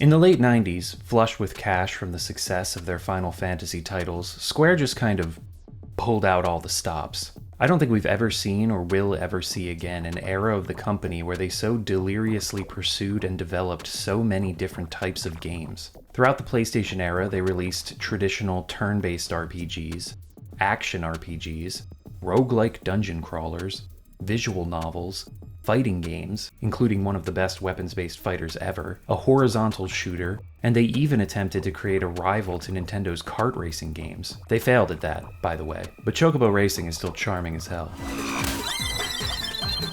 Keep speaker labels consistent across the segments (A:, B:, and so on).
A: In the late 90s, flush with cash from the success of their Final Fantasy titles, Square just kind of pulled out all the stops. I don't think we've ever seen or will ever see again an era of the company where they so deliriously pursued and developed so many different types of games. Throughout the PlayStation era, they released traditional turn-based RPGs, action RPGs, roguelike dungeon crawlers, visual novels, fighting games, including one of the best weapons-based fighters ever, a horizontal shooter, and they even attempted to create a rival to Nintendo's kart racing games. They failed at that, by the way, but Chocobo Racing is still charming as hell.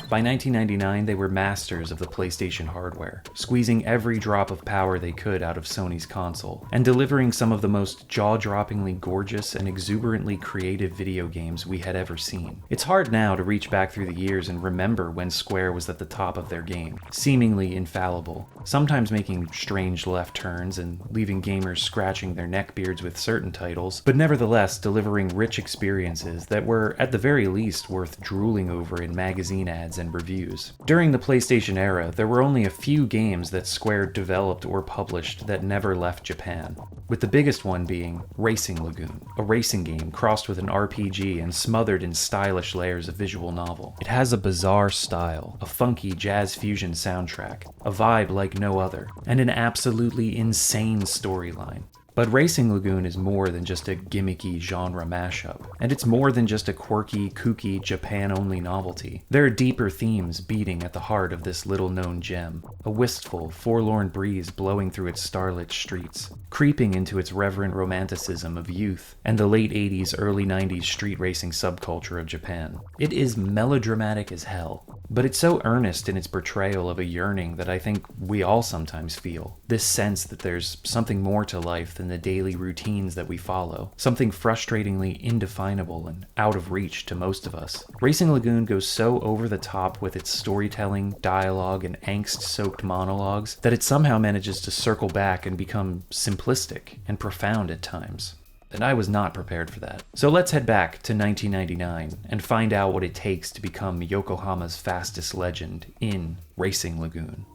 A: By 1999, they were masters of the PlayStation hardware, squeezing every drop of power they could out of Sony's console, and delivering some of the most jaw-droppingly gorgeous and exuberantly creative video games we had ever seen. It's hard now to reach back through the years and remember when Square was at the top of their game, seemingly infallible, sometimes making strange left turns and leaving gamers scratching their neckbeards with certain titles, but nevertheless delivering rich experiences that were, at the very least, worth drooling over in magazine ads and reviews. During the PlayStation era, there were only a few games that Square developed or published that never left Japan, with the biggest one being Racing Lagoon, a racing game crossed with an RPG and smothered in stylish layers of visual novel. It has a bizarre style, a funky jazz fusion soundtrack, a vibe like no other, and an absolutely insane storyline. But Racing Lagoon is more than just a gimmicky genre mashup, and it's more than just a quirky, kooky, Japan-only novelty. There are deeper themes beating at the heart of this little-known gem, a wistful, forlorn breeze blowing through its starlit streets, creeping into its reverent romanticism of youth and the late 80s, early 90s street racing subculture of Japan. It is melodramatic as hell, but it's so earnest in its portrayal of a yearning that I think we all sometimes feel. This sense that there's something more to life than the daily routines that we follow, something frustratingly indefinable and out of reach to most of us. Racing Lagoon goes so over the top with its storytelling, dialogue, and angst-soaked monologues that it somehow manages to circle back and become simplistic and profound at times. And I was not prepared for that. So let's head back to 1999 and find out what it takes to become Yokohama's fastest legend in Racing Lagoon.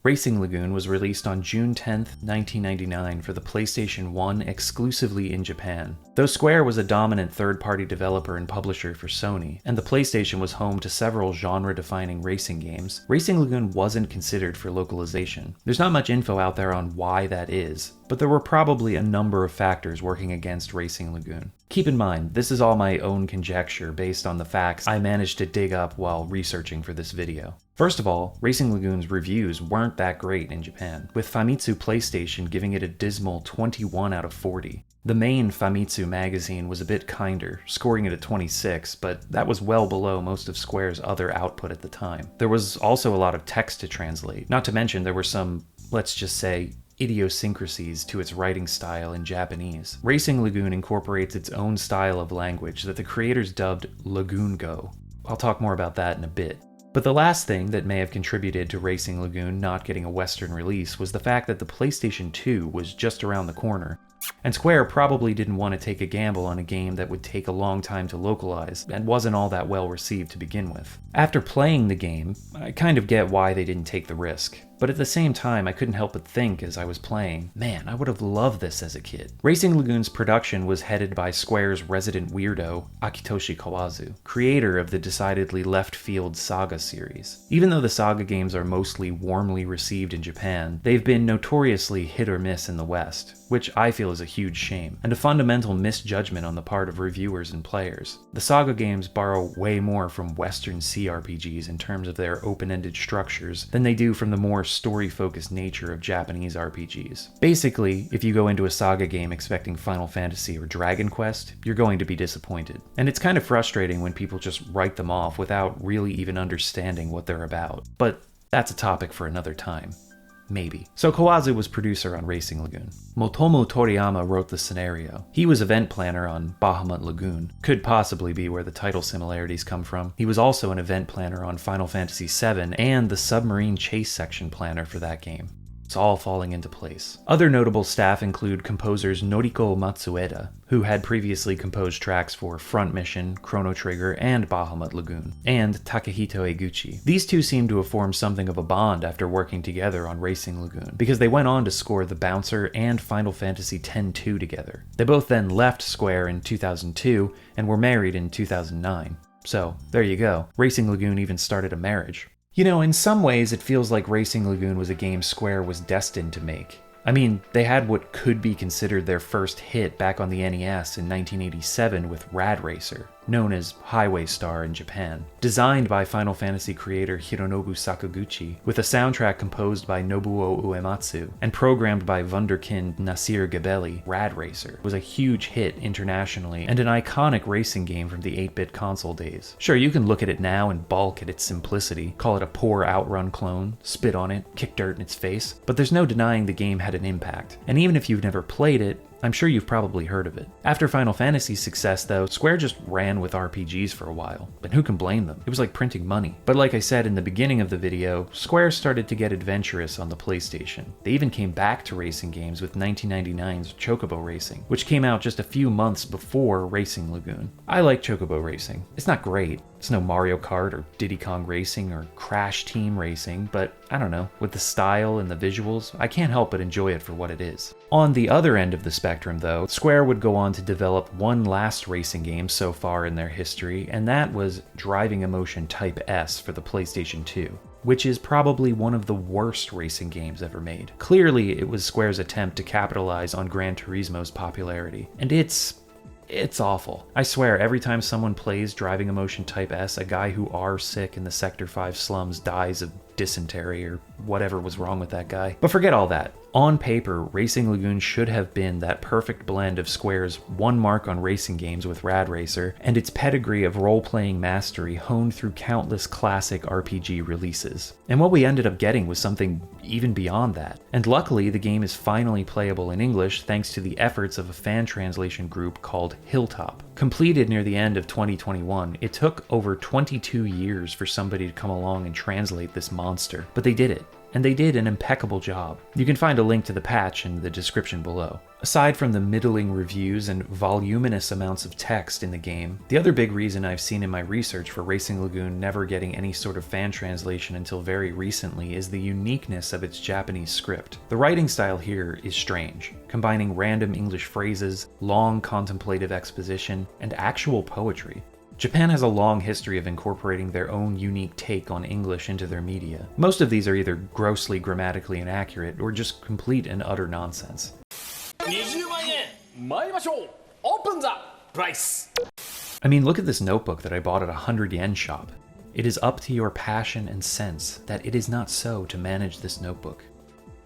A: Racing Lagoon was released on June 10th, 1999 for the PlayStation 1 exclusively in Japan. Though Square was a dominant third-party developer and publisher for Sony, and the PlayStation was home to several genre-defining racing games, Racing Lagoon wasn't considered for localization. There's not much info out there on why that is, but there were probably a number of factors working against Racing Lagoon. Keep in mind, this is all my own conjecture based on the facts I managed to dig up while researching for this video. First of all, Racing Lagoon's reviews weren't that great in Japan, with Famitsu PlayStation giving it a dismal 21 out of 40. The main Famitsu magazine was a bit kinder, scoring it a 26, but that was well below most of Square's other output at the time. There was also a lot of text to translate, not to mention there were some, let's just say, idiosyncrasies to its writing style in Japanese. Racing Lagoon incorporates its own style of language that the creators dubbed Lagoon-go. I'll talk more about that in a bit. But the last thing that may have contributed to Racing Lagoon not getting a Western release was the fact that the PlayStation 2 was just around the corner, and Square probably didn't want to take a gamble on a game that would take a long time to localize and wasn't all that well received to begin with. After playing the game, I kind of get why they didn't take the risk. But at the same time, I couldn't help but think as I was playing, man, I would have loved this as a kid. Racing Lagoon's production was headed by Square's resident weirdo, Akitoshi Kawazu, creator of the decidedly left-field Saga series. Even though the Saga games are mostly warmly received in Japan, they've been notoriously hit or miss in the West, which I feel is a huge shame, and a fundamental misjudgment on the part of reviewers and players. The Saga games borrow way more from Western CRPGs in terms of their open-ended structures than they do from the more story-focused nature of Japanese RPGs. Basically, if you go into a Saga game expecting Final Fantasy or Dragon Quest, you're going to be disappointed. And it's kind of frustrating when people just write them off without really even understanding what they're about. But that's a topic for another time. Maybe. So Kawazu was producer on Racing Lagoon. Motomo Toriyama wrote the scenario. He was event planner on Bahamut Lagoon. Could possibly be where the title similarities come from. He was also an event planner on Final Fantasy VII and the submarine chase section planner for that game. It's all falling into place. Other notable staff include composers Noriko Matsueda, who had previously composed tracks for Front Mission, Chrono Trigger, and Bahamut Lagoon, and Takehito Eguchi. These two seem to have formed something of a bond after working together on Racing Lagoon, because they went on to score The Bouncer and Final Fantasy X-2 together. They both then left Square in 2002 and were married in 2009. So, there you go. Racing Lagoon even started a marriage. You know, in some ways it feels like Racing Lagoon was a game Square was destined to make. I mean, they had what could be considered their first hit back on the NES in 1987 with Rad Racer, known as Highway Star in Japan. Designed by Final Fantasy creator Hironobu Sakaguchi, with a soundtrack composed by Nobuo Uematsu, and programmed by wunderkind Nasir Gebeli, Rad Racer was a huge hit internationally and an iconic racing game from the 8-bit console days. Sure, you can look at it now and balk at its simplicity, call it a poor Outrun clone, spit on it, kick dirt in its face, but there's no denying the game had an impact. And even if you've never played it, I'm sure you've probably heard of it. After Final Fantasy's success though, Square just ran with RPGs for a while, and who can blame them? It was like printing money. But like I said in the beginning of the video, Square started to get adventurous on the PlayStation. They even came back to racing games with 1999's Chocobo Racing, which came out just a few months before Racing Lagoon. I like Chocobo Racing. It's not great. It's no Mario Kart or Diddy Kong Racing or Crash Team Racing, but I don't know, with the style and the visuals, I can't help but enjoy it for what it is. On the other end of the spectrum though, Square would go on to develop one last racing game so far in their history, and that was Driving Emotion Type S for the PlayStation 2. Which is probably one of the worst racing games ever made. Clearly, it was Square's attempt to capitalize on Gran Turismo's popularity, and it's awful. I swear, every time someone plays Driving Emotion Type S, a guy who are sick in the Sector 5 slums dies of dysentery or whatever was wrong with that guy. But forget all that. On paper, Racing Lagoon should have been that perfect blend of Square's one mark on racing games with Rad Racer and its pedigree of role-playing mastery honed through countless classic RPG releases. And what we ended up getting was something even beyond that. And luckily, the game is finally playable in English thanks to the efforts of a fan translation group called Hilltop. Completed near the end of 2021, it took over 22 years for somebody to come along and translate this monster, but they did it. And they did an impeccable job. You can find a link to the patch in the description below. Aside from the middling reviews and voluminous amounts of text in the game, the other big reason I've seen in my research for Racing Lagoon never getting any sort of fan translation until very recently is the uniqueness of its Japanese script. The writing style here is strange, combining random English phrases, long contemplative exposition, and actual poetry. Japan has a long history of incorporating their own unique take on English into their media. Most of these are either grossly grammatically inaccurate or just complete and utter nonsense.
B: 20万円参りましょう。Open the price.
A: I mean, look at this notebook that I bought at a 100 yen shop. It is up to your passion and sense that it is not so to manage this notebook.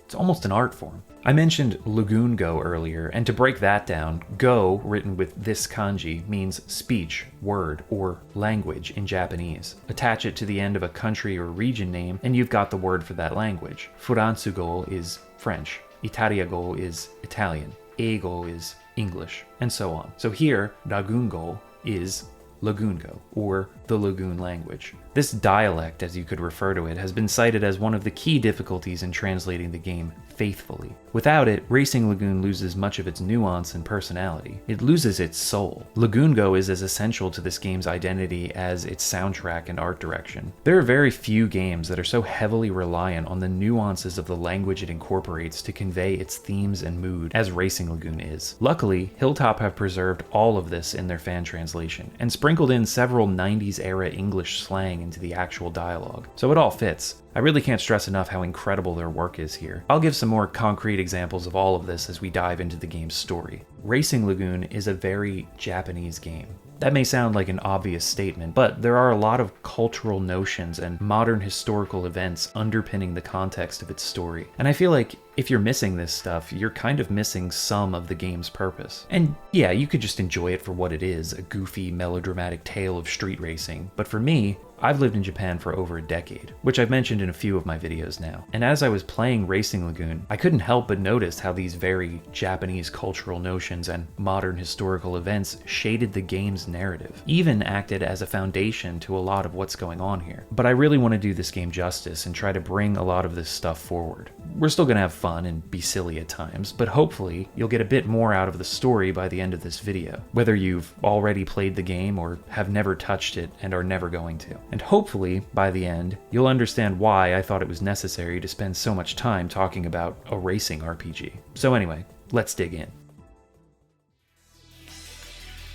A: It's almost an art form. I mentioned Lagoon-go earlier, and to break that down, go, written with this kanji, means speech, word, or language in Japanese. Attach it to the end of a country or region name, and you've got the word for that language. Furansugo is French, Italiago is Italian, Eigo is English, and so on. So here, Lagoon-go is Lagoon-go, or the Lagoon language. This dialect, as you could refer to it, has been cited as one of the key difficulties in translating the game faithfully. Without it, Racing Lagoon loses much of its nuance and personality. It loses its soul. Lagoon-go is as essential to this game's identity as its soundtrack and art direction. There are very few games that are so heavily reliant on the nuances of the language it incorporates to convey its themes and mood as Racing Lagoon is. Luckily, Hilltop have preserved all of this in their fan translation, and sprinkled in several 90s era English slang into the actual dialogue. So it all fits. I really can't stress enough how incredible their work is here. I'll give some more concrete examples of all of this as we dive into the game's story. Racing Lagoon is a very Japanese game. That may sound like an obvious statement, but there are a lot of cultural notions and modern historical events underpinning the context of its story. And I feel like if you're missing this stuff, you're kind of missing some of the game's purpose. And yeah, you could just enjoy it for what it is, a goofy, melodramatic tale of street racing. But for me, I've lived in Japan for over a decade, which I've mentioned in a few of my videos now. And as I was playing Racing Lagoon, I couldn't help but notice how these very Japanese cultural notions and modern historical events shaded the game's narrative, even acted as a foundation to a lot of what's going on here. But I really want to do this game justice and try to bring a lot of this stuff forward. We're still gonna have fun and be silly at times, but hopefully you'll get a bit more out of the story by the end of this video, whether you've already played the game or have never touched it and are never going to. And hopefully, by the end, you'll understand why I thought it was necessary to spend so much time talking about a racing RPG. So anyway, let's dig in.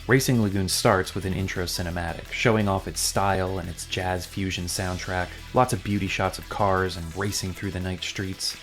A: Racing Lagoon starts with an intro cinematic, showing off its style and its jazz fusion soundtrack, lots of beauty shots of cars and racing through the night streets.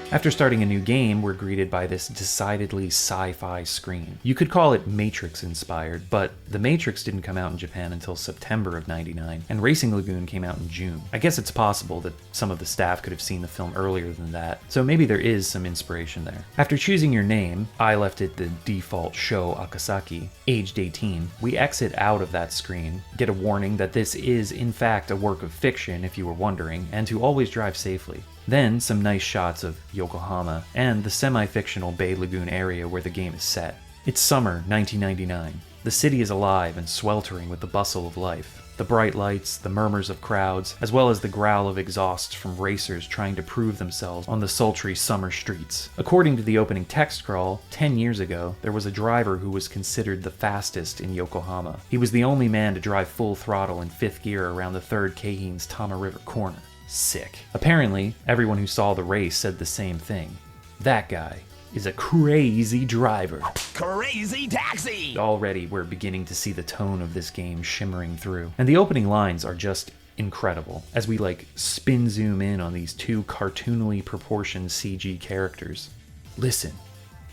A: After starting a new game, we're greeted by this decidedly sci-fi screen. You could call it Matrix-inspired, but The Matrix didn't come out in Japan until September of '99, and Racing Lagoon came out in June. I guess it's possible that some of the staff could have seen the film earlier than that, so maybe there is some inspiration there. After choosing your name, I left it the default Sho Akasaki, aged 18. We exit out of that screen, get a warning that this is in fact a work of fiction if you were wondering, and to always drive safely. Then some nice shots of Yokohama and the semi-fictional Bay Lagoon area where the game is set. It's summer 1999. The city is alive and sweltering with the bustle of life. The bright lights, the murmurs of crowds, as well as the growl of exhaust from racers trying to prove themselves on the sultry summer streets. According to the opening text crawl, 10 years ago, there was a driver who was considered the fastest in Yokohama. He was the only man to drive full throttle in 5th gear around the 3rd Keihin's Tama River corner. Sick. Apparently, everyone who saw the race said the same thing. That guy is a crazy driver.
B: Crazy taxi!
A: Already, we're beginning to see the tone of this game shimmering through. And the opening lines are just incredible, as we spin zoom in on these two cartoonily proportioned CG characters. Listen,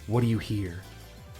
A: what do you hear?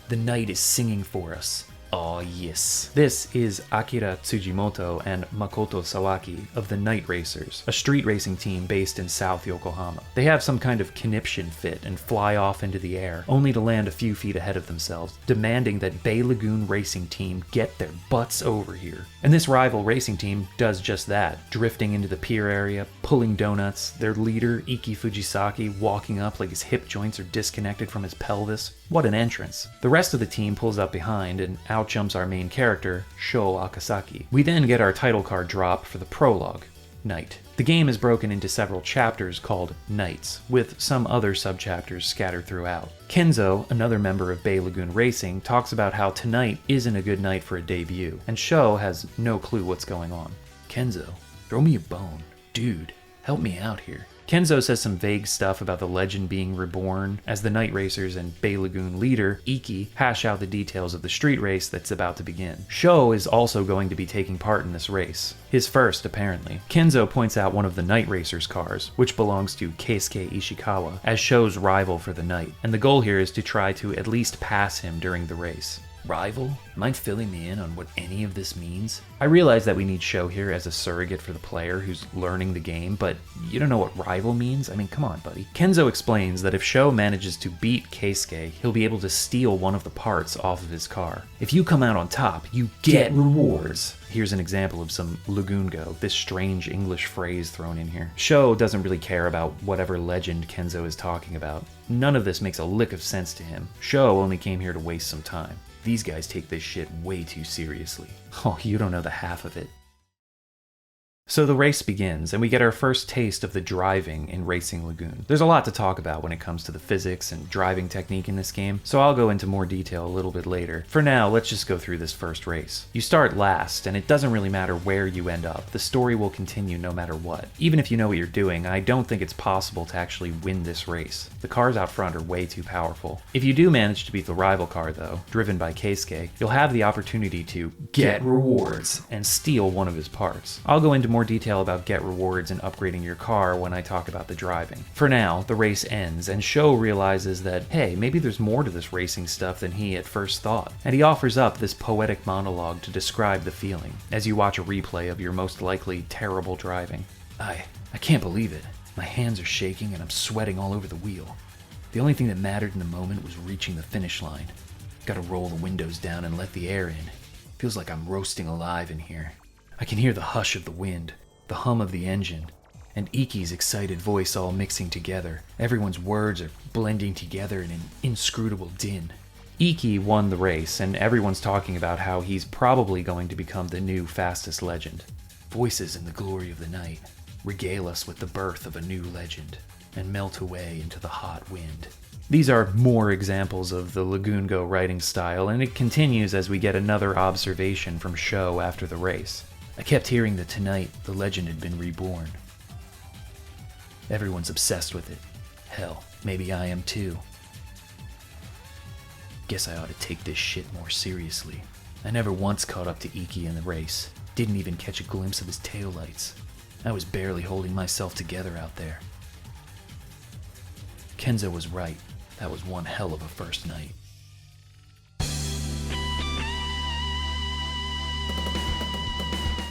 A: The night is singing for us. Oh yes. This is Akira Tsujimoto and Makoto Sawaki of the Night Racers, a street racing team based in South Yokohama. They have some kind of conniption fit and fly off into the air, only to land a few feet ahead of themselves, demanding that Bay Lagoon Racing Team get their butts over here. And this rival racing team does just that, drifting into the pier area, pulling donuts, their leader, Iki Fujisaki, walking up like his hip joints are disconnected from his pelvis. What an entrance. The rest of the team pulls up behind, and out jumps our main character, Sho Akasaki. We then get our title card drop for the prologue, Night. The game is broken into several chapters called Nights, with some other subchapters scattered throughout. Kenzo, another member of Bay Lagoon Racing, talks about how tonight isn't a good night for a debut, and Sho has no clue what's going on. Kenzo, throw me a bone. Dude, help me out here. Kenzo says some vague stuff about the legend being reborn as the Night Racers and Bay Lagoon leader, Iki, hash out the details of the street race that's about to begin. Sho is also going to be taking part in this race. His first, apparently. Kenzo points out one of the Night Racers' cars, which belongs to Keisuke Ishikawa, as Sho's rival for the night, and the goal here is to try to at least pass him during the race. Rival? Mind filling me in on what any of this means? I realize that we need Sho here as a surrogate for the player who's learning the game, but you don't know what rival means? I mean, come on, buddy. Kenzo explains that if Sho manages to beat Keisuke, he'll be able to steal one of the parts off of his car. If you come out on top, you get rewards. Here's an example of some Lagoon-go, this strange English phrase thrown in here. Sho doesn't really care about whatever legend Kenzo is talking about. None of this makes a lick of sense to him. Sho only came here to waste some time. These guys take this shit way too seriously. Oh, you don't know the half of it. So the race begins, and we get our first taste of the driving in Racing Lagoon. There's a lot to talk about when it comes to the physics and driving technique in this game, so I'll go into more detail a little bit later. For now, let's just go through this first race. You start last, and it doesn't really matter where you end up. The story will continue no matter what. Even if you know what you're doing, I don't think it's possible to actually win this race. The cars out front are way too powerful. If you do manage to beat the rival car, though, driven by Keisuke, you'll have the opportunity to get rewards and steal one of his parts. I'll go into more detail about get rewards and upgrading your car when I talk about the driving. For now, the race ends, and Sho realizes that, hey, maybe there's more to this racing stuff than he at first thought. And he offers up this poetic monologue to describe the feeling, as you watch a replay of your most likely terrible driving. I can't believe it. My hands are shaking and I'm sweating all over the wheel. The only thing that mattered in the moment was reaching the finish line. Gotta roll the windows down and let the air in. Feels like I'm roasting alive in here. I can hear the hush of the wind, the hum of the engine, and Iki's excited voice all mixing together. Everyone's words are blending together in an inscrutable din. Iki won the race, and everyone's talking about how he's probably going to become the new fastest legend. Voices in the glory of the night regale us with the birth of a new legend, and melt away into the hot wind. These are more examples of the Lagoon-go writing style, and it continues as we get another observation from Sho after the race. I kept hearing that tonight the legend had been reborn. Everyone's obsessed with it. Hell, maybe I am too. Guess I ought to take this shit more seriously. I never once caught up to Iki in the race. Didn't even catch a glimpse of his taillights. I was barely holding myself together out there. Kenzo was right. That was one hell of a first night.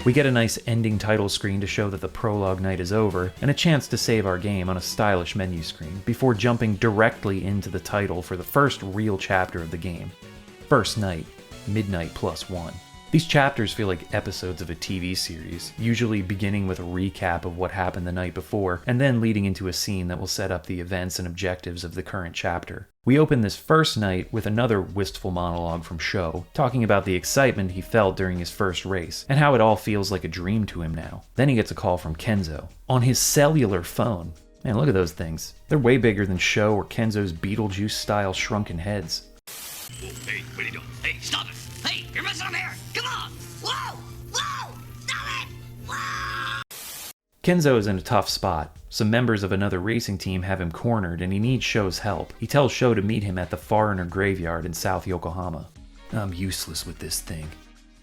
A: We get a nice ending title screen to show that the prologue night is over, and a chance to save our game on a stylish menu screen, before jumping directly into the title for the first real chapter of the game. First Night, Midnight Plus One. These chapters feel like episodes of a TV series, usually beginning with a recap of what happened the night before, and then leading into a scene that will set up the events and objectives of the current chapter. We open this first night with another wistful monologue from Sho, talking about the excitement he felt during his first race, and how it all feels like a dream to him now. Then he gets a call from Kenzo, on his cellular phone. Man, look at those things. They're way bigger than Sho or Kenzo's Beetlejuice-style shrunken heads.
C: Hey, what are you doing? Hey, stop it! Hey, you're messing up here! Come on! Whoa! Whoa! Stop it! Whoa!
A: Kenzo is in a tough spot. Some members of another racing team have him cornered and he needs Sho's help. He tells Sho to meet him at the Foreigner Graveyard in South Yokohama. I'm useless with this thing.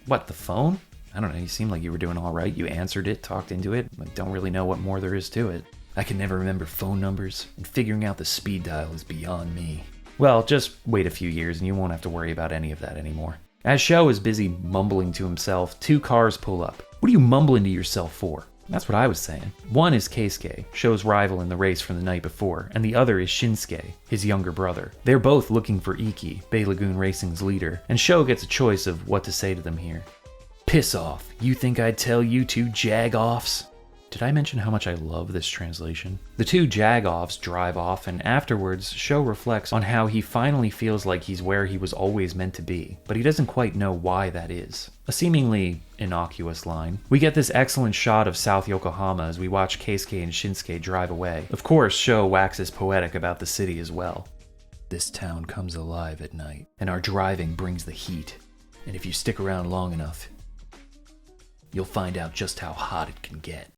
A: What, the phone? I don't know, you seemed like you were doing alright. You answered it, talked into it. I don't really know what more there is to it. I can never remember phone numbers, and figuring out the speed dial is beyond me. Well, just wait a few years and you won't have to worry about any of that anymore. As Sho is busy mumbling to himself, two cars pull up. What are you mumbling to yourself for? That's what I was saying. One is Keisuke, Sho's rival in the race from the night before, and the other is Shinsuke, his younger brother. They're both looking for Iki, Bay Lagoon Racing's leader, and Sho gets a choice of what to say to them here. Piss off. You think I'd tell you two jag-offs? Did I mention how much I love this translation? The two jag-offs drive off, and afterwards, Sho reflects on how he finally feels like he's where he was always meant to be, but he doesn't quite know why that is. A seemingly innocuous line. We get this excellent shot of South Yokohama as we watch Keisuke and Shinsuke drive away. Of course, Sho waxes poetic about the city as well. This town comes alive at night, and our driving brings the heat. And if you stick around long enough, you'll find out just how hot it can get.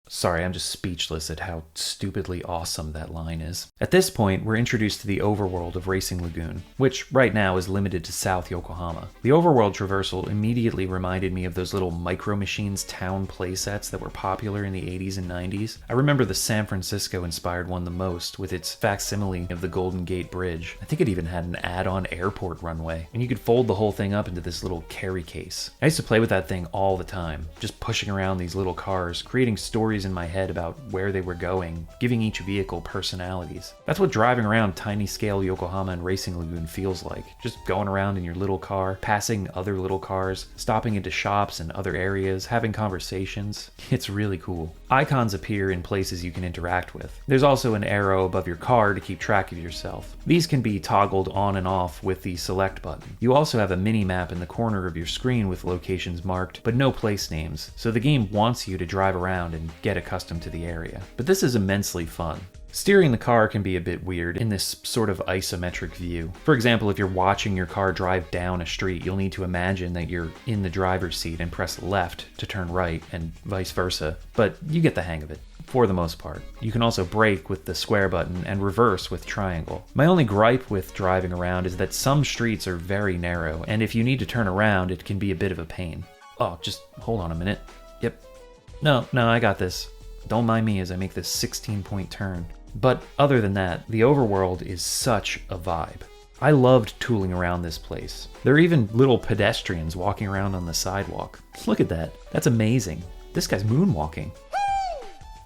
A: Sorry, I'm just speechless at how stupidly awesome that line is. At this point, we're introduced to the overworld of Racing Lagoon, which right now is limited to South Yokohama. The overworld traversal immediately reminded me of those little Micro Machines town playsets that were popular in the 80s and 90s. I remember the San Francisco-inspired one the most, with its facsimile of the Golden Gate Bridge. I think it even had an add-on airport runway, and you could fold the whole thing up into this little carry case. I used to play with that thing all the time, just pushing around these little cars, creating stories in my head about where they were going, giving each vehicle personalities. That's what driving around tiny scale Yokohama and Racing Lagoon feels like. Just going around in your little car, passing other little cars, stopping into shops and other areas, having conversations. It's really cool. Icons appear in places you can interact with. There's also an arrow above your car to keep track of yourself. These can be toggled on and off with the select button. You also have a mini-map in the corner of your screen with locations marked, but no place names, so the game wants you to drive around and get accustomed to the area. But this is immensely fun. Steering the car can be a bit weird in this sort of isometric view. For example, if you're watching your car drive down a street, you'll need to imagine that you're in the driver's seat and press left to turn right, and vice versa. But you get the hang of it, for the most part. You can also brake with the square button and reverse with triangle. My only gripe with driving around is that some streets are very narrow, and if you need to turn around, it can be a bit of a pain. Oh, just hold on a minute. Yep. No, I got this. Don't mind me as I make this 16-point turn. But other than that, the overworld is such a vibe. I loved tooling around this place. There are even little pedestrians walking around on the sidewalk. Look at that. That's amazing. This guy's moonwalking.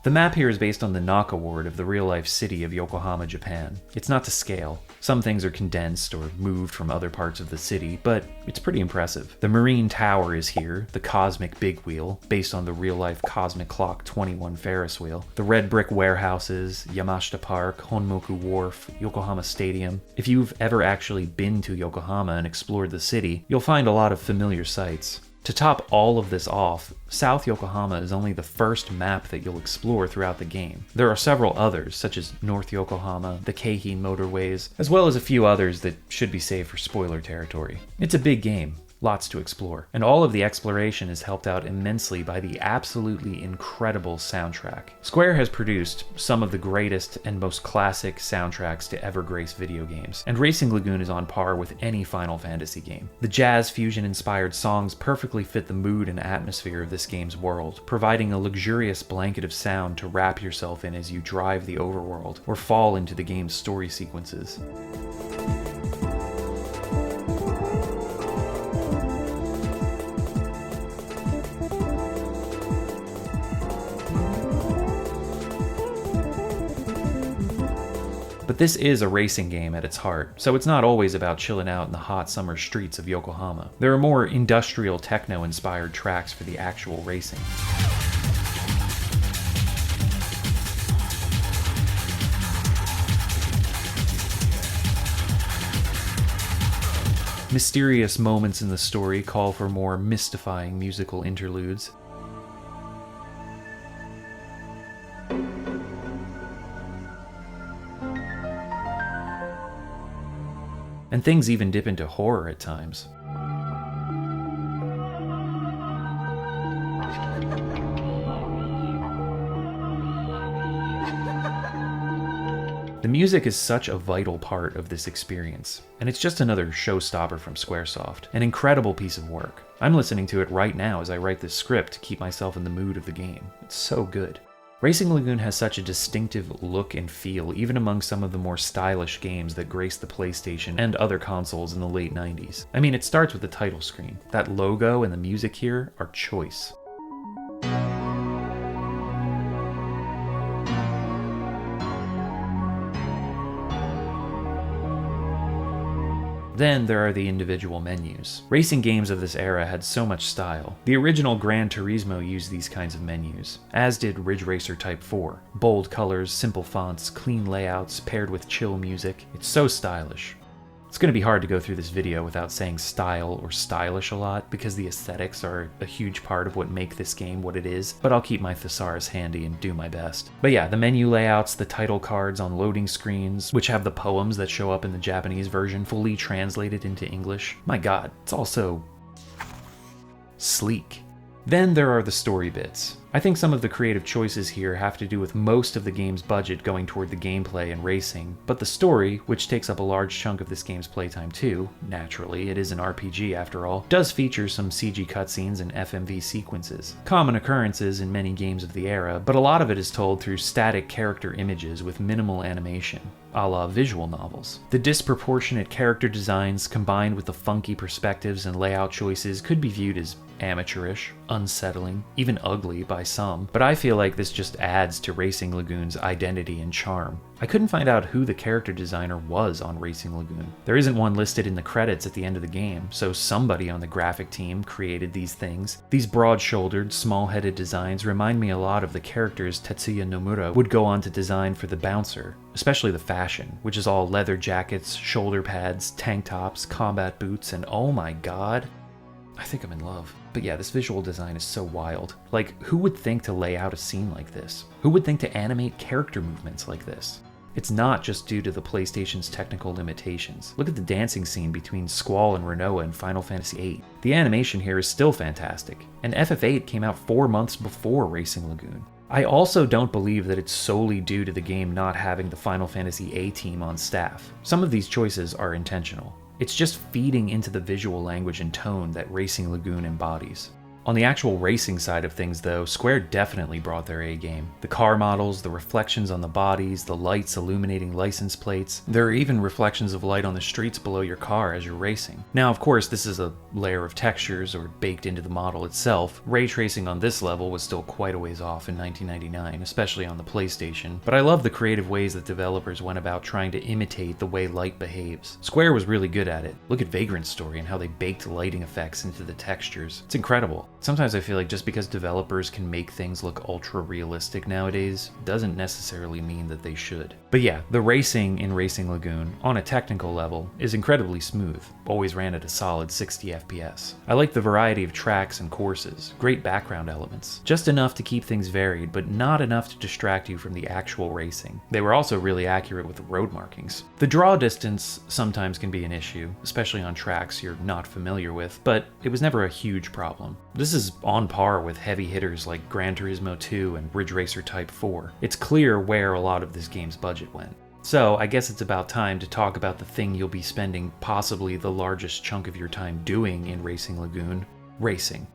A: The map here is based on the Naka ward of the real-life city of Yokohama, Japan. It's not to scale. Some things are condensed or moved from other parts of the city, but it's pretty impressive. The Marine Tower is here, the Cosmic Big Wheel, based on the real-life Cosmic Clock 21 Ferris wheel. The red brick warehouses, Yamashita Park, Honmoku Wharf, Yokohama Stadium. If you've ever actually been to Yokohama and explored the city, you'll find a lot of familiar sights. To top all of this off, South Yokohama is only the first map that you'll explore throughout the game. There are several others, such as North Yokohama, the Keihin motorways, as well as a few others that should be saved for spoiler territory. It's a big game. Lots to explore. And all of the exploration is helped out immensely by the absolutely incredible soundtrack. Square has produced some of the greatest and most classic soundtracks to ever grace video games, and Racing Lagoon is on par with any Final Fantasy game. The jazz fusion-inspired songs perfectly fit the mood and atmosphere of this game's world, providing a luxurious blanket of sound to wrap yourself in as you drive the overworld or fall into the game's story sequences. But this is a racing game at its heart, so it's not always about chilling out in the hot summer streets of Yokohama. There are more industrial techno-inspired tracks for the actual racing. Mysterious moments in the story call for more mystifying musical interludes. And things even dip into horror at times. The music is such a vital part of this experience, and it's just another showstopper from Squaresoft. An incredible piece of work. I'm listening to it right now as I write this script to keep myself in the mood of the game. It's so good. Racing Lagoon has such a distinctive look and feel, even among some of the more stylish games that graced the PlayStation and other consoles in the late 90s. I mean, it starts with the title screen. That logo and the music here are choice. Then there are the individual menus. Racing games of this era had so much style. The original Gran Turismo used these kinds of menus, as did Ridge Racer Type 4. Bold colors, simple fonts, clean layouts, paired with chill music. It's so stylish. It's going to be hard to go through this video without saying style or stylish a lot, because the aesthetics are a huge part of what make this game what it is, but I'll keep my thesaurus handy and do my best. But yeah, the menu layouts, the title cards on loading screens, which have the poems that show up in the Japanese version fully translated into English. My god, it's also sleek. Then there are the story bits. I think some of the creative choices here have to do with most of the game's budget going toward the gameplay and racing, but the story, which takes up a large chunk of this game's playtime too, naturally, it is an RPG after all, does feature some CG cutscenes and FMV sequences. Common occurrences in many games of the era, but a lot of it is told through static character images with minimal animation, a la visual novels. The disproportionate character designs combined with the funky perspectives and layout choices could be viewed as amateurish, unsettling, even ugly by some, but I feel like this just adds to Racing Lagoon's identity and charm. I couldn't find out who the character designer was on Racing Lagoon. There isn't one listed in the credits at the end of the game, so somebody on the graphic team created these things. These broad-shouldered, small-headed designs remind me a lot of the characters Tetsuya Nomura would go on to design for the Bouncer, especially the fashion, which is all leather jackets, shoulder pads, tank tops, combat boots, and oh my god, I think I'm in love. But yeah, this visual design is so wild. Like, who would think to lay out a scene like this? Who would think to animate character movements like this? It's not just due to the PlayStation's technical limitations. Look at the dancing scene between Squall and Renoa in Final Fantasy VIII. The animation here is still fantastic, and FF8 came out 4 months before Racing Lagoon. I also don't believe that it's solely due to the game not having the Final Fantasy A team on staff. Some of these choices are intentional. It's just feeding into the visual language and tone that Racing Lagoon embodies. On the actual racing side of things though, Square definitely brought their A game. The car models, the reflections on the bodies, the lights illuminating license plates. There are even reflections of light on the streets below your car as you're racing. Now of course this is a layer of textures or baked into the model itself. Ray tracing on this level was still quite a ways off in 1999, especially on the PlayStation, but I love the creative ways that developers went about trying to imitate the way light behaves. Square was really good at it. Look at Vagrant's story and how they baked lighting effects into the textures. It's incredible. Sometimes I feel like just because developers can make things look ultra realistic nowadays doesn't necessarily mean that they should. But yeah, the racing in Racing Lagoon, on a technical level, is incredibly smooth. Always ran at a solid 60 FPS. I like the variety of tracks and courses, great background elements, just enough to keep things varied, but not enough to distract you from the actual racing. They were also really accurate with the road markings. The draw distance sometimes can be an issue, especially on tracks you're not familiar with, but it was never a huge problem. This is on par with heavy hitters like Gran Turismo 2 and Ridge Racer Type 4. It's clear where a lot of this game's budget went. So I guess it's about time to talk about the thing you'll be spending possibly the largest chunk of your time doing in Racing Lagoon: racing.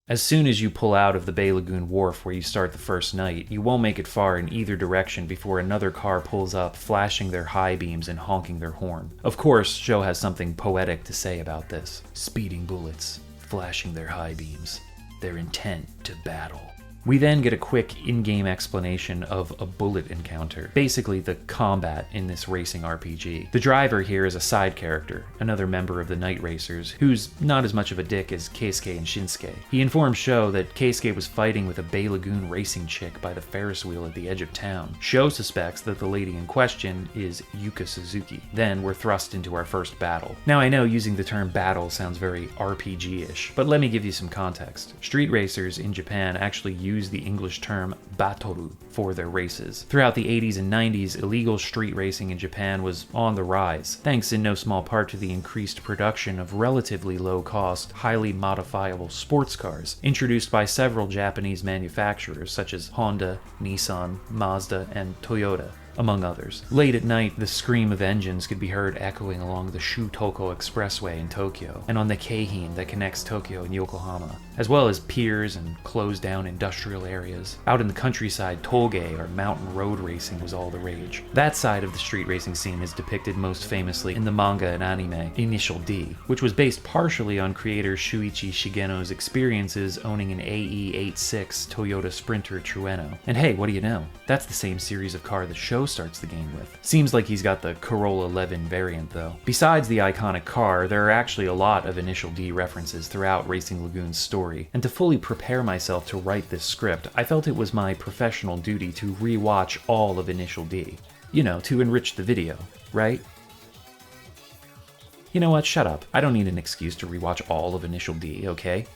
A: As soon as you pull out of the Bay Lagoon wharf where you start the first night, you won't make it far in either direction before another car pulls up, flashing their high beams and honking their horn. Of course, Joe has something poetic to say about this. Speeding bullets, flashing their high beams, their intent to battle. We then get a quick in-game explanation of a bullet encounter, basically the combat in this racing RPG. The driver here is a side character, another member of the Night Racers, who's not as much of a dick as Keisuke and Shinsuke. He informs Sho that Keisuke was fighting with a Bay Lagoon racing chick by the Ferris wheel at the edge of town. Sho suspects that the lady in question is Yuka Suzuki. Then we're thrust into our first battle. Now I know using the term battle sounds very RPG-ish, but let me give you some context. Street racers in Japan actually use the English term batoru for their races. Throughout the 80s and 90s, illegal street racing in Japan was on the rise, thanks in no small part to the increased production of relatively low-cost, highly modifiable sports cars, introduced by several Japanese manufacturers such as Honda, Nissan, Mazda, and Toyota, among others. Late at night, the scream of engines could be heard echoing along the Shutoko Expressway in Tokyo, and on the Keihin that connects Tokyo and Yokohama, as well as piers and closed-down industrial areas. Out in the countryside, toge, or mountain road racing, was all the rage. That side of the street racing scene is depicted most famously in the manga and anime Initial D, which was based partially on creator Shuichi Shigeno's experiences owning an AE86 Toyota Sprinter Trueno. And hey, what do you know? That's the same series of car the show starts the game with. Seems like he's got the Corolla 11 variant though. Besides the iconic car, there are actually a lot of Initial D references throughout Racing Lagoon's story, and to fully prepare myself to write this script, I felt it was my professional duty to re-watch all of Initial D. You know, to enrich the video, right? You know what, shut up. I don't need an excuse to rewatch all of Initial D, okay?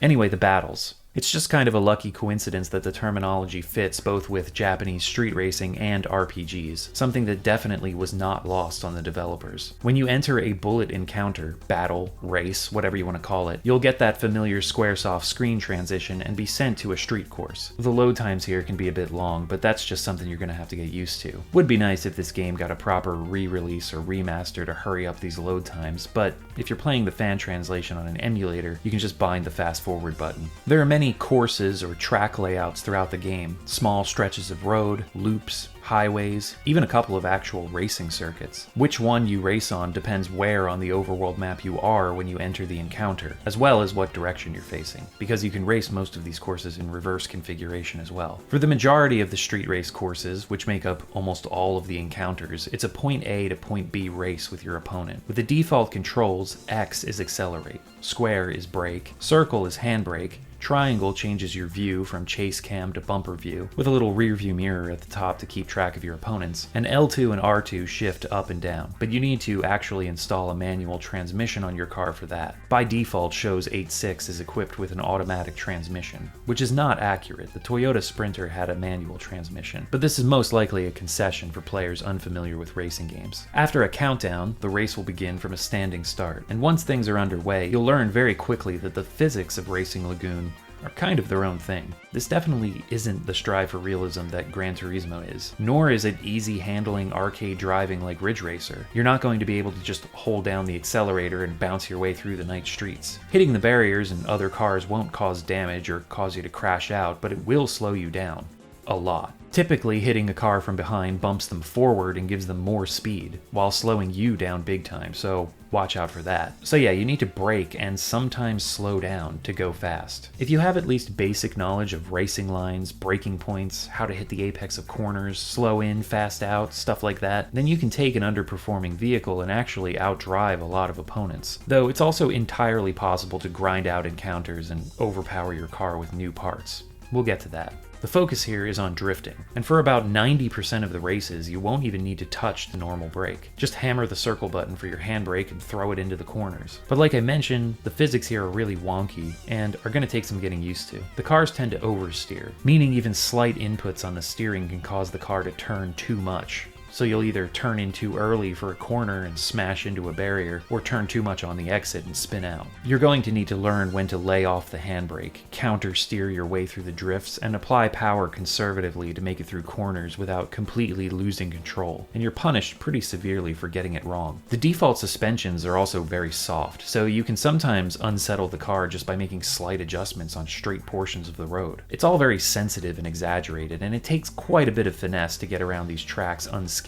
A: Anyway, the battles. It's just kind of a lucky coincidence that the terminology fits both with Japanese street racing and RPGs, something that definitely was not lost on the developers. When you enter a bullet encounter, battle, race, whatever you want to call it, you'll get that familiar Squaresoft screen transition and be sent to a street course. The load times here can be a bit long, but that's just something you're going to have to get used to. Would be nice if this game got a proper re-release or remaster to hurry up these load times, but if you're playing the fan translation on an emulator, you can just bind the fast forward button. There are many courses or track layouts throughout the game, small stretches of road, loops, highways, even a couple of actual racing circuits. Which one you race on depends where on the overworld map you are when you enter the encounter, as well as what direction you're facing, because you can race most of these courses in reverse configuration as well. For the majority of the street race courses, which make up almost all of the encounters, it's a point A to point B race with your opponent. With the default controls, X is accelerate, square is brake, circle is handbrake, triangle changes your view from chase cam to bumper view, with a little rear view mirror at the top to keep track of your opponents, and L2 and R2 shift up and down, but you need to actually install a manual transmission on your car for that. By default, Sho's 8.6 is equipped with an automatic transmission, which is not accurate. The Toyota Sprinter had a manual transmission, but this is most likely a concession for players unfamiliar with racing games. After a countdown, the race will begin from a standing start, and once things are underway, you'll learn very quickly that the physics of Racing Lagoon are kind of their own thing. This definitely isn't the strive for realism that Gran Turismo is, nor is it easy handling arcade driving like Ridge Racer. You're not going to be able to just hold down the accelerator and bounce your way through the night streets. Hitting the barriers and other cars won't cause damage or cause you to crash out, but it will slow you down. A lot. Typically, hitting a car from behind bumps them forward and gives them more speed, while slowing you down big time, so watch out for that. So yeah, you need to brake and sometimes slow down to go fast. If you have at least basic knowledge of racing lines, braking points, how to hit the apex of corners, slow in, fast out, stuff like that, then you can take an underperforming vehicle and actually outdrive a lot of opponents. Though it's also entirely possible to grind out encounters and overpower your car with new parts. We'll get to that. The focus here is on drifting, and for about 90% of the races, you won't even need to touch the normal brake. Just hammer the circle button for your handbrake and throw it into the corners. But like I mentioned, the physics here are really wonky and are going to take some getting used to. The cars tend to oversteer, meaning even slight inputs on the steering can cause the car to turn too much. So you'll either turn in too early for a corner and smash into a barrier, or turn too much on the exit and spin out. You're going to need to learn when to lay off the handbrake, counter steer your way through the drifts, and apply power conservatively to make it through corners without completely losing control, and you're punished pretty severely for getting it wrong. The default suspensions are also very soft, so you can sometimes unsettle the car just by making slight adjustments on straight portions of the road. It's all very sensitive and exaggerated, and it takes quite a bit of finesse to get around these tracks unscathed.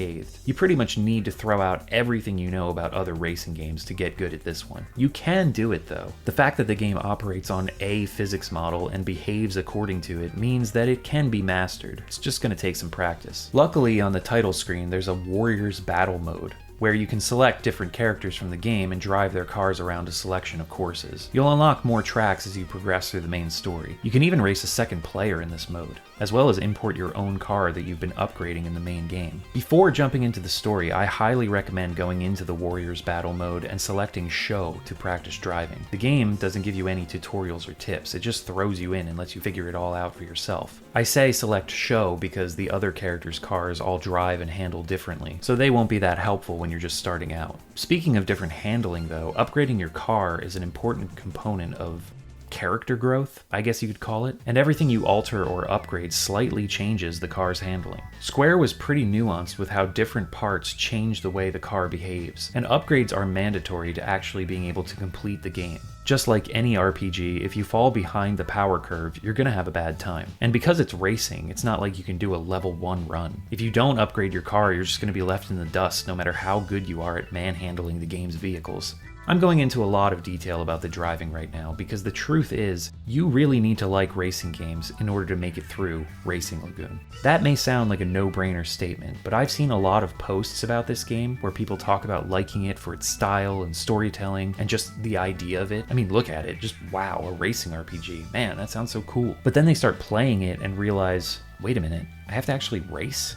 A: You pretty much need to throw out everything you know about other racing games to get good at this one. You can do it though. The fact that the game operates on a physics model and behaves according to it means that it can be mastered. It's just going to take some practice. Luckily, on the title screen, there's a Warriors Battle mode, where you can select different characters from the game and drive their cars around a selection of courses. You'll unlock more tracks as you progress through the main story. You can even race a second player in this mode, as well as import your own car that you've been upgrading in the main game. Before jumping into the story, I highly recommend going into the Warriors Battle mode and selecting Show to practice driving. The game doesn't give you any tutorials or tips, it just throws you in and lets you figure it all out for yourself. I say select Show because the other characters' cars all drive and handle differently, so they won't be that helpful when you're just starting out. Speaking of different handling though, upgrading your car is an important component of character growth, I guess you could call it, and everything you alter or upgrade slightly changes the car's handling. Square was pretty nuanced with how different parts change the way the car behaves, and upgrades are mandatory to actually being able to complete the game. Just like any RPG, if you fall behind the power curve, you're gonna have a bad time. And because it's racing, it's not like you can do a level 1 run. If you don't upgrade your car, you're just gonna be left in the dust no matter how good you are at manhandling the game's vehicles. I'm going into a lot of detail about the driving right now because the truth is, you really need to like racing games in order to make it through Racing Lagoon. That may sound like a no-brainer statement, but I've seen a lot of posts about this game where people talk about liking it for its style and storytelling and just the idea of it. I mean, look at it, just wow, a racing RPG. Man, that sounds so cool. But then they start playing it and realize, wait a minute, I have to actually race?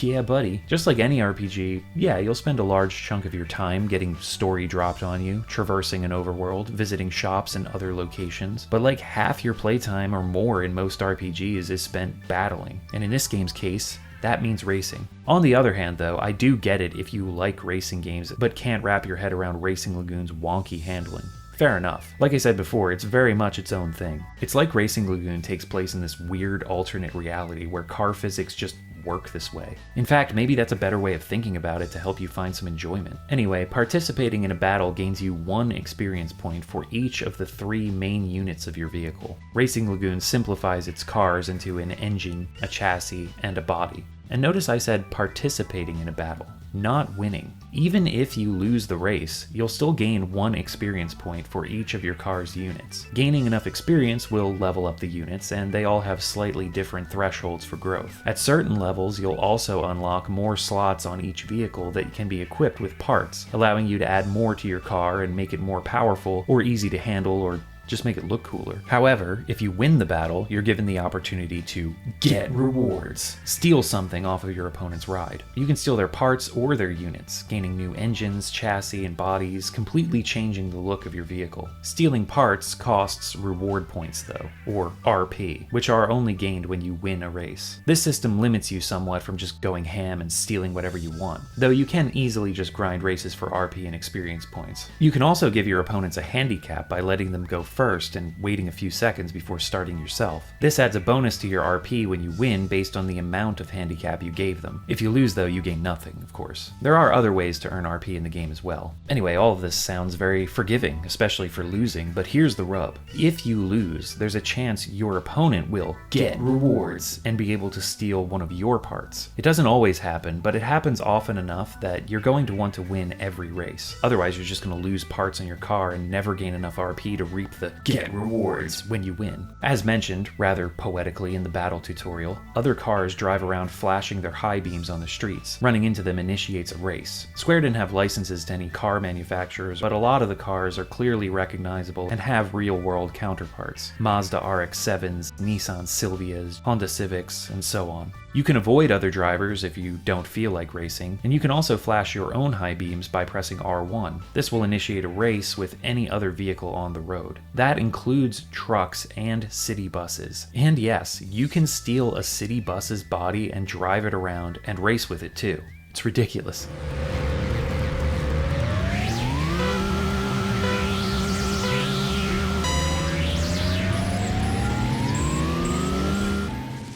A: Yeah, buddy. Just like any RPG, yeah, you'll spend a large chunk of your time getting story dropped on you, traversing an overworld, visiting shops and other locations, but like half your playtime or more in most RPGs is spent battling, and in this game's case, that means racing. On the other hand though, I do get it if you like racing games but can't wrap your head around Racing Lagoon's wonky handling. Fair enough. Like I said before, it's very much its own thing. It's like Racing Lagoon takes place in this weird alternate reality where car physics just work this way. In fact, maybe that's a better way of thinking about it to help you find some enjoyment. Anyway, participating in a battle gains you 1 experience point for each of the 3 main units of your vehicle. Racing Lagoon simplifies its cars into an engine, a chassis, and a body. And notice I said participating in a battle, not winning. Even if you lose the race, you'll still gain 1 experience point for each of your car's units. Gaining enough experience will level up the units, and they all have slightly different thresholds for growth. At certain levels, you'll also unlock more slots on each vehicle that can be equipped with parts, allowing you to add more to your car and make it more powerful or easy to handle or just make it look cooler. However, if you win the battle, you're given the opportunity to get rewards. Steal something off of your opponent's ride. You can steal their parts or their units, gaining new engines, chassis, and bodies, completely changing the look of your vehicle. Stealing parts costs reward points though, or RP, which are only gained when you win a race. This system limits you somewhat from just going ham and stealing whatever you want, though you can easily just grind races for RP and experience points. You can also give your opponents a handicap by letting them go first and waiting a few seconds before starting yourself. This adds a bonus to your RP when you win based on the amount of handicap you gave them. If you lose though, you gain nothing, of course. There are other ways to earn RP in the game as well. Anyway, all of this sounds very forgiving, especially for losing, but here's the rub. If you lose, there's a chance your opponent will get rewards and be able to steal one of your parts. It doesn't always happen, but it happens often enough that you're going to want to win every race. Otherwise, you're just going to lose parts on your car and never gain enough RP to reap the get rewards when you win. As mentioned, rather poetically in the battle tutorial, other cars drive around flashing their high beams on the streets. Running into them initiates a race. Square didn't have licenses to any car manufacturers, but a lot of the cars are clearly recognizable and have real-world counterparts. Mazda RX-7s, Nissan Silvias, Honda Civics, and so on. You can avoid other drivers if you don't feel like racing, and you can also flash your own high beams by pressing R1. This will initiate a race with any other vehicle on the road. That includes trucks and city buses. And yes, you can steal a city bus's body and drive it around and race with it too. It's ridiculous.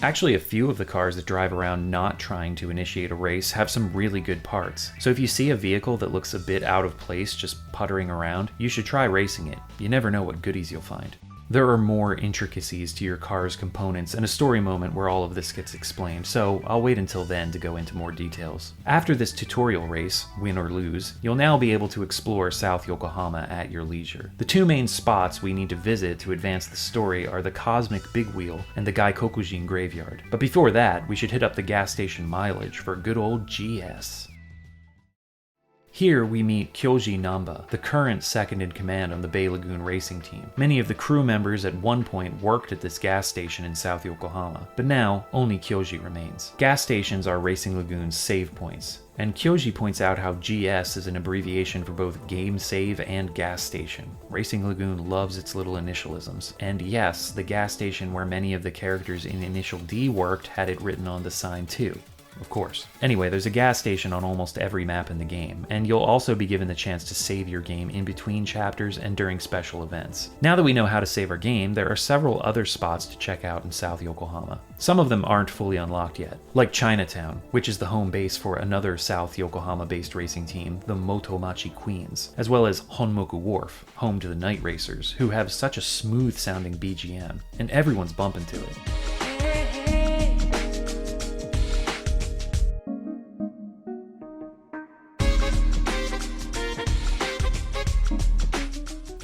A: Actually, a few of the cars that drive around not trying to initiate a race have some really good parts. So if you see a vehicle that looks a bit out of place just puttering around, you should try racing it. You never know what goodies you'll find. There are more intricacies to your car's components and a story moment where all of this gets explained, so I'll wait until then to go into more details. After this tutorial race, win or lose, you'll now be able to explore South Yokohama at your leisure. The two main spots we need to visit to advance the story are the Cosmic Big Wheel and the Gaikokujin Graveyard. But before that, we should hit up the gas station mileage for good old GS. Here we meet Kyoji Namba, the current second-in-command on the Bay Lagoon racing team. Many of the crew members at one point worked at this gas station in South Yokohama, but now only Kyoji remains. Gas stations are Racing Lagoon's save points, and Kyoji points out how GS is an abbreviation for both game save and gas station. Racing Lagoon loves its little initialisms, and yes, the gas station where many of the characters in Initial D worked had it written on the sign too. Of course. Anyway, there's a gas station on almost every map in the game, and you'll also be given the chance to save your game in between chapters and during special events. Now that we know how to save our game, there are several other spots to check out in South Yokohama. Some of them aren't fully unlocked yet, like Chinatown, which is the home base for another South Yokohama-based racing team, the Motomachi Queens, as well as Honmoku Wharf, home to the Night Racers, who have such a smooth-sounding BGM, and everyone's bumping to it.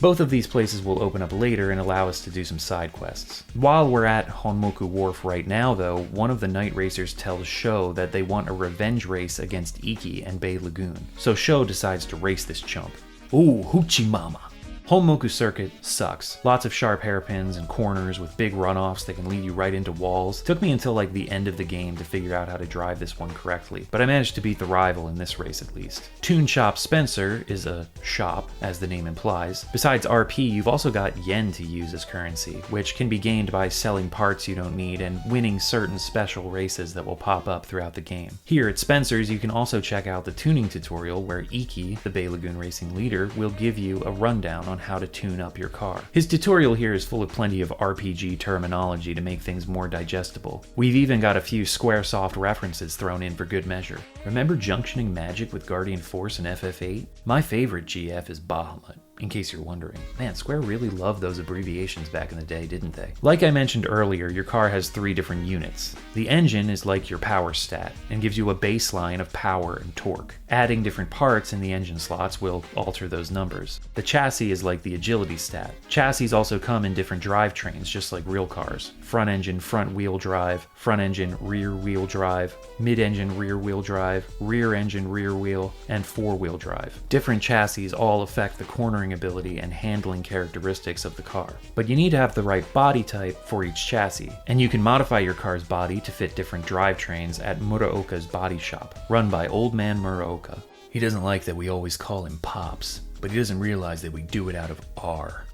A: Both of these places will open up later and allow us to do some side quests. While we're at Honmoku Wharf right now though, one of the Night Racers tells Sho that they want a revenge race against Iki and Bay Lagoon, so Sho decides to race this chump. Ooh, hoochie mama. Honmoku Circuit sucks. Lots of sharp hairpins and corners with big runoffs that can lead you right into walls. It took me until like the end of the game to figure out how to drive this one correctly, but I managed to beat the rival in this race at least. Toon Shop Spencer is a shop, as the name implies. Besides RP, you've also got yen to use as currency, which can be gained by selling parts you don't need and winning certain special races that will pop up throughout the game. Here at Spencer's, you can also check out the tuning tutorial where Iki, the Bay Lagoon racing leader, will give you a rundown on how to tune up your car. His tutorial here is full of plenty of RPG terminology to make things more digestible. We've even got a few Squaresoft references thrown in for good measure. Remember junctioning magic with Guardian Force and FF8? My favorite GF is Bahamut, in case you're wondering. Man, Square really loved those abbreviations back in the day, didn't they? Like I mentioned earlier, your car has 3 different units. The engine is like your power stat, and gives you a baseline of power and torque. Adding different parts in the engine slots will alter those numbers. The chassis is like the agility stat. Chassis also come in different drivetrains, just like real cars. Front engine, front wheel drive, front engine, rear wheel drive, mid-engine, rear wheel drive, rear engine, rear wheel, and 4-wheel drive. Different chassis all affect the cornering ability and handling characteristics of the car. But you need to have the right body type for each chassis, and you can modify your car's body to fit different drivetrains at Muraoka's body shop, run by Old Man Muraoka. He doesn't like that we always call him Pops, but he doesn't realize that we do it out of R.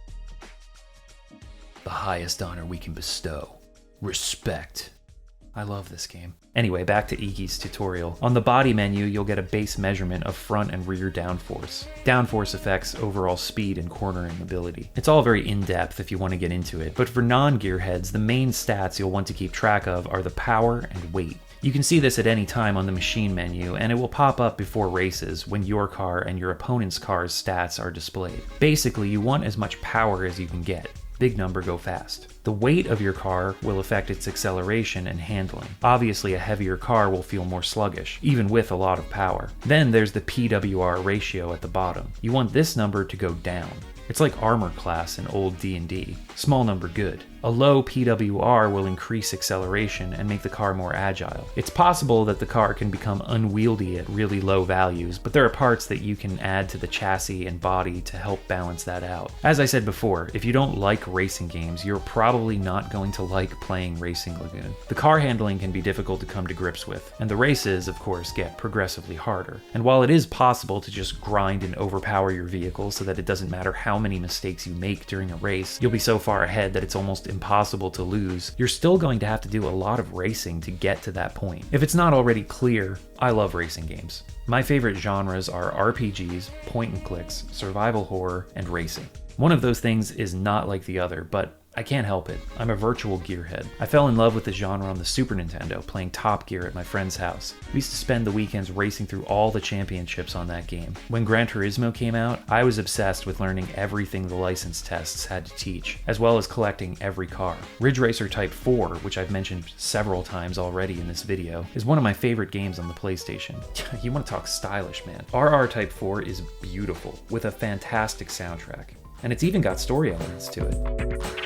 A: The highest honor we can bestow. Respect. I love this game. Anyway, back to Iki's tutorial. On the body menu, you'll get a base measurement of front and rear downforce. Downforce affects overall speed and cornering ability. It's all very in-depth if you want to get into it, but for non-gearheads, the main stats you'll want to keep track of are the power and weight. You can see this at any time on the machine menu, and it will pop up before races when your car and your opponent's car's stats are displayed. Basically, you want as much power as you can get. Big number, go fast. The weight of your car will affect its acceleration and handling. Obviously, a heavier car will feel more sluggish, even with a lot of power. Then there's the PWR ratio at the bottom. You want this number to go down. It's like armor class in old D&D. Small number good. A low PWR will increase acceleration and make the car more agile. It's possible that the car can become unwieldy at really low values, but there are parts that you can add to the chassis and body to help balance that out. As I said before, if you don't like racing games, you're probably not going to like playing Racing Lagoon. The car handling can be difficult to come to grips with, and the races, of course, get progressively harder. And while it is possible to just grind and overpower your vehicle so that it doesn't matter how many mistakes you make during a race, you'll be so far ahead that it's almost impossible to lose, you're still going to have to do a lot of racing to get to that point. If it's not already clear, I love racing games. My favorite genres are RPGs, point and clicks, survival horror, and racing. One of those things is not like the other, but I can't help it. I'm a virtual gearhead. I fell in love with the genre on the Super Nintendo, playing Top Gear at my friend's house. We used to spend the weekends racing through all the championships on that game. When Gran Turismo came out, I was obsessed with learning everything the license tests had to teach, as well as collecting every car. Ridge Racer Type 4, which I've mentioned several times already in this video, is one of my favorite games on the PlayStation. You want to talk stylish, man. RR Type 4 is beautiful, with a fantastic soundtrack. And it's even got story elements to it.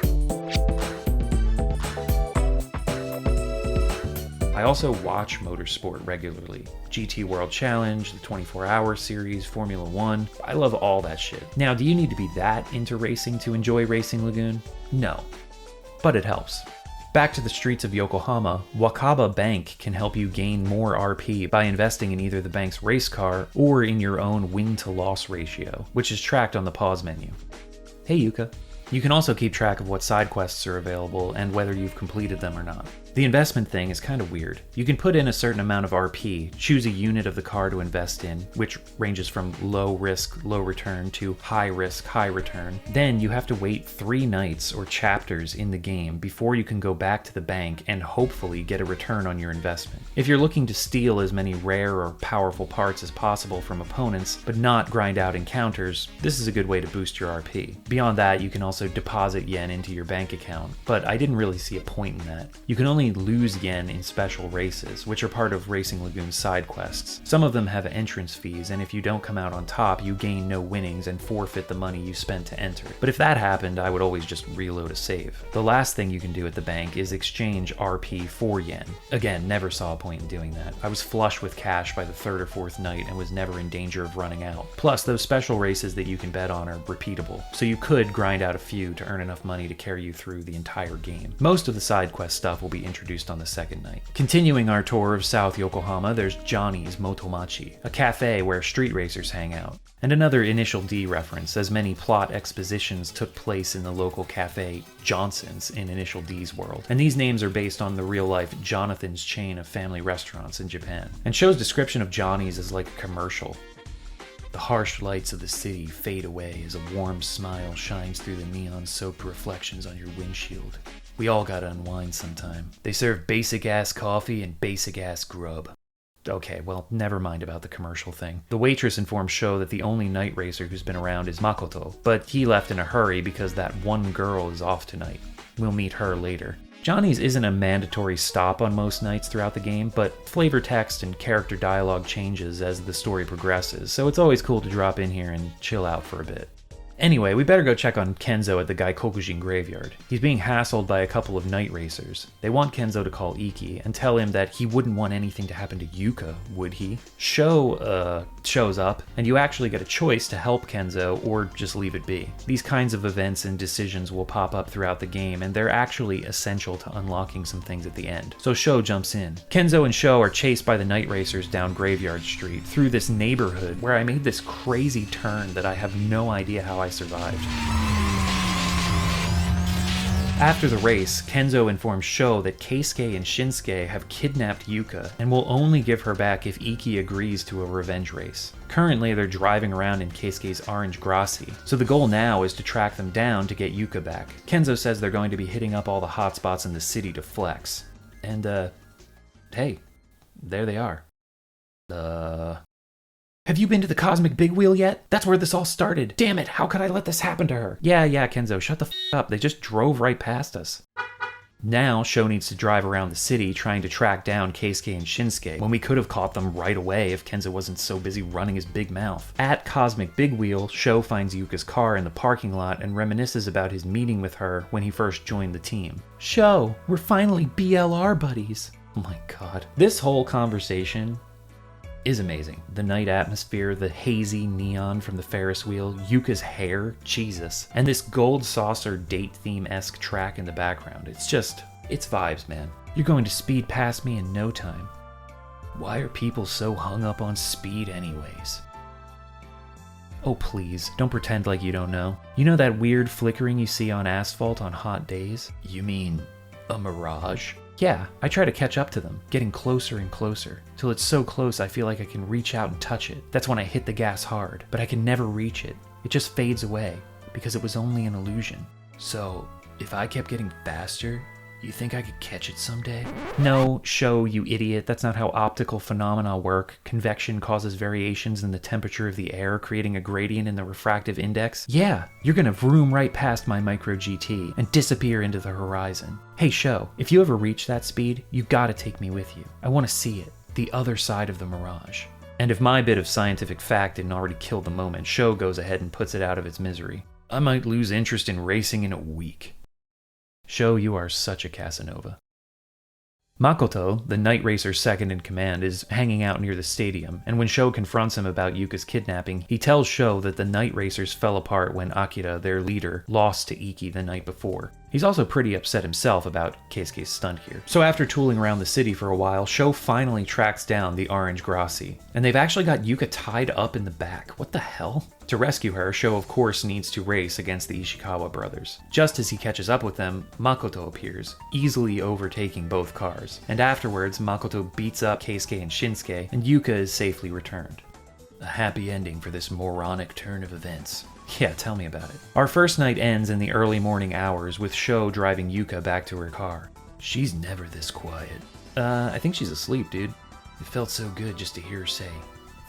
A: I also watch motorsport regularly. GT World Challenge, the 24-hour series, Formula 1. I love all that shit. Now, do you need to be that into racing to enjoy Racing Lagoon? No. But it helps. Back to the streets of Yokohama, Wakaba Bank can help you gain more RP by investing in either the bank's race car or in your own win-to-loss ratio, which is tracked on the pause menu. Hey Yuka. You can also keep track of what side quests are available and whether you've completed them or not. The investment thing is kind of weird. You can put in a certain amount of RP, choose a unit of the car to invest in, which ranges from low risk, low return to high risk, high return. Then you have to wait 3 nights or chapters in the game before you can go back to the bank and hopefully get a return on your investment. If you're looking to steal as many rare or powerful parts as possible from opponents, but not grind out encounters, this is a good way to boost your RP. Beyond that, you can also deposit yen into your bank account, but I didn't really see a point in that. You can only lose yen in special races, which are part of Racing Lagoon's side quests. Some of them have entrance fees, and if you don't come out on top, you gain no winnings and forfeit the money you spent to enter. But if that happened, I would always just reload a save. The last thing you can do at the bank is exchange RP for yen. Again, never saw a point in doing that. I was flush with cash by the 3rd or 4th night and was never in danger of running out. Plus, those special races that you can bet on are repeatable, so you could grind out a few to earn enough money to carry you through the entire game. Most of the side quest stuff will be introduced on the second night. Continuing our tour of South Yokohama, there's Johnny's Motomachi, a cafe where street racers hang out. And another Initial D reference, as many plot expositions took place in the local cafe Johnson's in Initial D's world. And these names are based on the real-life Jonathan's chain of family restaurants in Japan. And show's description of Johnny's is like a commercial. The harsh lights of the city fade away as a warm smile shines through the neon-soaked reflections on your windshield. We all gotta unwind sometime. They serve basic-ass coffee and basic-ass grub. Okay, well, never mind about the commercial thing. The waitress informs Sho that the only night racer who's been around is Makoto, but he left in a hurry because that one girl is off tonight. We'll meet her later. Johnny's isn't a mandatory stop on most nights throughout the game, but flavor text and character dialogue changes as the story progresses, so it's always cool to drop in here and chill out for a bit. Anyway, we better go check on Kenzo at the Gaikokujin graveyard. He's being hassled by a couple of night racers. They want Kenzo to call Iki and tell him that he wouldn't want anything to happen to Yuka, would he? Sho, shows up, and you actually get a choice to help Kenzo or just leave it be. These kinds of events and decisions will pop up throughout the game, and they're actually essential to unlocking some things at the end. So Sho jumps in. Kenzo and Sho are chased by the night racers down Graveyard Street through this neighborhood where I made this crazy turn that I have no idea how I survived. After the race, Kenzo informs Sho that Keisuke and Shinsuke have kidnapped Yuka and will only give her back if Iki agrees to a revenge race. Currently, they're driving around in Keisuke's orange Grassi, so the goal now is to track them down to get Yuka back. Kenzo says they're going to be hitting up all the hotspots in the city to flex. And, hey, there they are. Have you been to the Cosmic Big Wheel yet? That's where this all started. Damn it, how could I let this happen to her? Yeah, Kenzo, shut the f up. They just drove right past us. Now, Sho needs to drive around the city trying to track down Keisuke and Shinsuke, when we could have caught them right away if Kenzo wasn't so busy running his big mouth. At Cosmic Big Wheel, Sho finds Yuka's car in the parking lot and reminisces about his meeting with her when he first joined the team. Sho, we're finally BLR buddies. Oh my god. This whole conversation is amazing. The night atmosphere, the hazy neon from the Ferris wheel, Yuka's hair, Jesus, and this gold saucer date theme-esque track in the background. It's vibes, man. You're going to speed past me in no time. Why are people so hung up on speed anyways? Oh please, don't pretend like you don't know. You know that weird flickering you see on asphalt on hot days? You mean a mirage? Yeah, I try to catch up to them, getting closer and closer, till it's so close I feel like I can reach out and touch it. That's when I hit the gas hard, but I can never reach it. It just fades away, because it was only an illusion. So, if I kept getting faster, you think I could catch it someday? No, Sho, you idiot. That's not how optical phenomena work. Convection causes variations in the temperature of the air, creating a gradient in the refractive index. Yeah, you're gonna vroom right past my micro GT and disappear into the horizon. Hey Sho, if you ever reach that speed, you gotta take me with you. I wanna see it. The other side of the mirage. And if my bit of scientific fact didn't already kill the moment, Sho goes ahead and puts it out of its misery. I might lose interest in racing in a week. Sho, you are such a Casanova. Makoto, the night racer's second in command, is hanging out near the stadium, and when Sho confronts him about Yuka's kidnapping, he tells Sho that the night racers fell apart when Akira, their leader, lost to Iki the night before. He's also pretty upset himself about Keisuke's stunt here. So after tooling around the city for a while, Sho finally tracks down the orange Grassi. And they've actually got Yuka tied up in the back. What the hell? To rescue her, Sho of course needs to race against the Ishikawa brothers. Just as he catches up with them, Makoto appears, easily overtaking both cars. And afterwards, Makoto beats up Keisuke and Shinsuke, and Yuka is safely returned. A happy ending for this moronic turn of events. Yeah, tell me about it. Our first night ends in the early morning hours with Sho driving Yuka back to her car. She's never this quiet. I think she's asleep, dude. It felt so good just to hear her say,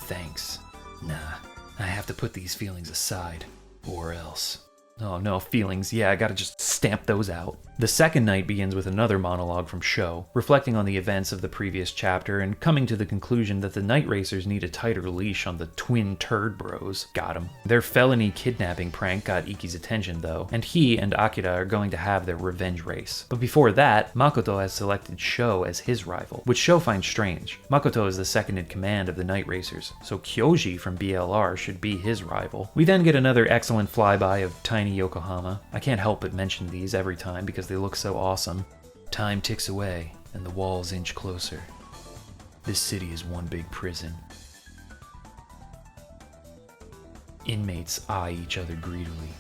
A: thanks. Nah, I have to put these feelings aside, or else. Oh no, feelings, yeah, I gotta just stamp those out. The second night begins with another monologue from Sho, reflecting on the events of the previous chapter and coming to the conclusion that the night racers need a tighter leash on the twin turd bros. Got him. Their felony kidnapping prank got Iki's attention though, and he and Akira are going to have their revenge race. But before that, Makoto has selected Sho as his rival, which Sho finds strange. Makoto is the second in command of the night racers, so Kyoji from BLR should be his rival. We then get another excellent flyby of tiny Yokohama. I can't help but mention these every time because they look so awesome. Time ticks away, and the walls inch closer. This city is one big prison. Inmates eye each other greedily.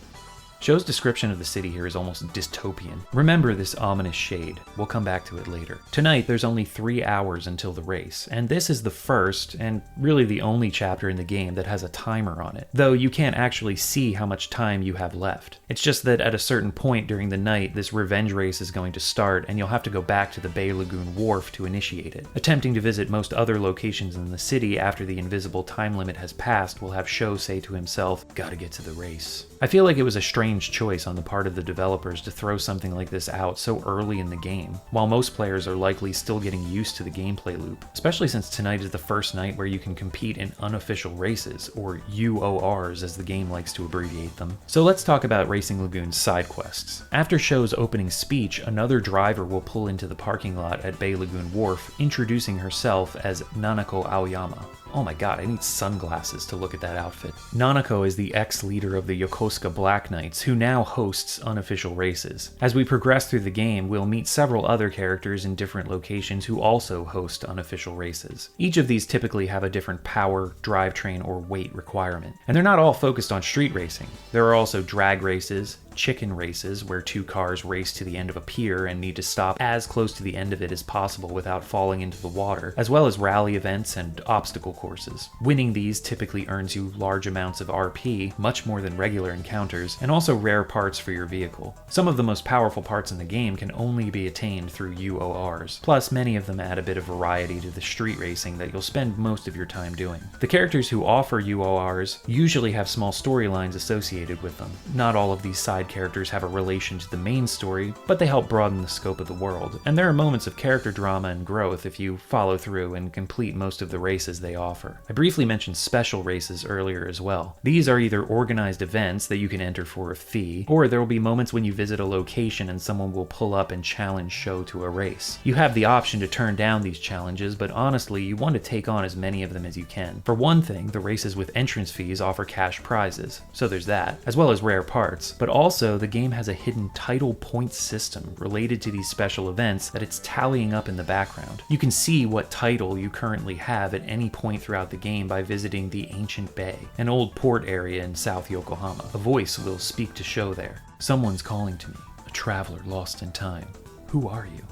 A: Sho's description of the city here is almost dystopian. Remember this ominous shade. We'll come back to it later. Tonight, there's only 3 hours until the race, and this is the first, and really the only chapter in the game that has a timer on it, though you can't actually see how much time you have left. It's just that at a certain point during the night, this revenge race is going to start, and you'll have to go back to the Bay Lagoon wharf to initiate it. Attempting to visit most other locations in the city after the invisible time limit has passed will have Sho say to himself, gotta get to the race. I feel like it was a strange choice on the part of the developers to throw something like this out so early in the game, while most players are likely still getting used to the gameplay loop, especially since tonight is the first night where you can compete in unofficial races, or UORs as the game likes to abbreviate them. So let's talk about Racing Lagoon's side quests. After Sho's opening speech, another driver will pull into the parking lot at Bay Lagoon Wharf, introducing herself as Nanako Aoyama. Oh my god, I need sunglasses to look at that outfit. Nanako is the ex-leader of the Yokosuka Black Knights, who now hosts unofficial races. As we progress through the game, we'll meet several other characters in different locations who also host unofficial races. Each of these typically have a different power, drivetrain, or weight requirement. And they're not all focused on street racing. There are also drag races, chicken races, where two cars race to the end of a pier and need to stop as close to the end of it as possible without falling into the water, as well as rally events and obstacle courses. Winning these typically earns you large amounts of RP, much more than regular encounters, and also rare parts for your vehicle. Some of the most powerful parts in the game can only be attained through UORs, plus many of them add a bit of variety to the street racing that you'll spend most of your time doing. The characters who offer UORs usually have small storylines associated with them. Not all of these side characters have a relation to the main story, but they help broaden the scope of the world, and there are moments of character drama and growth if you follow through and complete most of the races they offer. I briefly mentioned special races earlier as well. These are either organized events that you can enter for a fee, or there will be moments when you visit a location and someone will pull up and challenge Sho to a race. You have the option to turn down these challenges, but honestly, you want to take on as many of them as you can. For one thing, the races with entrance fees offer cash prizes, so there's that, as well as rare parts, but also the game has a hidden title points system related to these special events that it's tallying up in the background. You can see what title you currently have at any point throughout the game by visiting the Ancient Bay, an old port area in South Yokohama. A voice will speak to Sho there. "Someone's calling to me, a traveler lost in time. Who are you?"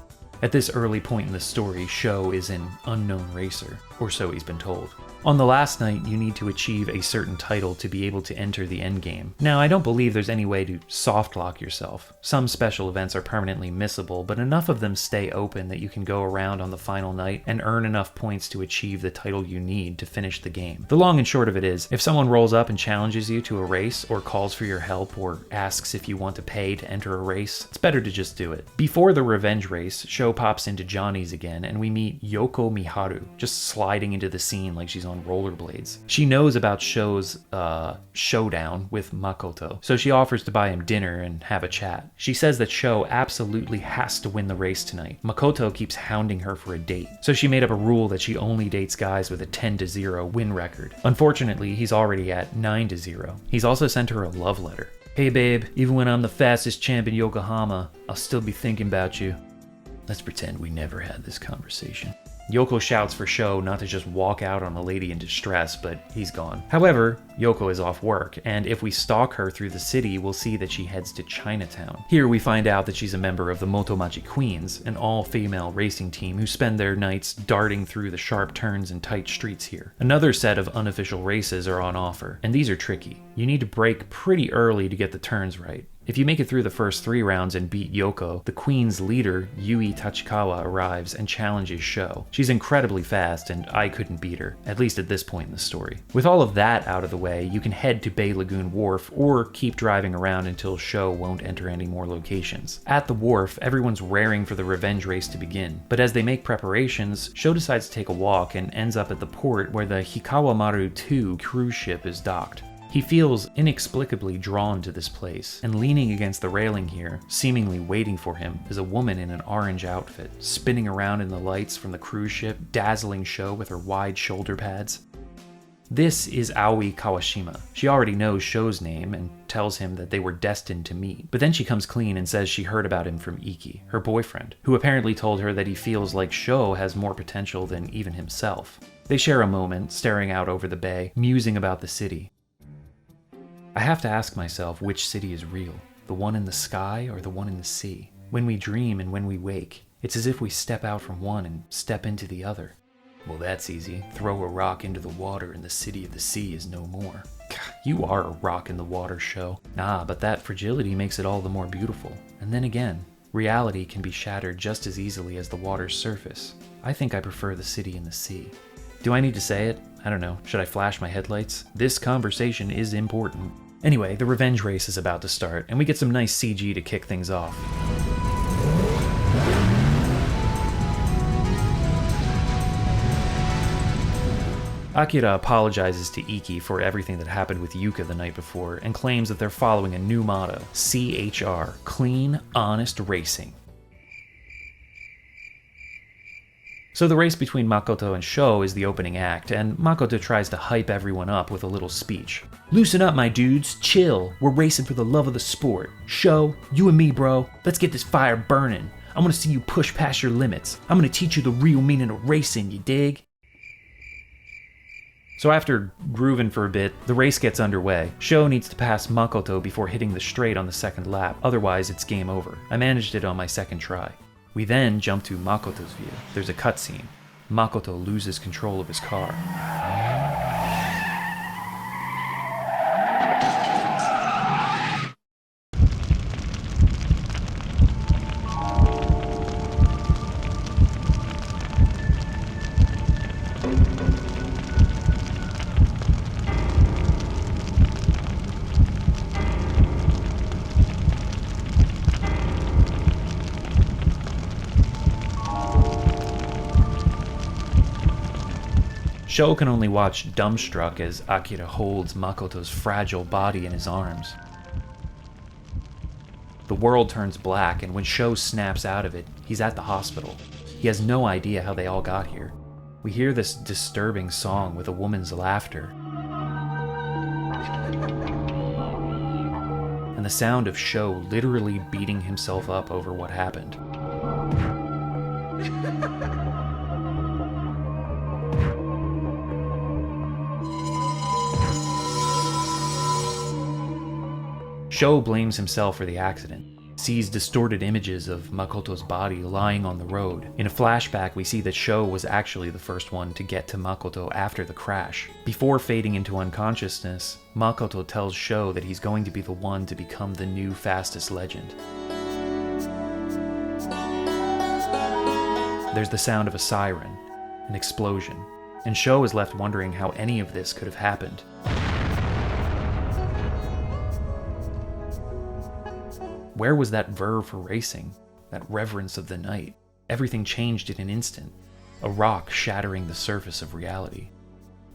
A: At this early point in the story, Sho is an unknown racer, or so he's been told. On the last night, you need to achieve a certain title to be able to enter the endgame. Now, I don't believe there's any way to soft lock yourself. Some special events are permanently missable, but enough of them stay open that you can go around on the final night and earn enough points to achieve the title you need to finish the game. The long and short of it is, if someone rolls up and challenges you to a race, or calls for your help, or asks if you want to pay to enter a race, it's better to just do it. Before the revenge race, Sho pops into Johnny's again, and we meet Yoko Miharu, just sliding into the scene like she's on rollerblades. She knows about Sho's showdown with Makoto, so she offers to buy him dinner and have a chat. She says that Sho absolutely has to win the race tonight. Makoto keeps hounding her for a date, so she made up a rule that she only dates guys with a 10-0 win record. Unfortunately, he's already at 9-0. He's also sent her a love letter. "Hey babe, even when I'm the fastest champ in Yokohama, I'll still be thinking about you." Let's pretend we never had this conversation. Yoko shouts for Sho not to just walk out on a lady in distress, but he's gone. However, Yoko is off work, and if we stalk her through the city, we'll see that she heads to Chinatown. Here we find out that she's a member of the Motomachi Queens, an all-female racing team who spend their nights darting through the sharp turns and tight streets here. Another set of unofficial races are on offer, and these are tricky. You need to brake pretty early to get the turns right. If you make it through the first 3 rounds and beat Yoko, the Queen's leader, Yui Tachikawa, arrives and challenges Sho. She's incredibly fast, and I couldn't beat her, at least at this point in the story. With all of that out of the way, you can head to Bay Lagoon Wharf or keep driving around until Sho won't enter any more locations. At the wharf, everyone's raring for the revenge race to begin, but as they make preparations, Sho decides to take a walk and ends up at the port where the Hikawamaru 2 cruise ship is docked. He feels inexplicably drawn to this place, and leaning against the railing here, seemingly waiting for him, is a woman in an orange outfit, spinning around in the lights from the cruise ship, dazzling Sho with her wide shoulder pads. This is Aoi Kawashima. She already knows Sho's name and tells him that they were destined to meet, but then she comes clean and says she heard about him from Iki, her boyfriend, who apparently told her that he feels like Sho has more potential than even himself. They share a moment, staring out over the bay, musing about the city. I have to ask myself which city is real, the one in the sky or the one in the sea. When we dream and when we wake, it's as if we step out from one and step into the other. Well, that's easy. Throw a rock into the water and the city of the sea is no more. You are a rock in the water, Sho. Nah, but that fragility makes it all the more beautiful. And then again, reality can be shattered just as easily as the water's surface. I think I prefer the city and the sea. Do I need to say it? I don't know. Should I flash my headlights? This conversation is important. Anyway, the revenge race is about to start, and we get some nice CG to kick things off. Akira apologizes to Iki for everything that happened with Yuka the night before, and claims that they're following a new motto, CHR, Clean, Honest Racing. So the race between Makoto and Sho is the opening act, and Makoto tries to hype everyone up with a little speech. "Loosen up, my dudes, chill, we're racing for the love of the sport. Sho, you and me, bro, let's get this fire burning. I want to see you push past your limits. I'm going to teach you the real meaning of racing, you dig?" So after grooving for a bit, the race gets underway. Sho needs to pass Makoto before hitting the straight on the second lap, otherwise it's game over. I managed it on my second try. We then jump to Makoto's view. There's a cutscene. Makoto loses control of his car. Sho can only watch dumbstruck as Akira holds Makoto's fragile body in his arms. The world turns black, and when Sho snaps out of it, he's at the hospital. He has no idea how they all got here. We hear this disturbing song with a woman's laughter. And the sound of Sho literally beating himself up over what happened. Sho blames himself for the accident, sees distorted images of Makoto's body lying on the road. In a flashback, we see that Sho was actually the first one to get to Makoto after the crash. Before fading into unconsciousness, Makoto tells Sho that he's going to be the one to become the new fastest legend. There's the sound of a siren, an explosion, and Sho is left wondering how any of this could have happened. Where was that verve for racing? That reverence of the night? Everything changed in an instant. A rock shattering the surface of reality.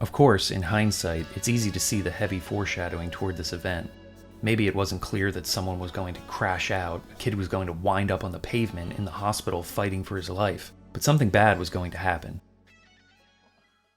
A: Of course, in hindsight, it's easy to see the heavy foreshadowing toward this event. Maybe it wasn't clear that someone was going to crash out, a kid was going to wind up on the pavement in the hospital fighting for his life, but something bad was going to happen.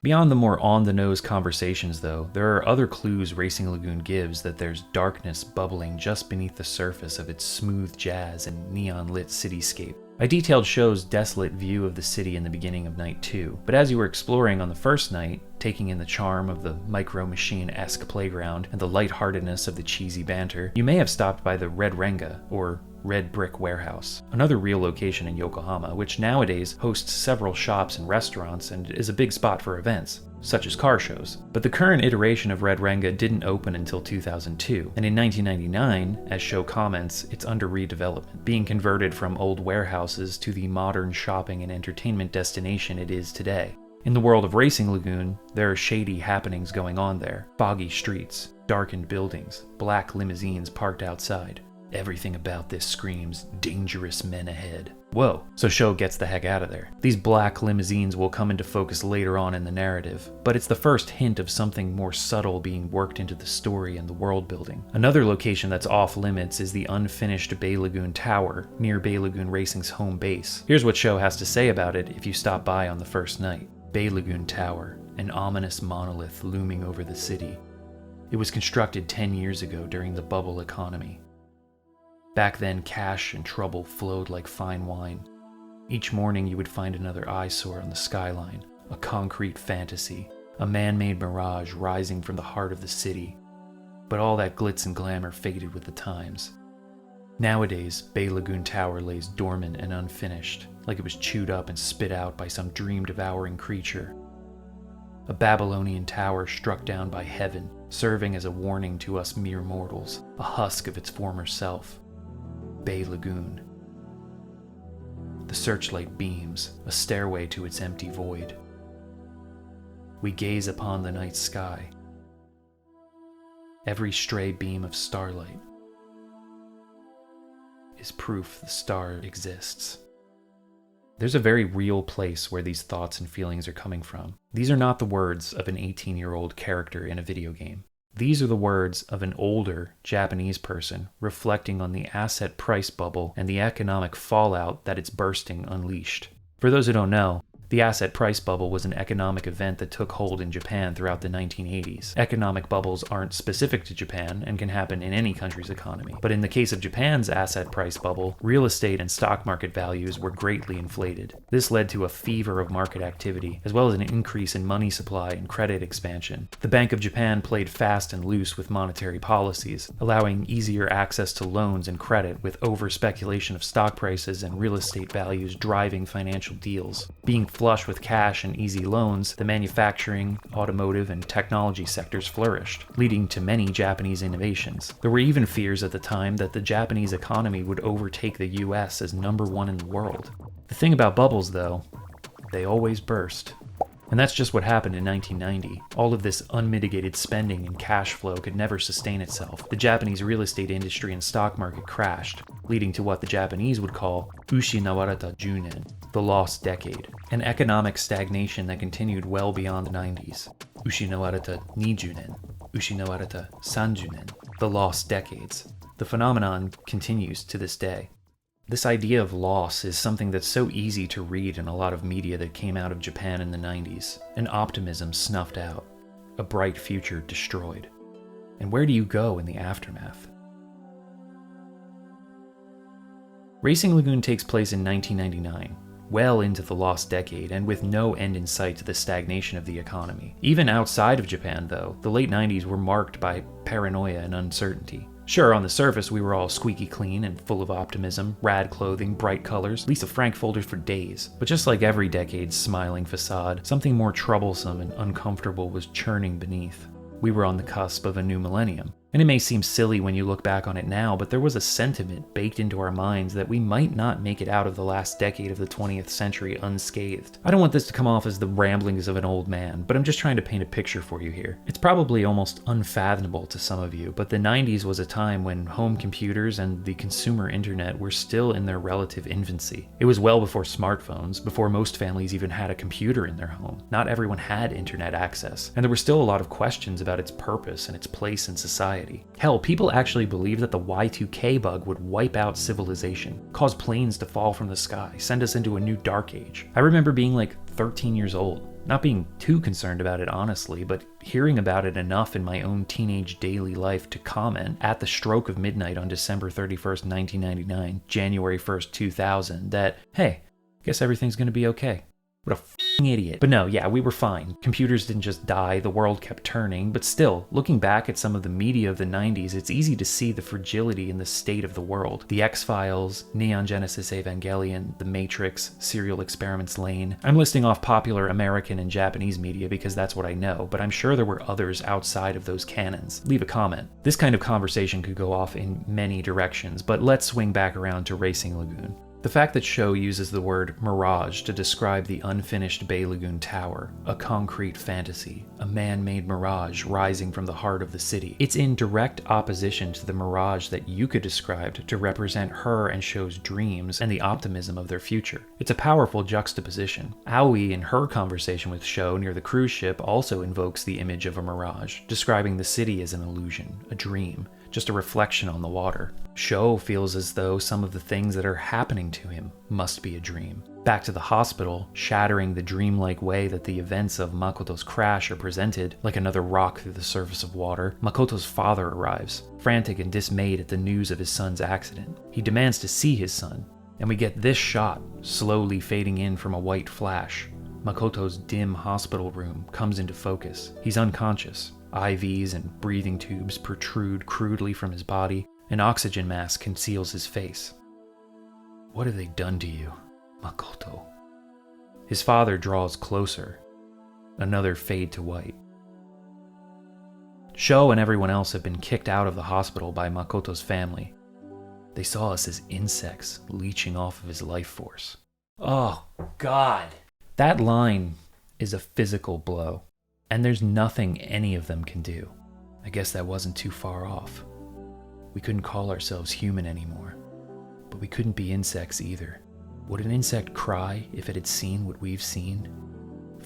A: Beyond the more on-the-nose conversations, though, there are other clues Racing Lagoon gives that there's darkness bubbling just beneath the surface of its smooth jazz and neon-lit cityscape. I detailed Sho's desolate view of the city in the beginning of Night 2, but as you were exploring on the first night, taking in the charm of the Micro Machine-esque playground and the lightheartedness of the cheesy banter, you may have stopped by the Red Renga, or Red Brick Warehouse, another real location in Yokohama, which nowadays hosts several shops and restaurants and is a big spot for events, such as car shows. But the current iteration of Red Renga didn't open until 2002, and in 1999, as Sho comments, it's under redevelopment, being converted from old warehouses to the modern shopping and entertainment destination it is today. In the world of Racing Lagoon, there are shady happenings going on there. Foggy streets, darkened buildings, black limousines parked outside. Everything about this screams dangerous men ahead. Whoa, so Sho gets the heck out of there. These black limousines will come into focus later on in the narrative, but it's the first hint of something more subtle being worked into the story and the world building. Another location that's off limits is the unfinished Bay Lagoon Tower, near Bay Lagoon Racing's home base. Here's what Sho has to say about it if you stop by on the first night. Bay Lagoon Tower, an ominous monolith looming over the city. It was constructed 10 years ago during the bubble economy. Back then, cash and trouble flowed like fine wine. Each morning you would find another eyesore on the skyline, a concrete fantasy, a man-made mirage rising from the heart of the city. But all that glitz and glamour faded with the times. Nowadays, Bay Lagoon Tower lays dormant and unfinished, like it was chewed up and spit out by some dream-devouring creature. A Babylonian tower struck down by heaven, serving as a warning to us mere mortals, a husk of its former self. Bay Lagoon. The searchlight beams, a stairway to its empty void. We gaze upon the night sky. Every stray beam of starlight is proof the star exists. There's a very real place where these thoughts and feelings are coming from. These are not the words of an 18-year-old character in a video game. These are the words of an older Japanese person reflecting on the asset price bubble and the economic fallout that its bursting unleashed. For those who don't know, The asset price bubble was an economic event that took hold in Japan throughout the 1980s. Economic bubbles aren't specific to Japan and can happen in any country's economy. But in the case of Japan's asset price bubble, real estate and stock market values were greatly inflated. This led to a fever of market activity, as well as an increase in money supply and credit expansion. The Bank of Japan played fast and loose with monetary policies, allowing easier access to loans and credit, with over-speculation of stock prices and real estate values driving financial deals. Being flush with cash and easy loans, the manufacturing, automotive, and technology sectors flourished, leading to many Japanese innovations. There were even fears at the time that the Japanese economy would overtake the US as #1 in the world. The thing about bubbles, though, they always burst. And that's just what happened in 1990. All of this unmitigated spending and cash flow could never sustain itself. The Japanese real estate industry and stock market crashed, leading to what the Japanese would call Ushinawareta Junen, the lost decade, an economic stagnation that continued well beyond the 90s. Ushinawareta Nijunen, Ushinawareta Sanjunen, the lost decades. The phenomenon continues to this day. This idea of loss is something that's so easy to read in a lot of media that came out of Japan in the 90s. An optimism snuffed out, a bright future destroyed. And where do you go in the aftermath? Racing Lagoon takes place in 1999, well into the lost decade, and with no end in sight to the stagnation of the economy. Even outside of Japan, though, the late 90s were marked by paranoia and uncertainty. Sure, on the surface we were all squeaky clean and full of optimism, rad clothing, bright colors, Lisa Frank folders for days. But just like every decade's smiling facade, something more troublesome and uncomfortable was churning beneath. We were on the cusp of a new millennium. And it may seem silly when you look back on it now, but there was a sentiment baked into our minds that we might not make it out of the last decade of the 20th century unscathed. I don't want this to come off as the ramblings of an old man, but I'm just trying to paint a picture for you here. It's probably almost unfathomable to some of you, but the 90s was a time when home computers and the consumer internet were still in their relative infancy. It was well before smartphones, before most families even had a computer in their home. Not everyone had internet access, and there were still a lot of questions about its purpose and its place in society. Hell, people actually believed that the Y2K bug would wipe out civilization, cause planes to fall from the sky, send us into a new dark age. I remember being like 13 years old, not being too concerned about it honestly, but hearing about it enough in my own teenage daily life to comment at the stroke of midnight on December 31st, 1999, January 1st, 2000, that, hey, guess everything's gonna be okay. What a f***ing idiot. But no, yeah, we were fine. Computers didn't just die, the world kept turning, but still, looking back at some of the media of the 90s, it's easy to see the fragility in the state of the world. The X-Files, Neon Genesis Evangelion, The Matrix, Serial Experiments Lain. I'm listing off popular American and Japanese media because that's what I know, but I'm sure there were others outside of those canons. Leave a comment. This kind of conversation could go off in many directions, but let's swing back around to Racing Lagoon. The fact that Sho uses the word mirage to describe the unfinished Bay Lagoon Tower, a concrete fantasy, a man-made mirage rising from the heart of the city, it's in direct opposition to the mirage that Yuka described to represent her and Sho's dreams and the optimism of their future. It's a powerful juxtaposition. Aoi, in her conversation with Sho near the cruise ship, also invokes the image of a mirage, describing the city as an illusion, a dream, just a reflection on the water. Sho feels as though some of the things that are happening to him must be a dream. Back to the hospital, shattering the dreamlike way that the events of Makoto's crash are presented, like another rock through the surface of water, Makoto's father arrives, frantic and dismayed at the news of his son's accident. He demands to see his son, and we get this shot, slowly fading in from a white flash. Makoto's dim hospital room comes into focus. He's unconscious. IVs and breathing tubes protrude crudely from his body. An oxygen mask conceals his face. What have they done to you, Makoto? His father draws closer. Another fade to white. Sho and everyone else have been kicked out of the hospital by Makoto's family. They saw us as insects leeching off of his life force. Oh, God. That line is a physical blow. And there's nothing any of them can do. I guess that wasn't too far off. We couldn't call ourselves human anymore. But we couldn't be insects either. Would an insect cry if it had seen what we've seen?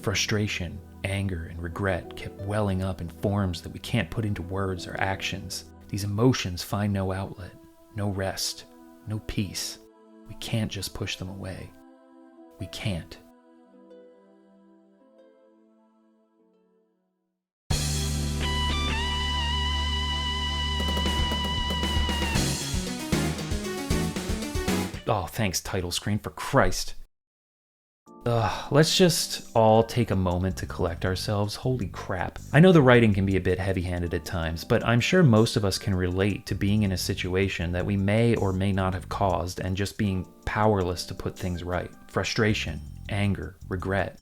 A: Frustration, anger, and regret kept welling up in forms that we can't put into words or actions. These emotions find no outlet, no rest, no peace. We can't just push them away. We can't. Oh, thanks, title screen, for Christ. Let's just all take a moment to collect ourselves. Holy crap. I know the writing can be a bit heavy-handed at times, but I'm sure most of us can relate to being in a situation that we may or may not have caused and just being powerless to put things right. Frustration, anger, regret.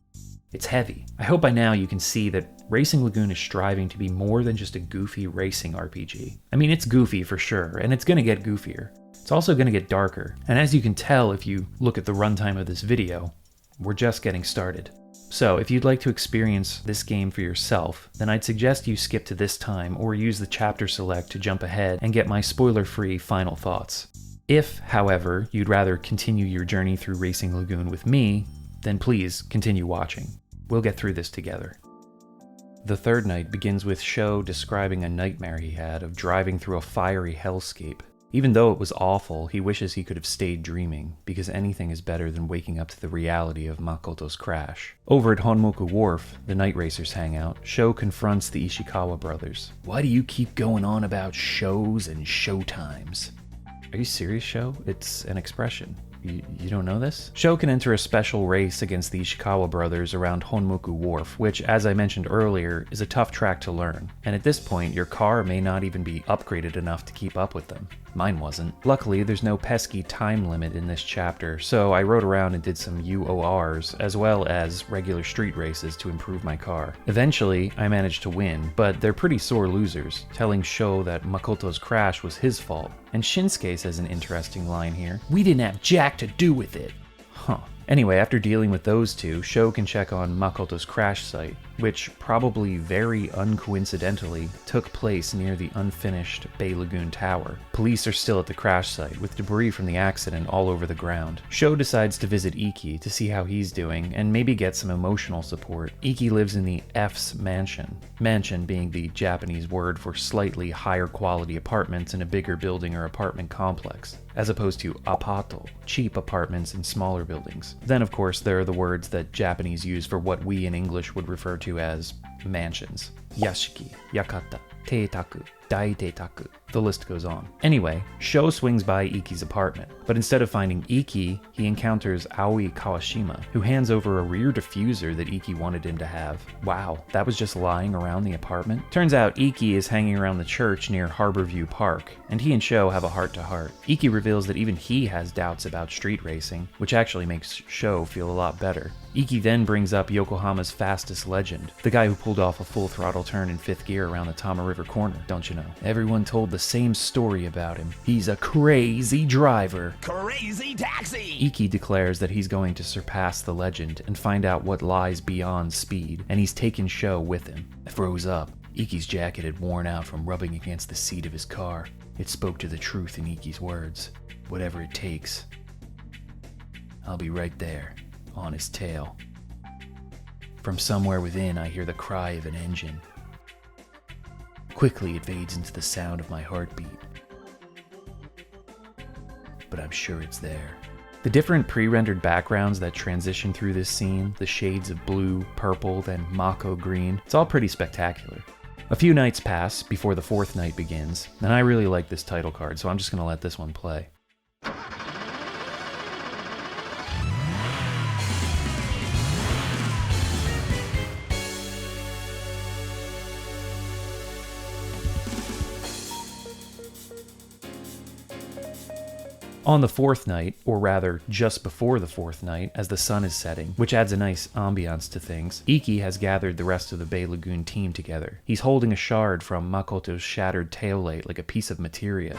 A: It's heavy. I hope by now you can see that Racing Lagoon is striving to be more than just a goofy racing RPG. I mean, it's goofy for sure, and it's gonna get goofier. It's also gonna get darker, and as you can tell if you look at the runtime of this video, we're just getting started. So if you'd like to experience this game for yourself, then I'd suggest you skip to this time or use the chapter select to jump ahead and get my spoiler-free final thoughts. If, however, you'd rather continue your journey through Racing Lagoon with me, then please continue watching. We'll get through this together. The third night begins with Sho describing a nightmare he had of driving through a fiery hellscape. Even though it was awful, he wishes he could have stayed dreaming, because anything is better than waking up to the reality of Makoto's crash. Over at Honmoku Wharf, the night racers hang out, Sho confronts the Ishikawa brothers. Why do you keep going on about shows and showtimes? Are you serious, Sho? It's an expression. You don't know this? Sho can enter a special race against the Ishikawa brothers around Honmoku Wharf, which, as I mentioned earlier, is a tough track to learn. And at this point, your car may not even be upgraded enough to keep up with them. Mine wasn't. Luckily, there's no pesky time limit in this chapter, so I rode around and did some UORs, as well as regular street races to improve my car. Eventually, I managed to win, but they're pretty sore losers, telling Sho that Makoto's crash was his fault. And Shinsuke says an interesting line here. We didn't have jack to do with it. Huh. Anyway, after dealing with those two, Sho can check on Makoto's crash site, which probably very uncoincidentally took place near the unfinished Bay Lagoon Tower. Police are still at the crash site, with debris from the accident all over the ground. Sho decides to visit Iki to see how he's doing, and maybe get some emotional support. Iki lives in the F's mansion. Mansion being the Japanese word for slightly higher quality apartments in a bigger building or apartment complex, as opposed to apato, cheap apartments in smaller buildings. Then of course there are the words that Japanese use for what we in English would refer to as mansions. Yashiki, yakata, teitaku, daiteitaku. The list goes on. Anyway, Sho swings by Iki's apartment, but instead of finding Iki, he encounters Aoi Kawashima, who hands over a rear diffuser that Iki wanted him to have. Wow, that was just lying around the apartment? Turns out Iki is hanging around the church near Harborview Park, and he and Sho have a heart-to-heart. Iki reveals that even he has doubts about street racing, which actually makes Sho feel a lot better. Iki then brings up Yokohama's fastest legend, the guy who pulled off a full throttle turn in 5th gear around the Tama River corner, don't you know? Everyone told the same story about him. He's a crazy driver.
B: Crazy taxi!
A: Iki declares that he's going to surpass the legend and find out what lies beyond speed, and he's taken Sho with him. I froze up. Iki's jacket had worn out from rubbing against the seat of his car. It spoke to the truth in Iki's words. Whatever it takes. I'll be right there, on his tail. From somewhere within, I hear the cry of an engine. Quickly, it fades into the sound of my heartbeat. But I'm sure it's there. The different pre-rendered backgrounds that transition through this scene, the shades of blue, purple, then Mako green, it's all pretty spectacular. A few nights pass before the fourth night begins, and I really like this title card, so I'm just going to let this one play. On the fourth night, or rather just before the fourth night, as the sun is setting, which adds a nice ambiance to things, Iki has gathered the rest of the Bay Lagoon team together. He's holding a shard from Makoto's shattered taillight like a piece of materia.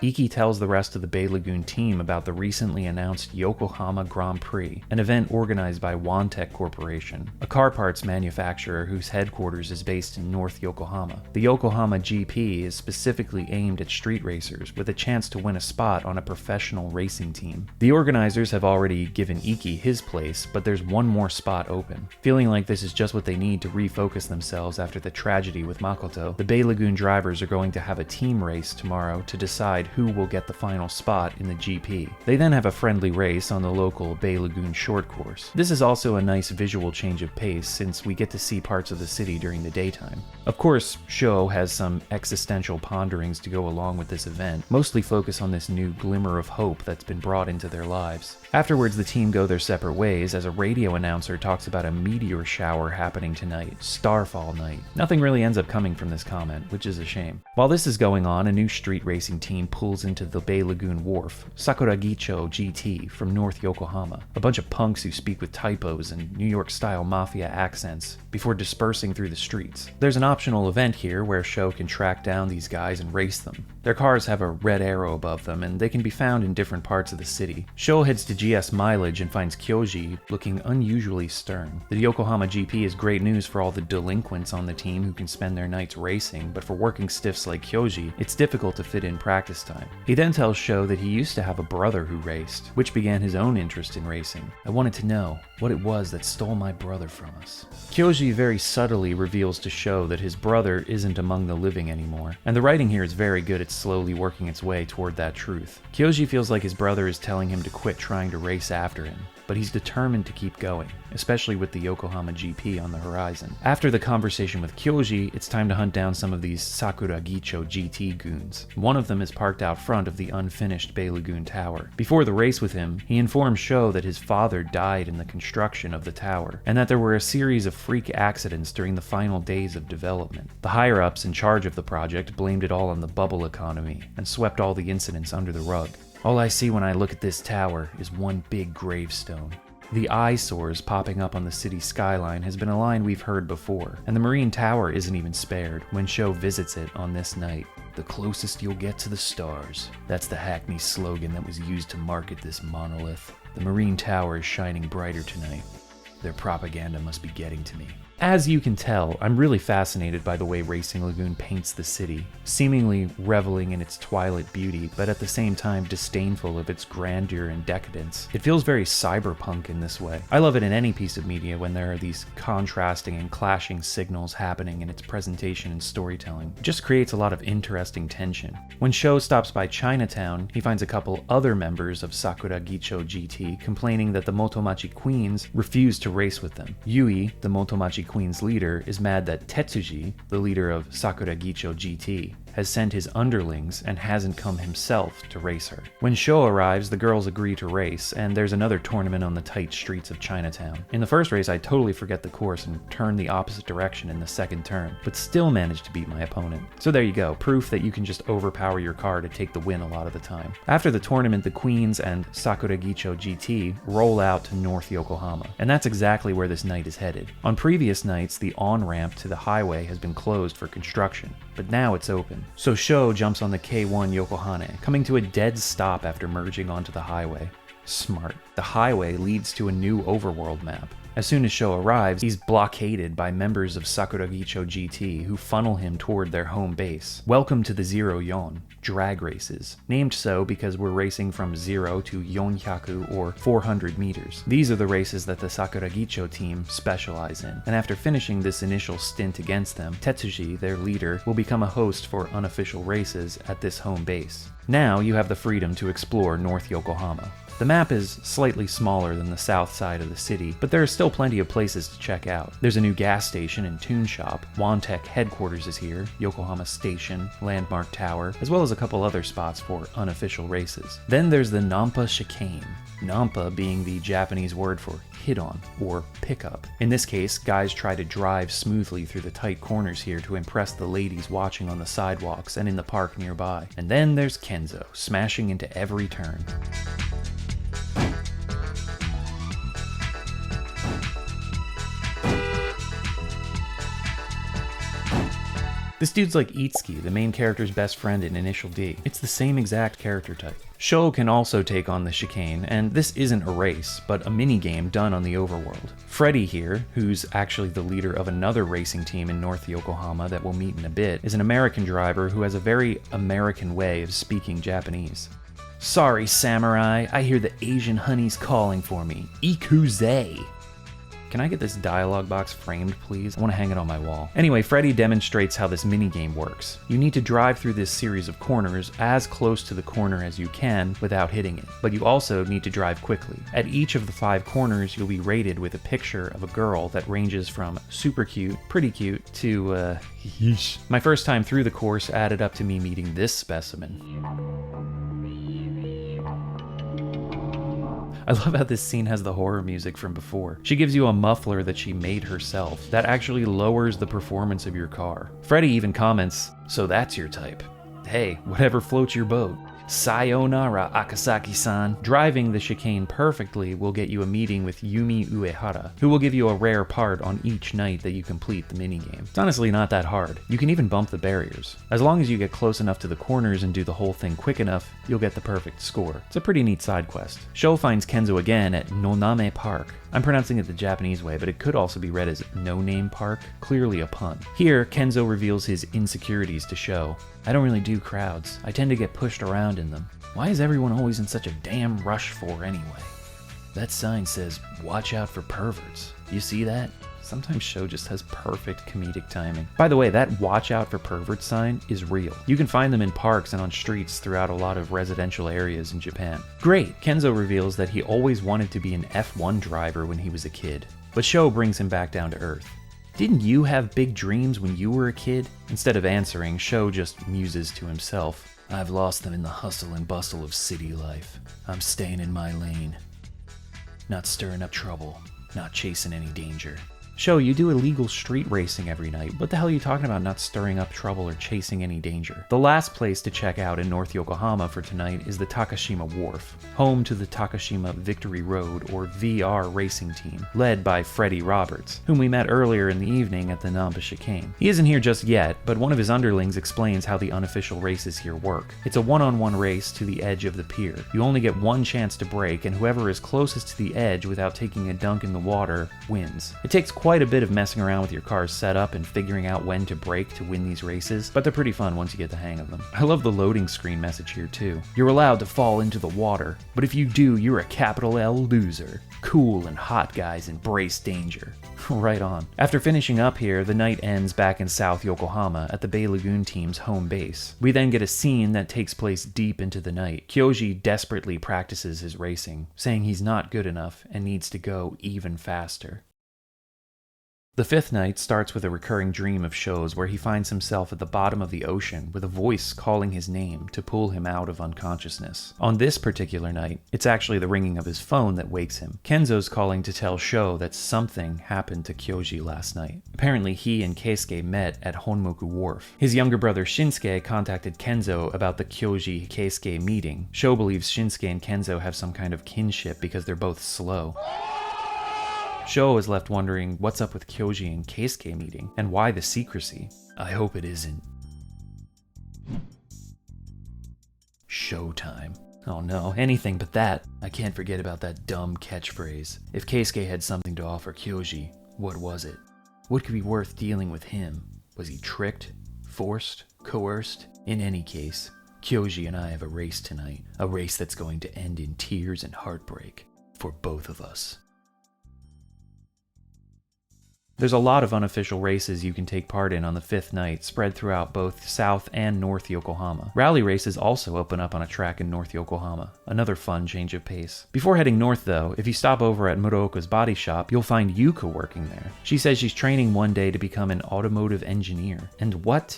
A: Iki tells the rest of the Bay Lagoon team about the recently announced Yokohama Grand Prix, an event organized by Wantec Corporation, a car parts manufacturer whose headquarters is based in North Yokohama. The Yokohama GP is specifically aimed at street racers with a chance to win a spot on a professional racing team. The organizers have already given Iki his place, but there's one more spot open. Feeling like this is just what they need to refocus themselves after the tragedy with Makoto, the Bay Lagoon drivers are going to have a team race tomorrow to decide who will get the final spot in the GP. They then have a friendly race on the local Bay Lagoon short course. This is also a nice visual change of pace since we get to see parts of the city during the daytime. Of course, Sho has some existential ponderings to go along with this event, mostly focus on this new glimmer of hope that's been brought into their lives. Afterwards, the team go their separate ways as a radio announcer talks about a meteor shower happening tonight, Starfall night. Nothing really ends up coming from this comment, which is a shame. While this is going on, a new street racing team pulls into the Bay Lagoon wharf, Sakuragicho GT from North Yokohama, a bunch of punks who speak with typos and New York-style mafia accents, before dispersing through the streets. There's an optional event here where Sho can track down these guys and race them. Their cars have a red arrow above them, and they can be found in different parts of the city. Sho heads to GS Mileage and finds Kyoji looking unusually stern. The Yokohama GP is great news for all the delinquents on the team who can spend their nights racing, but for working stiffs like Kyoji, it's difficult to fit in practice time. He then tells Sho that he used to have a brother who raced, which began his own interest in racing. I wanted to know what it was that stole my brother from us. Kyoji very subtly reveals to Sho that his brother isn't among the living anymore, and the writing here is very good at slowly working its way toward that truth. Kyoji feels like his brother is telling him to quit trying to race after him, but he's determined to keep going, especially with the Yokohama GP on the horizon. After the conversation with Kyoji, it's time to hunt down some of these Sakuragicho GT goons. One of them is parked out front of the unfinished Bay Lagoon Tower. Before the race with him, he informs Sho that his father died in the construction of the tower, and that there were a series of freak accidents during the final days of development. The higher-ups in charge of the project blamed it all on the bubble economy, and swept all the incidents under the rug. All I see when I look at this tower is one big gravestone. The eyesores popping up on the city skyline has been a line we've heard before, and the Marine Tower isn't even spared when Sho visits it on this night. The closest you'll get to the stars. That's the Hackney slogan that was used to market this monolith. The Marine Tower is shining brighter tonight. Their propaganda must be getting to me. As you can tell, I'm really fascinated by the way Racing Lagoon paints the city, seemingly reveling in its twilight beauty, but at the same time disdainful of its grandeur and decadence. It feels very cyberpunk in this way. I love it in any piece of media when there are these contrasting and clashing signals happening in its presentation and storytelling. It just creates a lot of interesting tension. When Sho stops by Chinatown, he finds a couple other members of Sakuragicho GT complaining that the Motomachi Queens refuse to race with them. Yui, the Motomachi Queen's leader, is mad that Tetsuji, the leader of Sakuragicho GT, has sent his underlings and hasn't come himself to race her. When Sho arrives, the girls agree to race, and there's another tournament on the tight streets of Chinatown. In the first race, I totally forget the course and turn the opposite direction in the second turn, but still manage to beat my opponent. So there you go, proof that you can just overpower your car to take the win a lot of the time. After the tournament, the Queens and Sakuragicho GT roll out to North Yokohama, and that's exactly where this night is headed. On previous nights, the on-ramp to the highway has been closed for construction, but now it's open. So Sho jumps on the K1 Yokohama, coming to a dead stop after merging onto the highway. Smart. The highway leads to a new Overworld map. As soon as Sho arrives, he's blockaded by members of Sakuragicho GT who funnel him toward their home base. Welcome to the Zero Yon, drag races, named so because we're racing from 0 to 400 or 400 meters. These are the races that the Sakuragicho team specialize in, and after finishing this initial stint against them, Tetsuji, their leader, will become a host for unofficial races at this home base. Now you have the freedom to explore North Yokohama. The map is slightly smaller than the south side of the city, but there are still plenty of places to check out. There's a new gas station and tune shop, Wantech headquarters is here, Yokohama Station, Landmark Tower, as well as a couple other spots for unofficial races. Then there's the Nampa Chicane, Nampa being the Japanese word for hit-on, or pickup. In this case, guys try to drive smoothly through the tight corners here to impress the ladies watching on the sidewalks and in the park nearby. And then there's Kenzo, smashing into every turn. This dude's like Itsuki, the main character's best friend in Initial D. It's the same exact character type. Sho can also take on the chicane, and this isn't a race, but a minigame done on the Overworld. Freddy here, who's actually the leader of another racing team in North Yokohama that we'll meet in a bit, is an American driver who has a very American way of speaking Japanese. Sorry, samurai, I hear the Asian honey's calling for me. Ikuze! Can I get this dialogue box framed, please? I want to hang it on my wall. Anyway, Freddy demonstrates how this minigame works. You need to drive through this series of corners as close to the corner as you can without hitting it, but you also need to drive quickly. At each of the 5 corners, you'll be rated with a picture of a girl that ranges from super cute, pretty cute, to, yeesh. My first time through the course added up to me meeting this specimen. I love how this scene has the horror music from before. She gives you a muffler that she made herself that actually lowers the performance of your car. Freddy even comments, "So that's your type. Hey, whatever floats your boat. Sayonara, Akasaki-san." Driving the chicane perfectly will get you a meeting with Yumi Uehara, who will give you a rare part on each night that you complete the minigame. It's honestly not that hard. You can even bump the barriers. As long as you get close enough to the corners and do the whole thing quick enough, you'll get the perfect score. It's a pretty neat side quest. Sho finds Kenzo again at Noname Park. I'm pronouncing it the Japanese way, but it could also be read as No Name Park, clearly a pun. Here, Kenzo reveals his insecurities to Sho. "I don't really do crowds. I tend to get pushed around in them. Why is everyone always in such a damn rush for anyway? That sign says, 'Watch out for perverts.' You see that?" Sometimes Sho just has perfect comedic timing. By the way, that "watch out for perverts" sign is real. You can find them in parks and on streets throughout a lot of residential areas in Japan. Great! Kenzo reveals that he always wanted to be an F1 driver when he was a kid. But Sho brings him back down to earth. "Didn't you have big dreams when you were a kid?" Instead of answering, Sho just muses to himself. "I've lost them in the hustle and bustle of city life. I'm staying in my lane. Not stirring up trouble. Not chasing any danger." Sho, you do illegal street racing every night. What the hell are you talking about not stirring up trouble or chasing any danger? The last place to check out in North Yokohama for tonight is the Takashima Wharf, home to the Takashima Victory Road or VR racing team, led by Freddie Roberts, whom we met earlier in the evening at the Namba Chicane. He isn't here just yet, but one of his underlings explains how the unofficial races here work. It's a one-on-one race to the edge of the pier. You only get one chance to brake, and whoever is closest to the edge without taking a dunk in the water wins. It takes quite a bit of messing around with your car's setup and figuring out when to brake to win these races, but they're pretty fun once you get the hang of them. I love the loading screen message here too. "You're allowed to fall into the water, but if you do, you're a capital L loser. Cool and hot guys embrace danger." Right on. After finishing up here, the night ends back in South Yokohama at the Bay Lagoon team's home base. We then get a scene that takes place deep into the night. Kyoji desperately practices his racing, saying he's not good enough and needs to go even faster. The 5th night starts with a recurring dream of Sho's where he finds himself at the bottom of the ocean with a voice calling his name to pull him out of unconsciousness. On this particular night, it's actually the ringing of his phone that wakes him. Kenzo's calling to tell Sho that something happened to Kyoji last night. Apparently he and Keisuke met at Honmoku Wharf. His younger brother Shinsuke contacted Kenzo about the Kyoji-Keisuke meeting. Sho believes Shinsuke and Kenzo have some kind of kinship because they're both slow. Sho is left wondering what's up with Kyoji and Keisuke meeting, and why the secrecy. I hope it isn't showtime. Oh no, anything but that. I can't forget about that dumb catchphrase. If Keisuke had something to offer Kyoji, what was it? What could be worth dealing with him? Was he tricked? Forced? Coerced? In any case, Kyoji and I have a race tonight. A race that's going to end in tears and heartbreak. For both of us. There's a lot of unofficial races you can take part in on the 5th night, spread throughout both South and North Yokohama. Rally races also open up on a track in North Yokohama, another fun change of pace. Before heading north though, if you stop over at Murooka's body shop, you'll find Yuka working there. She says she's training one day to become an automotive engineer. And what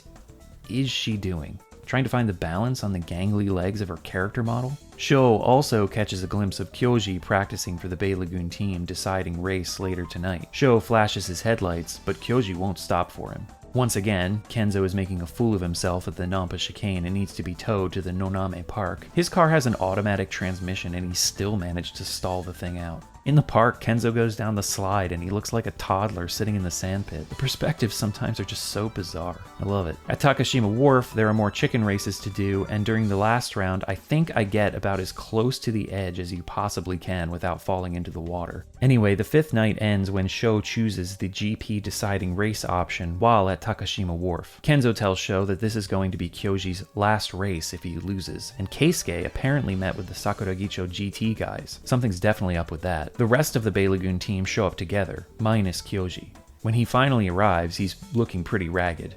A: is she doing? Trying to find the balance on the gangly legs of her character model? Sho also catches a glimpse of Kyoji practicing for the Bay Lagoon team deciding race later tonight. Sho flashes his headlights, but Kyoji won't stop for him. Once again, Kenzo is making a fool of himself at the Nampa Chicane and needs to be towed to the Noname Park. His car has an automatic transmission and he still managed to stall the thing out. In the park, Kenzo goes down the slide and he looks like a toddler sitting in the sandpit. The perspectives sometimes are just so bizarre. I love it. At Takashima Wharf, there are more chicken races to do, and during the last round, I think I get about as close to the edge as you possibly can without falling into the water. Anyway, the 5th night ends when Sho chooses the GP deciding race option while at Takashima Wharf. Kenzo tells Sho that this is going to be Kyoji's last race if he loses, and Keisuke apparently met with the Sakuragicho GT guys. Something's definitely up with that. The rest of the Bay Lagoon team show up together, minus Kyoji. When he finally arrives, he's looking pretty ragged.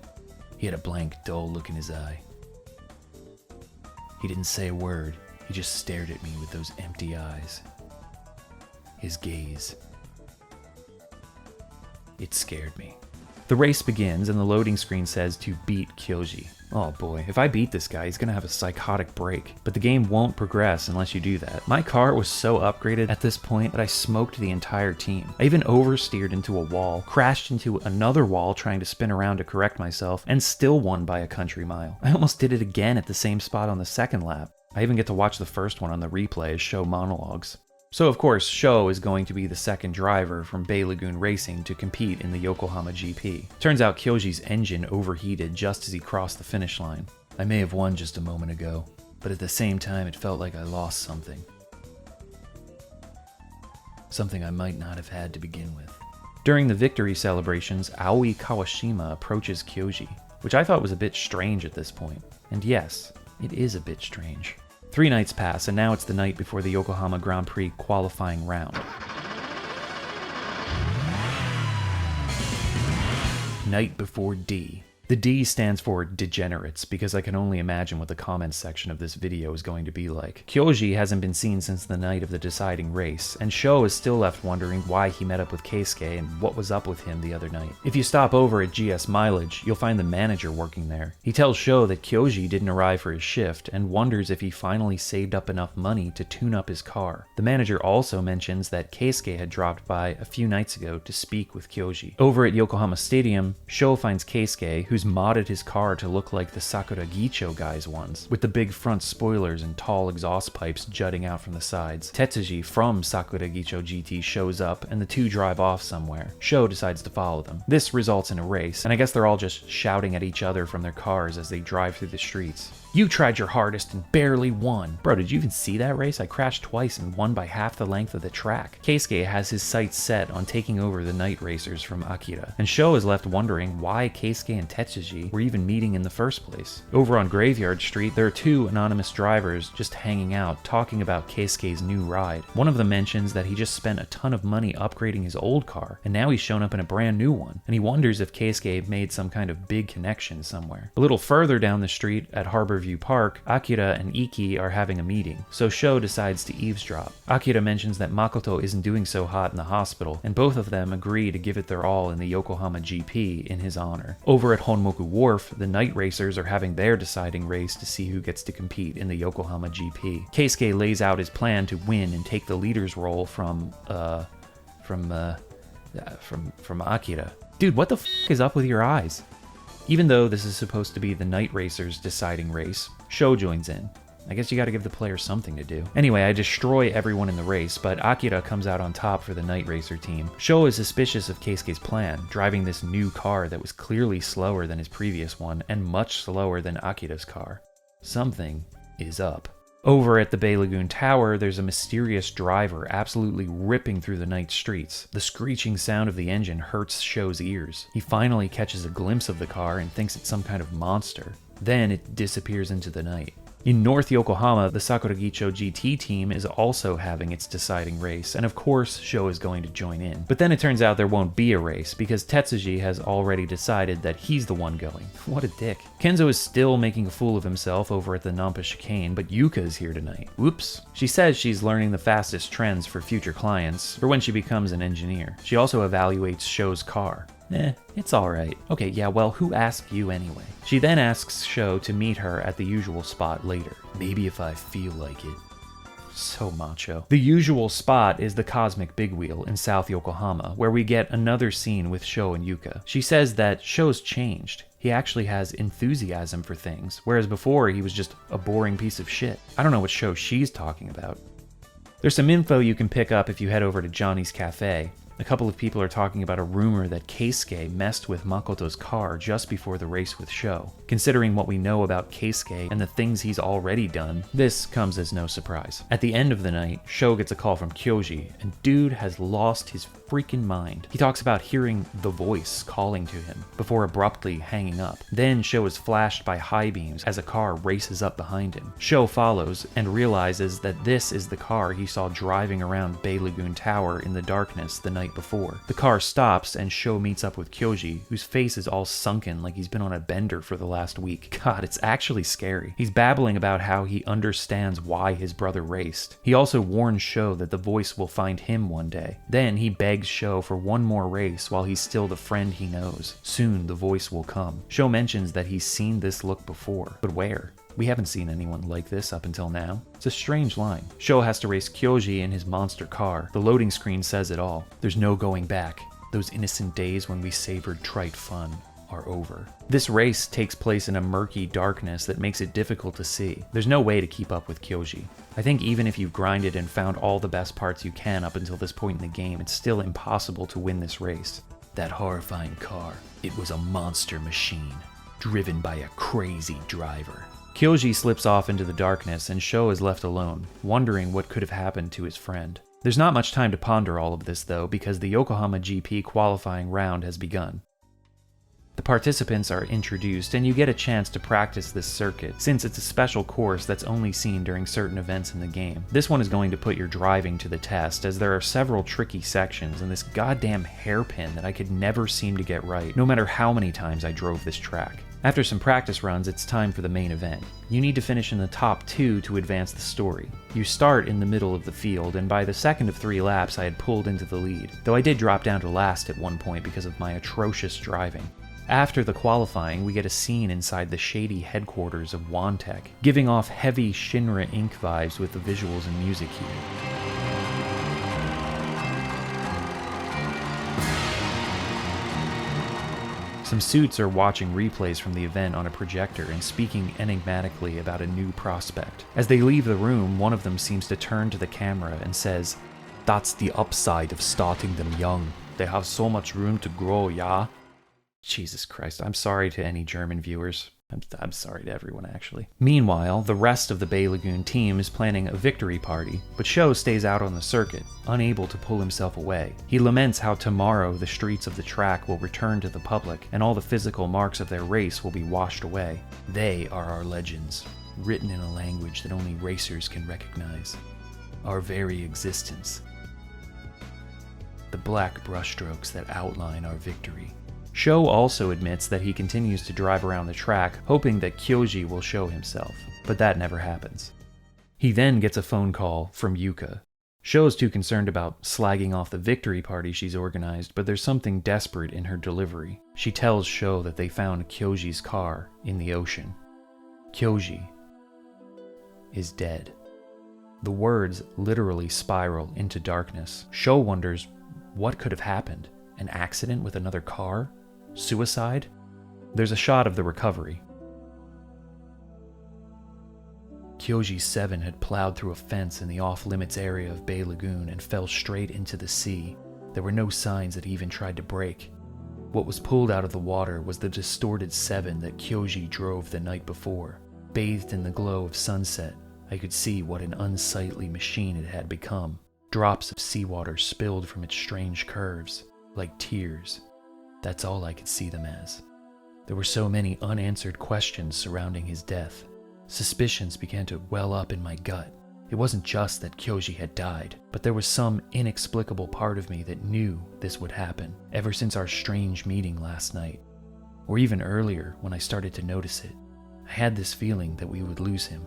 A: He had a blank, dull look in his eye. He didn't say a word, he just stared at me with those empty eyes. His gaze. It scared me. The race begins and the loading screen says to beat Kyoji. Oh boy, if I beat this guy, he's gonna have a psychotic break. But the game won't progress unless you do that. My car was so upgraded at this point that I smoked the entire team. I even oversteered into a wall, crashed into another wall trying to spin around to correct myself, and still won by a country mile. I almost did it again at the same spot on the second lap. I even get to watch the first one on the replay as Sho monologues. So of course, Sho is going to be the second driver from Bay Lagoon Racing to compete in the Yokohama GP. Turns out Kyoji's engine overheated just as he crossed the finish line. I may have won just a moment ago, but at the same time it felt like I lost something. Something I might not have had to begin with. During the victory celebrations, Aoi Kawashima approaches Kyoji, which I thought was a bit strange at this point. And yes, it is a bit strange. 3 nights pass, and now it's the night before the Yokohama Grand Prix qualifying round. Night before D. The D stands for degenerates, because I can only imagine what the comments section of this video is going to be like. Kyoji hasn't been seen since the night of the deciding race, and Sho is still left wondering why he met up with Keisuke and what was up with him the other night. If you stop over at GS Mileage, you'll find the manager working there. He tells Sho that Kyoji didn't arrive for his shift, and wonders if he finally saved up enough money to tune up his car. The manager also mentions that Keisuke had dropped by a few nights ago to speak with Kyoji. Over at Yokohama Stadium, Sho finds Keisuke, who's modded his car to look like the Sakura Gicho guy's ones, with the big front spoilers and tall exhaust pipes jutting out from the sides. Tetsuji from Sakura Gicho GT shows up, and the two drive off somewhere. Sho decides to follow them. This results in a race, and I guess they're all just shouting at each other from their cars as they drive through the streets. You tried your hardest and barely won. Bro, did you even see that race? I crashed twice and won by half the length of the track. Keisuke has his sights set on taking over the night racers from Akira, and Sho is left wondering why Keisuke and Tetsuji were even meeting in the first place. Over on Graveyard Street, there are 2 anonymous drivers just hanging out, talking about Keisuke's new ride. One of them mentions that he just spent a ton of money upgrading his old car, and now he's shown up in a brand new one, and he wonders if Keisuke made some kind of big connection somewhere. A little further down the street at Harborview Park, Akira and Iki are having a meeting, so Sho decides to eavesdrop. Akira mentions that Makoto isn't doing so hot in the hospital, and both of them agree to give it their all in the Yokohama GP in his honor. Over at Honmoku Wharf, the night racers are having their deciding race to see who gets to compete in the Yokohama GP. Keisuke lays out his plan to win and take the leader's role from Akira. Dude, what the f*** is up with your eyes? Even though this is supposed to be the night racers' deciding race, Sho joins in. I guess you gotta give the players something to do. Anyway, I destroy everyone in the race, but Akira comes out on top for the night racer team. Sho is suspicious of Keisuke's plan, driving this new car that was clearly slower than his previous one, and much slower than Akira's car. Something is up. Over at the Bay Lagoon Tower, there's a mysterious driver absolutely ripping through the night streets. The screeching sound of the engine hurts Sho's ears. He finally catches a glimpse of the car and thinks it's some kind of monster. Then it disappears into the night. In North Yokohama, the Sakura Gicho GT team is also having its deciding race, and of course, Sho is going to join in. But then it turns out there won't be a race, because Tetsuji has already decided that he's the one going. What a dick. Kenzo is still making a fool of himself over at the Nampa Chicane, but Yuka is here tonight. Whoops. She says she's learning the fastest trends for future clients, for when she becomes an engineer. She also evaluates Sho's car. It's alright. Okay, yeah, well, who asked you anyway? She then asks Sho to meet her at the usual spot later. Maybe if I feel like it. So macho. The usual spot is the Cosmic Big Wheel in South Yokohama, where we get another scene with Sho and Yuka. She says that Sho's changed. He actually has enthusiasm for things, whereas before he was just a boring piece of shit. I don't know what Sho she's talking about. There's some info you can pick up if you head over to Johnny's Cafe. A couple of people are talking about a rumor that Keisuke messed with Makoto's car just before the race with Sho. Considering what we know about Keisuke and the things he's already done, this comes as no surprise. At the end of the night, Sho gets a call from Kyoji, and dude has lost his freaking mind. He talks about hearing the voice calling to him, before abruptly hanging up. Then Sho is flashed by high beams as a car races up behind him. Sho follows and realizes that this is the car he saw driving around Bay Lagoon Tower in the darkness the night before. The car stops and Sho meets up with Kyoji, whose face is all sunken like he's been on a bender for the last week. God, it's actually scary. He's babbling about how he understands why his brother raced. He also warns Sho that the voice will find him one day. Then he begs Sho for one more race while he's still the friend he knows. Soon the voice will come. Sho mentions that he's seen this look before, but where? We haven't seen anyone like this up until now. It's a strange line. Sho has to race Kyoji in his monster car. The loading screen says it all. There's no going back. Those innocent days when we savored trite fun are over. This race takes place in a murky darkness that makes it difficult to see. There's no way to keep up with Kyoji. I think even if you've grinded and found all the best parts you can up until this point in the game, it's still impossible to win this race. That horrifying car, it was a monster machine, driven by a crazy driver. Kyoji slips off into the darkness and Sho is left alone, wondering what could have happened to his friend. There's not much time to ponder all of this though, because the Yokohama GP qualifying round has begun. The participants are introduced and you get a chance to practice this circuit, since it's a special course that's only seen during certain events in the game. This one is going to put your driving to the test, as there are several tricky sections and this goddamn hairpin that I could never seem to get right, no matter how many times I drove this track. After some practice runs, it's time for the main event. You need to finish in the top 2 to advance the story. You start in the middle of the field, and by the second of 3 laps I had pulled into the lead, though I did drop down to last at one point because of my atrocious driving. After the qualifying, we get a scene inside the shady headquarters of Wantech, giving off heavy Shinra Inc. vibes with the visuals and music here. Some suits are watching replays from the event on a projector and speaking enigmatically about a new prospect. As they leave the room, one of them seems to turn to the camera and says, "That's the upside of starting them young. They have so much room to grow, yeah?" Jesus Christ, I'm sorry to any German viewers. I'm sorry to everyone, actually. Meanwhile, the rest of the Bay Lagoon team is planning a victory party, but Sho stays out on the circuit, unable to pull himself away. He laments how tomorrow the streets of the track will return to the public, and all the physical marks of their race will be washed away. They are our legends, written in a language that only racers can recognize. Our very existence. The black brushstrokes that outline our victory. Sho also admits that he continues to drive around the track, hoping that Kyoji will show himself, but that never happens. He then gets a phone call from Yuka. Sho's too concerned about slagging off the victory party she's organized, but there's something desperate in her delivery. She tells Sho that they found Kyoji's car in the ocean. Kyoji is dead. The words literally spiral into darkness. Sho wonders what could have happened. An accident with another car? Suicide? There's a shot of the recovery. Kyoji 7 had plowed through a fence in the off-limits area of Bay Lagoon and fell straight into the sea. There were no signs that he even tried to brake. What was pulled out of the water was the distorted 7 that Kyoji drove the night before. Bathed in the glow of sunset, I could see what an unsightly machine it had become. Drops of seawater spilled from its strange curves, like tears. That's all I could see them as. There were so many unanswered questions surrounding his death. Suspicions began to well up in my gut. It wasn't just that Kyoji had died, but there was some inexplicable part of me that knew this would happen, ever since our strange meeting last night. Or even earlier, when I started to notice it. I had this feeling that we would lose him.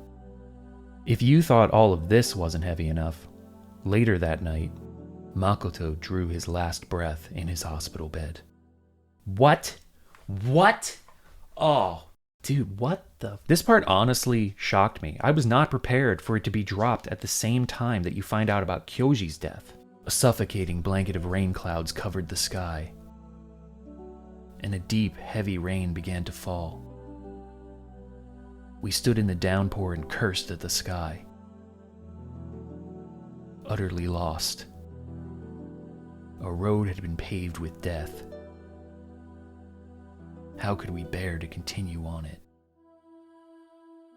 A: If you thought all of this wasn't heavy enough, later that night, Makoto drew his last breath in his hospital bed. What? Oh, dude, what the? This part honestly shocked me. I was not prepared for it to be dropped at the same time that you find out about Kyoji's death. A suffocating blanket of rain clouds covered the sky, and a deep, heavy rain began to fall. We stood in the downpour and cursed at the sky, utterly lost. A road had been paved with death. How could we bear to continue on it?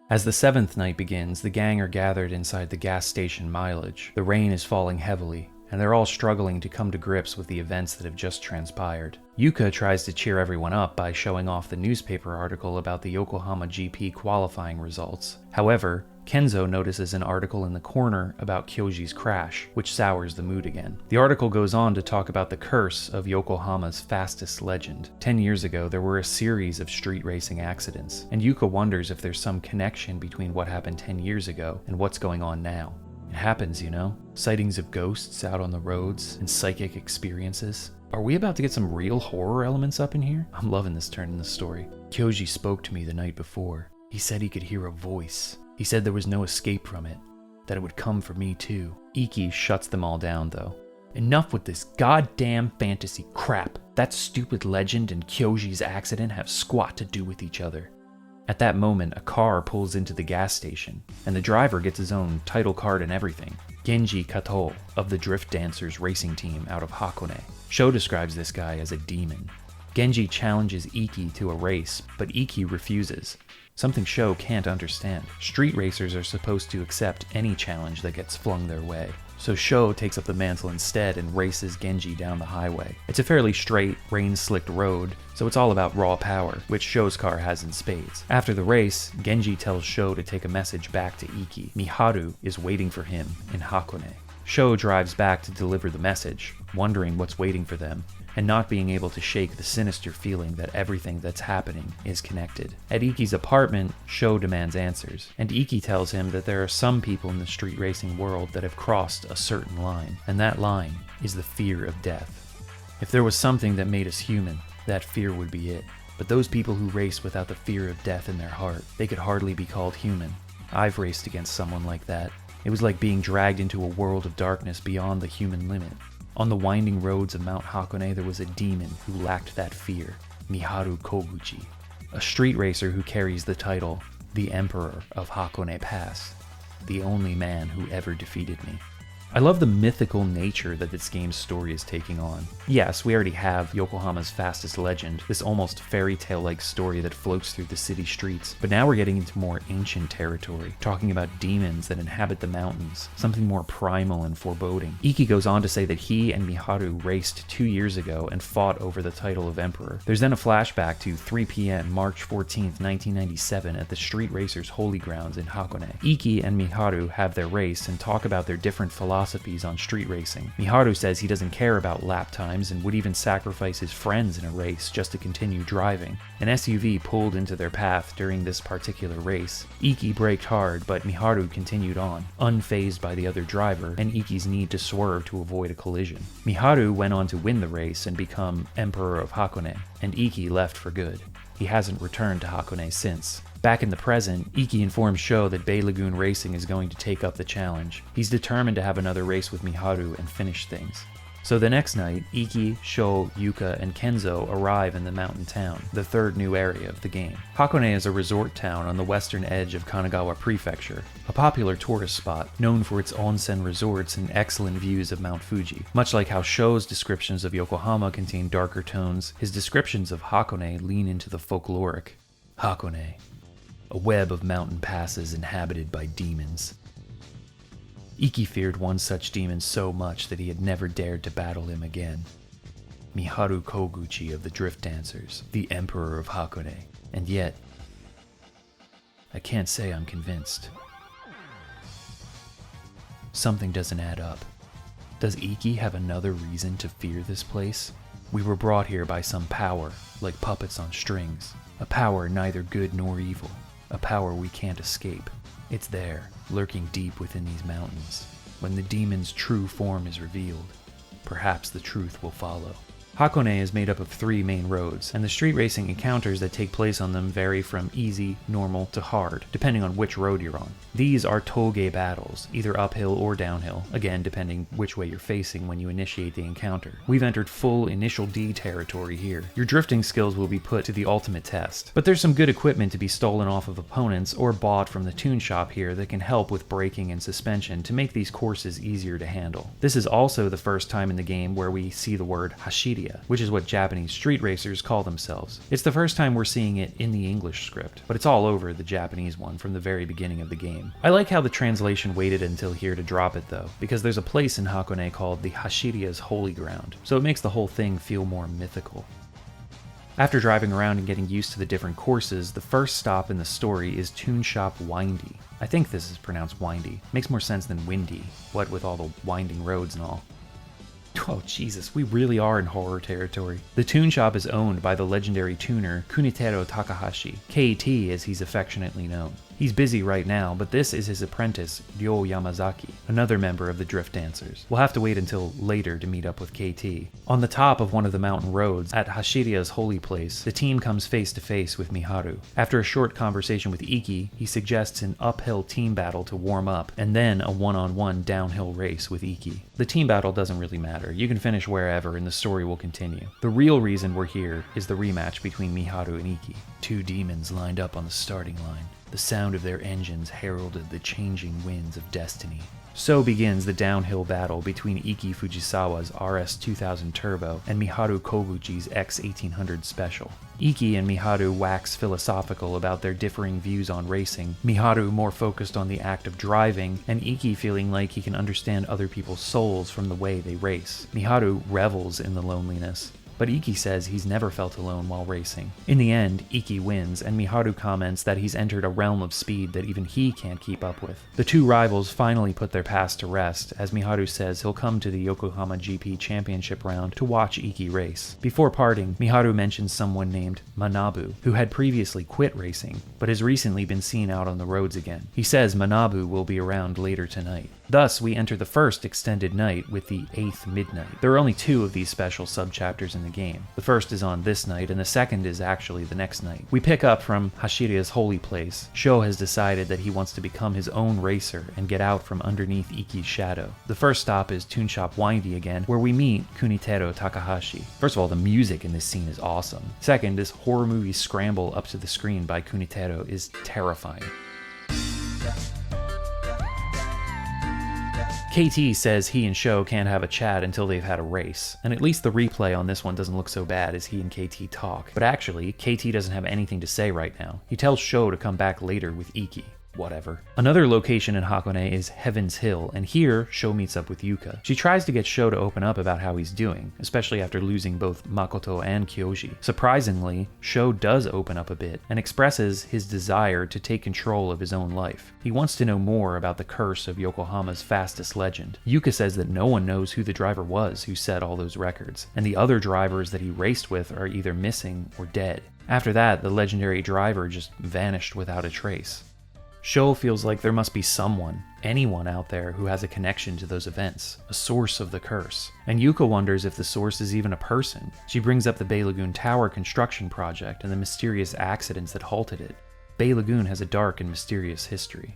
A: As the 7th night begins, the gang are gathered inside the gas station mileage. The rain is falling heavily, and they're all struggling to come to grips with the events that have just transpired. Yuka tries to cheer everyone up by showing off the newspaper article about the Yokohama GP qualifying results. However, Kenzo notices an article in the corner about Kyoji's crash, which sours the mood again. The article goes on to talk about the curse of Yokohama's fastest legend. 10 years ago, there were a series of street racing accidents, and Yuka wonders if there's some connection between what happened 10 years ago and what's going on now. It happens, you know? Sightings of ghosts out on the roads and psychic experiences. Are we about to get some real horror elements up in here? I'm loving this turn in the story. Kyoji spoke to me the night before. He said he could hear a voice. He said there was no escape from it, that it would come for me too. Iki shuts them all down though. Enough with this goddamn fantasy crap. That stupid legend and Kyoji's accident have squat to do with each other. At that moment, a car pulls into the gas station, and the driver gets his own title card and everything. Genji Kato of the Drift Dancers racing team out of Hakone. Sho describes this guy as a demon. Genji challenges Iki to a race, but Iki refuses. Something Sho can't understand. Street racers are supposed to accept any challenge that gets flung their way. So Sho takes up the mantle instead and races Genji down the highway. It's a fairly straight, rain-slicked road, so it's all about raw power, which Sho's car has in spades. After the race, Genji tells Sho to take a message back to Iki. Miharu is waiting for him in Hakone. Sho drives back to deliver the message, wondering what's waiting for them, and not being able to shake the sinister feeling that everything that's happening is connected. At Iki's apartment, Sho demands answers, and Iki tells him that there are some people in the street racing world that have crossed a certain line, and that line is the fear of death. If there was something that made us human, that fear would be it. But those people who race without the fear of death in their heart, they could hardly be called human. I've raced against someone like that. It was like being dragged into a world of darkness beyond the human limit. On the winding roads of Mount Hakone, there was a demon who lacked that fear, Miharu Koguchi, a street racer who carries the title, the Emperor of Hakone Pass, the only man who ever defeated me. I love the mythical nature that this game's story is taking on. Yes, we already have Yokohama's fastest legend, this almost fairy tale-like story that floats through the city streets, but now we're getting into more ancient territory, talking about demons that inhabit the mountains, something more primal and foreboding. Iki goes on to say that he and Miharu raced 2 years ago and fought over the title of Emperor. There's then a flashback to 3 p.m. March 14th, 1997 at the Street Racers Holy Grounds in Hakone. Iki and Miharu have their race and talk about their different philosophies on street racing. Miharu says he doesn't care about lap times and would even sacrifice his friends in a race just to continue driving. An SUV pulled into their path during this particular race. Iki braked hard, but Miharu continued on, unfazed by the other driver and Iki's need to swerve to avoid a collision. Miharu went on to win the race and become Emperor of Hakone, and Iki left for good. He hasn't returned to Hakone since. Back in the present, Iki informs Sho that Bay Lagoon Racing is going to take up the challenge. He's determined to have another race with Miharu and finish things. So the next night, Iki, Sho, Yuka, and Kenzo arrive in the mountain town, the third new area of the game. Hakone is a resort town on the western edge of Kanagawa Prefecture, a popular tourist spot known for its onsen resorts and excellent views of Mount Fuji. Much like how Sho's descriptions of Yokohama contain darker tones, his descriptions of Hakone lean into the folkloric. Hakone, a web of mountain passes inhabited by demons. Iki feared one such demon so much that he had never dared to battle him again. Miharu Koguchi of the Drift Dancers, the Emperor of Hakone. And yet, I can't say I'm convinced. Something doesn't add up. Does Iki have another reason to fear this place? We were brought here by some power, like puppets on strings. A power neither good nor evil. A power we can't escape. It's there, lurking deep within these mountains. When the demon's true form is revealed, perhaps the truth will follow. Hakone is made up of 3 main roads, and the street racing encounters that take place on them vary from easy, normal, to hard, depending on which road you're on. These are toge battles, either uphill or downhill, again depending which way you're facing when you initiate the encounter. We've entered full Initial D territory here. Your drifting skills will be put to the ultimate test, but there's some good equipment to be stolen off of opponents or bought from the tune shop here that can help with braking and suspension to make these courses easier to handle. This is also the first time in the game where we see the word hashiri, which is what Japanese street racers call themselves. It's the first time we're seeing it in the English script, but it's all over the Japanese one from the very beginning of the game. I like how the translation waited until here to drop it though, because there's a place in Hakone called the Hashiria's Holy Ground, so it makes the whole thing feel more mythical. After driving around and getting used to the different courses, the first stop in the story is Tune Shop Windy. I think this is pronounced windy. Makes more sense than windy, what with all the winding roads and all. Oh Jesus, we really are in horror territory. The tune shop is owned by the legendary tuner Kunitaro Takahashi, KT as he's affectionately known. He's busy right now, but this is his apprentice, Ryo Yamazaki, another member of the Drift Dancers. We'll have to wait until later to meet up with KT. On the top of one of the mountain roads, at Hashiria's holy place, the team comes face to face with Miharu. After a short conversation with Iki, he suggests an uphill team battle to warm up, and then a one-on-one downhill race with Iki. The team battle doesn't really matter. You can finish wherever and the story will continue. The real reason we're here is the rematch between Miharu and Iki. 2 demons lined up on the starting line. The sound of their engines heralded the changing winds of destiny. So begins the downhill battle between Iki Fujisawa's RS-2000 Turbo and Miharu Koguchi's X-1800 Special. Iki and Miharu wax philosophical about their differing views on racing, Miharu more focused on the act of driving, and Iki feeling like he can understand other people's souls from the way they race. Miharu revels in the loneliness, but Iki says he's never felt alone while racing. In the end, Iki wins, and Miharu comments that he's entered a realm of speed that even he can't keep up with. The 2 rivals finally put their past to rest, as Miharu says he'll come to the Yokohama GP Championship round to watch Iki race. Before parting, Miharu mentions someone named Manabu, who had previously quit racing, but has recently been seen out on the roads again. He says Manabu will be around later tonight. Thus, we enter the first extended night with the 8th Midnight. There are only 2 of these special sub-chapters in the game. The first is on this night, and the second is actually the next night. We pick up from Hashiria's holy place. Sho has decided that he wants to become his own racer and get out from underneath Iki's shadow. The first stop is Tune Shop Windy again, where we meet Kunitaro Takahashi. First of all, the music in this scene is awesome. Second, this horror movie scramble up to the screen by Kunitaro is terrifying. KT says he and Sho can't have a chat until they've had a race, and at least the replay on this one doesn't look so bad as he and KT talk. But actually, KT doesn't have anything to say right now. He tells Sho to come back later with Iki. Whatever. Another location in Hakone is Heaven's Hill, and here, Sho meets up with Yuka. She tries to get Sho to open up about how he's doing, especially after losing both Makoto and Kyoji. Surprisingly, Sho does open up a bit, and expresses his desire to take control of his own life. He wants to know more about the curse of Yokohama's fastest legend. Yuka says that no one knows who the driver was who set all those records, and the other drivers that he raced with are either missing or dead. After that, the legendary driver just vanished without a trace. Sho feels like there must be someone, anyone out there who has a connection to those events, a source of the curse. And Yuka wonders if the source is even a person. She brings up the Bay Lagoon Tower construction project and the mysterious accidents that halted it. Bay Lagoon has a dark and mysterious history.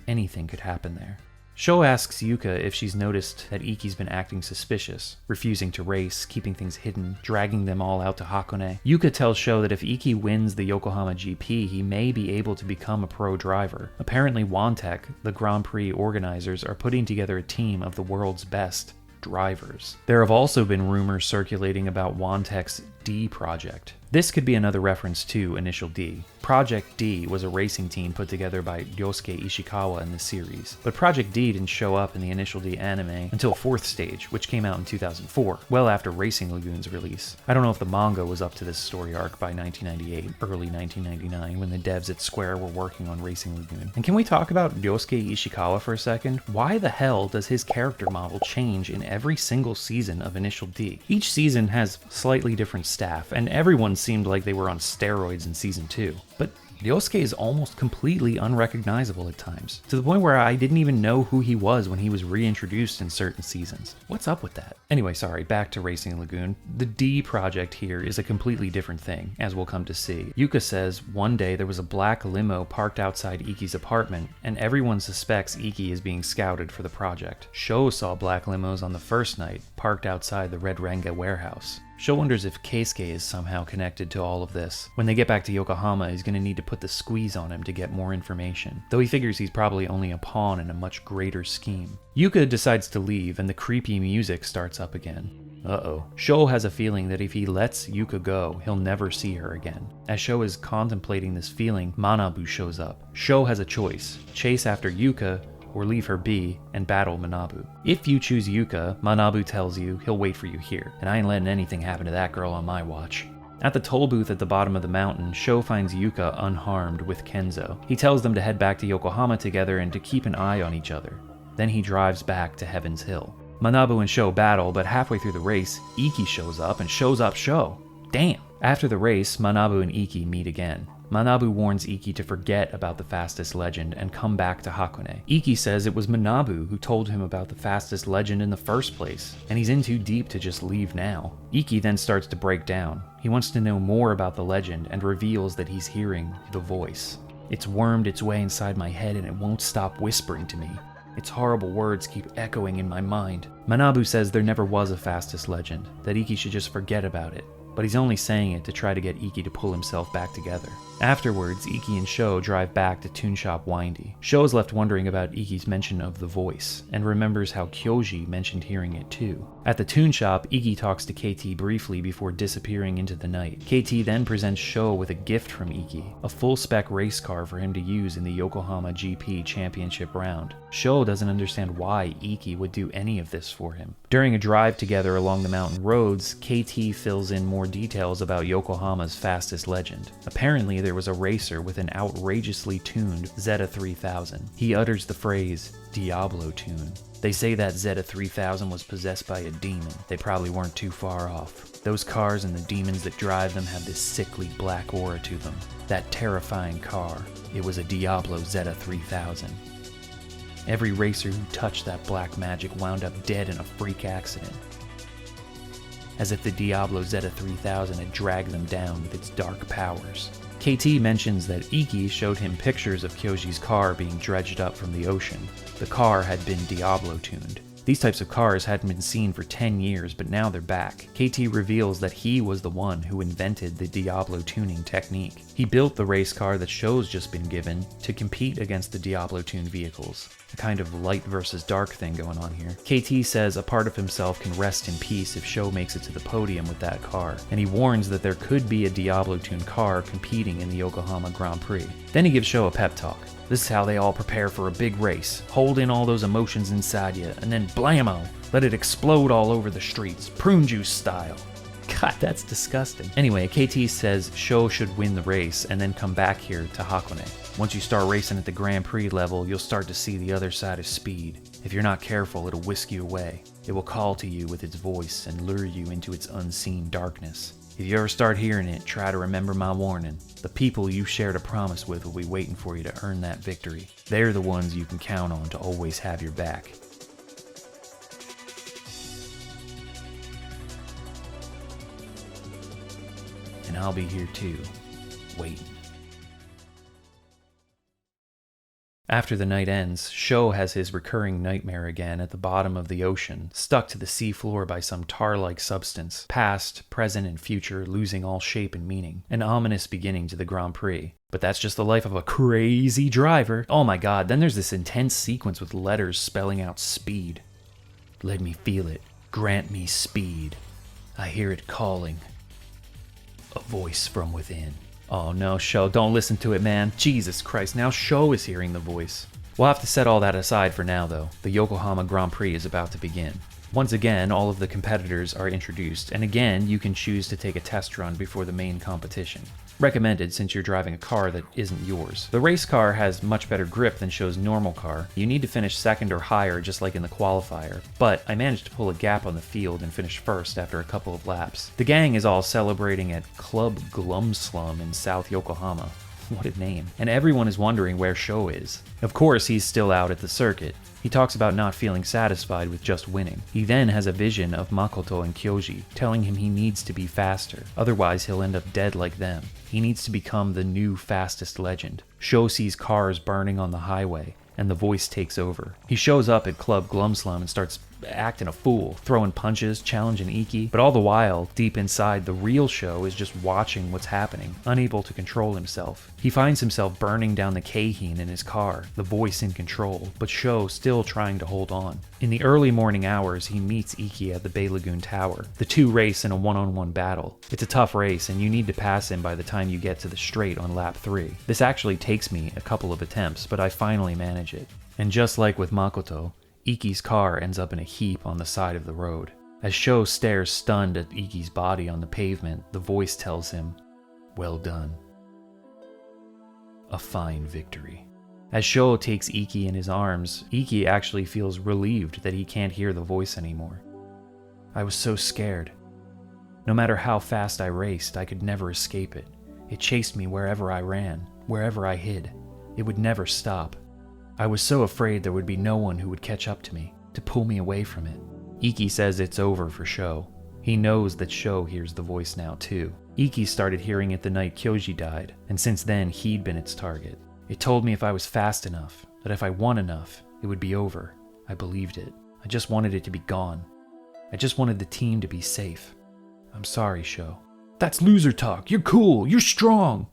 A: Anything could happen there. Sho asks Yuka if she's noticed that Iki's been acting suspicious, refusing to race, keeping things hidden, dragging them all out to Hakone. Yuka tells Sho that if Iki wins the Yokohama GP, he may be able to become a pro driver. Apparently Wantec, the Grand Prix organizers, are putting together a team of the world's best drivers. There have also been rumors circulating about Wantec's D project. This could be another reference to Initial D. Project D was a racing team put together by Ryosuke Ishikawa in the series, but Project D didn't show up in the Initial D anime until 4th Stage, which came out in 2004, well after Racing Lagoon's release. I don't know if the manga was up to this story arc by 1998, early 1999, when the devs at Square were working on Racing Lagoon. And can we talk about Ryosuke Ishikawa for a second? Why the hell does his character model change in every single season of Initial D? Each season has slightly different staff, and everyone seemed like they were on steroids in Season 2. But Ryosuke is almost completely unrecognizable at times, to the point where I didn't even know who he was when he was reintroduced in certain seasons. What's up with that? Anyway, sorry, back to Racing Lagoon. The D project here is a completely different thing, as we'll come to see. Yuka says one day there was a black limo parked outside Iki's apartment, and everyone suspects Iki is being scouted for the project. Sho saw black limos on the first night, parked outside the Red Ranga warehouse. Sho wonders if Keisuke is somehow connected to all of this. When they get back to Yokohama, he's going to need to put the squeeze on him to get more information, though he figures he's probably only a pawn in a much greater scheme. Yuka decides to leave, and the creepy music starts up again. Uh-oh. Sho has a feeling that if he lets Yuka go, he'll never see her again. As Sho is contemplating this feeling, Manabu shows up. Sho has a choice: chase after Yuka, or leave her be and battle Manabu. If you choose Yuka, Manabu tells you he'll wait for you here, and I ain't letting anything happen to that girl on my watch. At the toll booth at the bottom of the mountain, Sho finds Yuka unharmed with Kenzo. He tells them to head back to Yokohama together and to keep an eye on each other. Then he drives back to Heaven's Hill. Manabu and Sho battle, but halfway through the race, Iki shows up and shows up Sho. Damn! After the race, Manabu and Iki meet again. Manabu warns Iki to forget about the fastest legend and come back to Hakone. Iki says it was Manabu who told him about the fastest legend in the first place, and he's in too deep to just leave now. Iki then starts to break down. He wants to know more about the legend and reveals that he's hearing the voice. It's wormed its way inside my head and it won't stop whispering to me. Its horrible words keep echoing in my mind. Manabu says there never was a fastest legend, that Iki should just forget about it. But he's only saying it to try to get Iki to pull himself back together. Afterwards, Iki and Sho drive back to Toon Shop Windy. Sho is left wondering about Iki's mention of the voice, and remembers how Kyoji mentioned hearing it too. At the Toon Shop, Iki talks to KT briefly before disappearing into the night. KT then presents Sho with a gift from Iki, a full-spec race car for him to use in the Yokohama GP Championship round. Sho doesn't understand why Iki would do any of this for him. During a drive together along the mountain roads, KT fills in more details about Yokohama's fastest legend. Apparently, there was a racer with an outrageously tuned Zeta 3000. He utters the phrase, Diablo tune. They say that Zeta 3000 was possessed by a demon. They probably weren't too far off. Those cars and the demons that drive them have this sickly black aura to them. That terrifying car, it was a Diablo Zeta 3000. Every racer who touched that black magic wound up dead in a freak accident. As if the Diablo Zeta 3000 had dragged them down with its dark powers. KT mentions that Iki showed him pictures of Kyoji's car being dredged up from the ocean. The car had been Diablo tuned. These types of cars hadn't been seen for 10 years, but now they're back. KT reveals that he was the one who invented the Diablo tuning technique. He built the race car that Sho's just been given to compete against the Diablo tuned vehicles. A kind of light versus dark thing going on here. KT says a part of himself can rest in peace if Sho makes it to the podium with that car, and he warns that there could be a Diablo tuned car competing in the Yokohama Grand Prix. Then he gives Sho a pep talk. This is how they all prepare for a big race. Hold in all those emotions inside you, and then blammo! Let it explode all over the streets, prune juice style. God, that's disgusting. Anyway, KT says Sho should win the race and then come back here to Hakone. Once you start racing at the Grand Prix level, you'll start to see the other side of speed. If you're not careful, it'll whisk you away. It will call to you with its voice and lure you into its unseen darkness. If you ever start hearing it, try to remember my warning. The people you shared a promise with will be waiting for you to earn that victory. They're the ones you can count on to always have your back. And I'll be here too, waiting. After the night ends, Sho has his recurring nightmare again at the bottom of the ocean, stuck to the seafloor by some tar-like substance, past, present, and future losing all shape and meaning. An ominous beginning to the Grand Prix. But that's just the life of a crazy driver. Oh my god, then there's this intense sequence with letters spelling out speed. Let me feel it. Grant me speed. I hear it calling. A voice from within. Oh no, Sho, don't listen to it, man. Jesus Christ, now Sho is hearing the voice. We'll have to set all that aside for now, though. The Yokohama Grand Prix is about to begin. Once again, all of the competitors are introduced, and again, you can choose to take a test run before the main competition. Recommended since you're driving a car that isn't yours. The race car has much better grip than Sho's normal car. You need to finish second or higher just like in the qualifier, but I managed to pull a gap on the field and finish first after a couple of laps. The gang is all celebrating at Club Glumslum in South Yokohama. What a name. And everyone is wondering where Sho is. Of course, he's still out at the circuit. He talks about not feeling satisfied with just winning. He then has a vision of Makoto and Kyoji, telling him he needs to be faster, otherwise he'll end up dead like them. He needs to become the new fastest legend. Sho sees cars burning on the highway, and the voice takes over. He shows up at Club Glumslum and starts acting a fool, throwing punches, challenging Iki, but all the while, deep inside, the real Sho is just watching what's happening, unable to control himself. He finds himself burning down the Keihin in his car, the voice in control, but Sho still trying to hold on. In the early morning hours, he meets Iki at the Bay Lagoon Tower. The two race in a one-on-one battle. It's a tough race, and you need to pass him by the time you get to the straight on lap 3. This actually takes me a couple of attempts, but I finally manage it. And just like with Makoto, Iki's car ends up in a heap on the side of the road. As Sho stares stunned at Iki's body on the pavement, the voice tells him, "Well done. A fine victory." As Sho takes Iki in his arms, Iki actually feels relieved that he can't hear the voice anymore. "I was so scared. No matter how fast I raced, I could never escape it. It chased me wherever I ran, wherever I hid. It would never stop. I was so afraid there would be no one who would catch up to me, to pull me away from it." Iki says it's over for Sho. He knows that Sho hears the voice now too. Iki started hearing it the night Kyoji died, and since then he'd been its target. "It told me if I was fast enough, that if I won enough, it would be over. I believed it. I just wanted it to be gone. I just wanted the team to be safe. I'm sorry, Sho." "That's loser talk. You're cool. You're strong."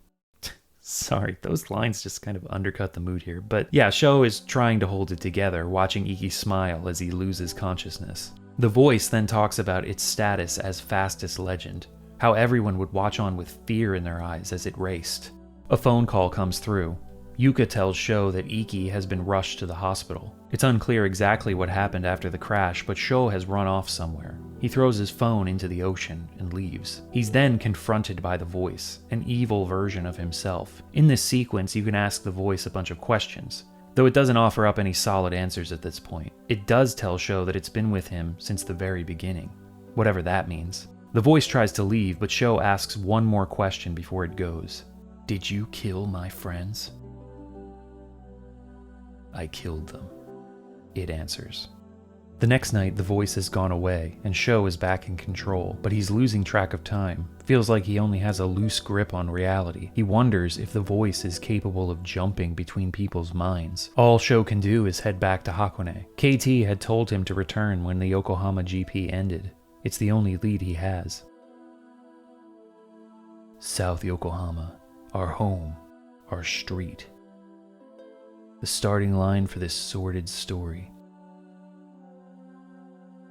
A: Sorry, those lines just kind of undercut the mood here. But yeah, Sho is trying to hold it together, watching Iki smile as he loses consciousness. The voice then talks about its status as fastest legend, how everyone would watch on with fear in their eyes as it raced. A phone call comes through. Yuka tells Sho that Iki has been rushed to the hospital. It's unclear exactly what happened after the crash, but Sho has run off somewhere. He throws his phone into the ocean and leaves. He's then confronted by the voice, an evil version of himself. In this sequence, you can ask the voice a bunch of questions, though it doesn't offer up any solid answers at this point. It does tell Sho that it's been with him since the very beginning, whatever that means. The voice tries to leave, but Sho asks one more question before it goes. "Did you kill my friends?" "I killed them," it answers. The next night, the voice has gone away, and Sho is back in control, but he's losing track of time. Feels like he only has a loose grip on reality. He wonders if the voice is capable of jumping between people's minds. All Sho can do is head back to Hakone. KT had told him to return when the Yokohama GP ended. It's the only lead he has. South Yokohama, our home, our street. The starting line for this sordid story.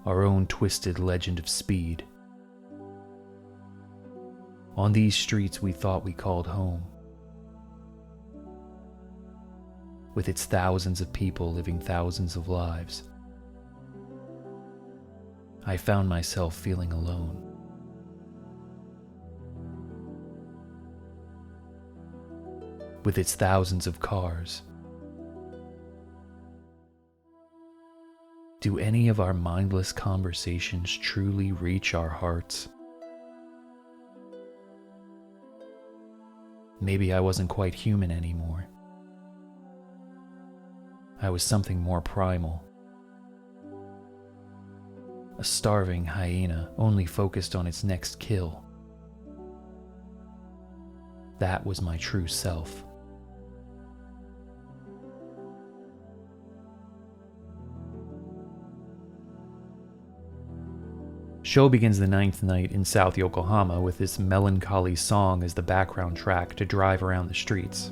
A: Our own twisted legend of speed. On these streets we thought we called home. With its thousands of people living thousands of lives, I found myself feeling alone. With its thousands of cars, do any of our mindless conversations truly reach our hearts? Maybe I wasn't quite human anymore. I was something more primal. A starving hyena only focused on its next kill. That was my true self. Sho begins the 9th night in South Yokohama with this melancholy song as the background track to drive around the streets.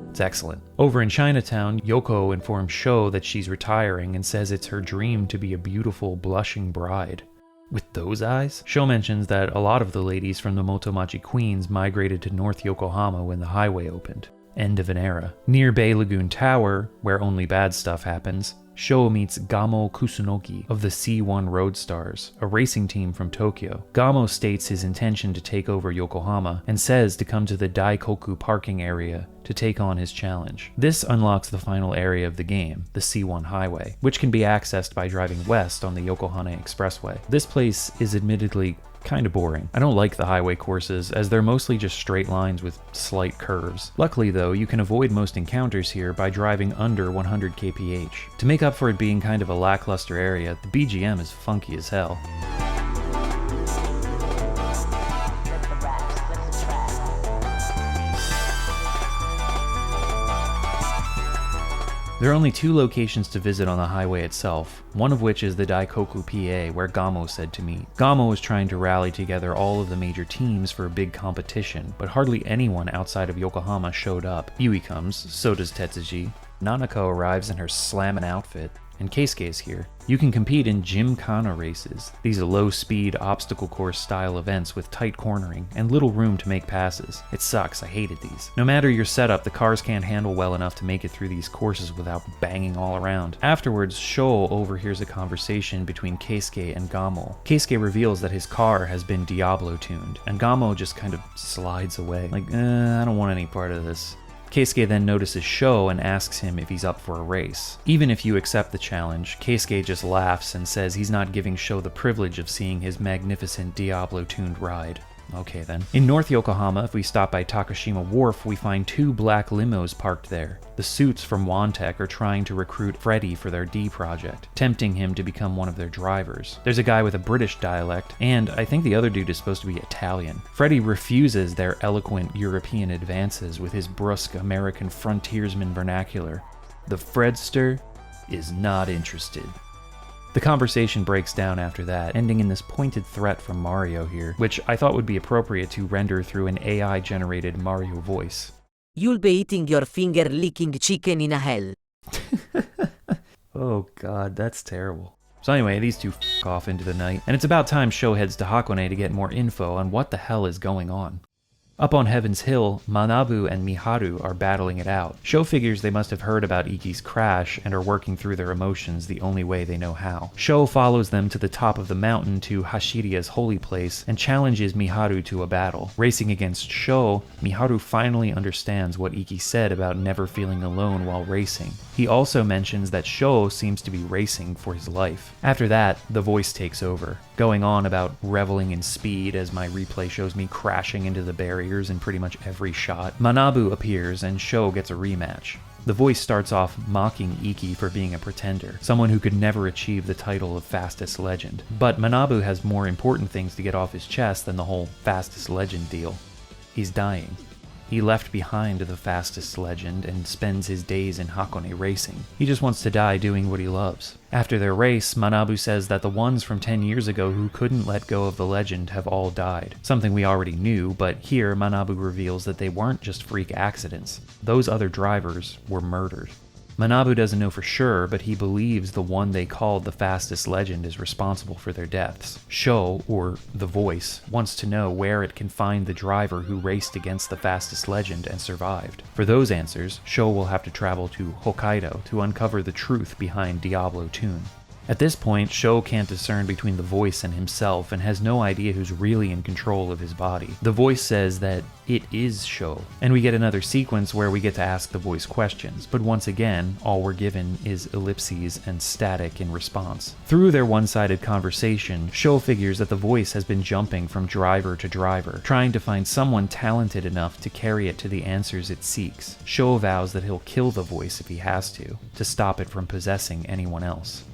A: It's excellent. Over in Chinatown, Yoko informs Sho that she's retiring and says it's her dream to be a beautiful, blushing bride. With those eyes? Sho mentions that a lot of the ladies from the Motomachi Queens migrated to North Yokohama when the highway opened. End of an era. Near Bay Lagoon Tower, where only bad stuff happens, Sho meets Gamo Kusunoki of the C1 Roadstars, a racing team from Tokyo. Gamo states his intention to take over Yokohama and says to come to the Daikoku parking area to take on his challenge. This unlocks the final area of the game, the C1 highway, which can be accessed by driving west on the Yokohama Expressway. This place is admittedly kind of boring. I don't like the highway courses, as they're mostly just straight lines with slight curves. Luckily though, you can avoid most encounters here by driving under 100 kph. To make up for it being kind of a lackluster area, the BGM is funky as hell. There are only 2 locations to visit on the highway itself, one of which is the Daikoku PA, where Gamo said to meet. Gamo was trying to rally together all of the major teams for a big competition, but hardly anyone outside of Yokohama showed up. Yui comes, so does Tetsuji. Nanako arrives in her slammin' outfit, and Keisuke is here. You can compete in Gymkhana races. These are low-speed, obstacle course style events with tight cornering and little room to make passes. It sucks, I hated these. No matter your setup, the cars can't handle well enough to make it through these courses without banging all around. Afterwards, Sho overhears a conversation between Keisuke and Gamo. Keisuke reveals that his car has been Diablo-tuned, and Gamo just kind of slides away. Like, I don't want any part of this. Keisuke then notices Sho and asks him if he's up for a race. Even if you accept the challenge, Keisuke just laughs and says he's not giving Sho the privilege of seeing his magnificent Diablo-tuned ride. Okay then. In North Yokohama, if we stop by Takashima Wharf, we find 2 black limos parked there. The suits from Wantech are trying to recruit Freddy for their D project, tempting him to become one of their drivers. There's a guy with a British dialect, and I think the other dude is supposed to be Italian. Freddy refuses their eloquent European advances with his brusque American frontiersman vernacular. The Fredster is not interested. The conversation breaks down after that, ending in this pointed threat from Mario here, which I thought would be appropriate to render through an AI-generated Mario voice.
D: You'll be eating your finger-licking chicken in a hell.
A: Oh god, that's terrible. So anyway, these two f*** off into the night, and it's about time Sho heads to Hakone to get more info on what the hell is going on. Up on Heaven's Hill, Manabu and Miharu are battling it out. Sho figures they must have heard about Iki's crash and are working through their emotions the only way they know how. Sho follows them to the top of the mountain to Hashiria's holy place and challenges Miharu to a battle. Racing against Sho, Miharu finally understands what Iki said about never feeling alone while racing. He also mentions that Sho seems to be racing for his life. After that, the voice takes over, going on about reveling in speed as my replay shows me crashing into the barriers in pretty much every shot. Manabu appears and Sho gets a rematch. The voice starts off mocking Iki for being a pretender, someone who could never achieve the title of fastest legend. But Manabu has more important things to get off his chest than the whole fastest legend deal. He's dying. He left behind the fastest legend and spends his days in Hakone racing. He just wants to die doing what he loves. After their race, Manabu says that the ones from 10 years ago who couldn't let go of the legend have all died. Something we already knew, but here Manabu reveals that they weren't just freak accidents. Those other drivers were murdered. Manabu doesn't know for sure, but he believes the one they called the fastest legend is responsible for their deaths. Sho, or the voice, wants to know where it can find the driver who raced against the fastest legend and survived. For those answers, Sho will have to travel to Hokkaido to uncover the truth behind Diablo Tune. At this point, Sho can't discern between the voice and himself and has no idea who's really in control of his body. The voice says that it is Sho, and we get another sequence where we get to ask the voice questions, but once again, all we're given is ellipses and static in response. Through their one-sided conversation, Sho figures that the voice has been jumping from driver to driver, trying to find someone talented enough to carry it to the answers it seeks. Sho vows that he'll kill the voice if he has to stop it from possessing anyone else.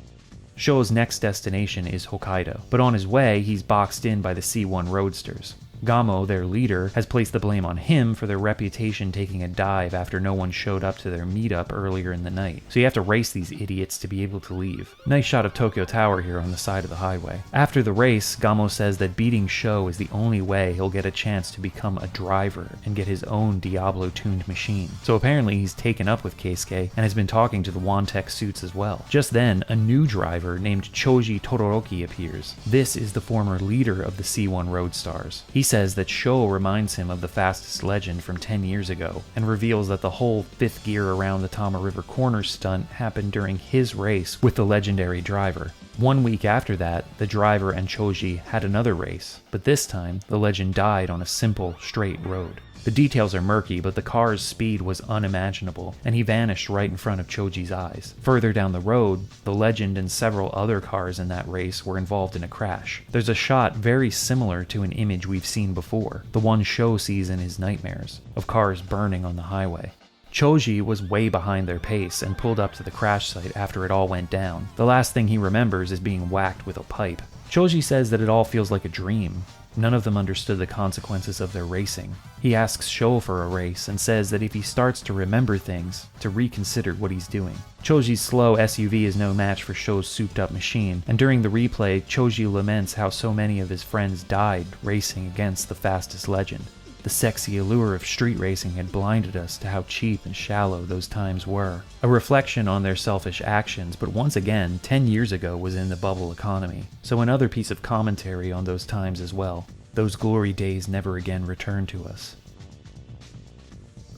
A: Sho's next destination is Hokkaido, but on his way, he's boxed in by the C1 Roadsters. Gamo, their leader, has placed the blame on him for their reputation taking a dive after no one showed up to their meetup earlier in the night. So you have to race these idiots to be able to leave. Nice shot of Tokyo Tower here on the side of the highway. After the race, Gamo says that beating Sho is the only way he'll get a chance to become a driver and get his own Diablo-tuned machine. So apparently he's taken up with Keisuke and has been talking to the Wantech suits as well. Just then, a new driver named Choji Todoroki appears. This is the former leader of the C1 Roadstars. He says that Sho reminds him of the fastest legend from 10 years ago, and reveals that the whole fifth gear around the Tama River corner stunt happened during his race with the legendary driver. 1 week after that, the driver and Choji had another race, but this time, the legend died on a simple, straight road. The details are murky, but the car's speed was unimaginable, and he vanished right in front of Choji's eyes. Further down the road, the legend and several other cars in that race were involved in a crash. There's a shot very similar to an image we've seen before, the one Sho sees in his nightmares, of cars burning on the highway. Choji was way behind their pace and pulled up to the crash site after it all went down. The last thing he remembers is being whacked with a pipe. Choji says that it all feels like a dream. None of them understood the consequences of their racing. He asks Sho for a race and says that if he starts to remember things, to reconsider what he's doing. Choji's slow SUV is no match for Sho's souped-up machine, and during the replay, Choji laments how so many of his friends died racing against the fastest legend. The sexy allure of street racing had blinded us to how cheap and shallow those times were. A reflection on their selfish actions, but once again, 10 years ago was in the bubble economy, so another piece of commentary on those times as well. Those glory days never again return to us.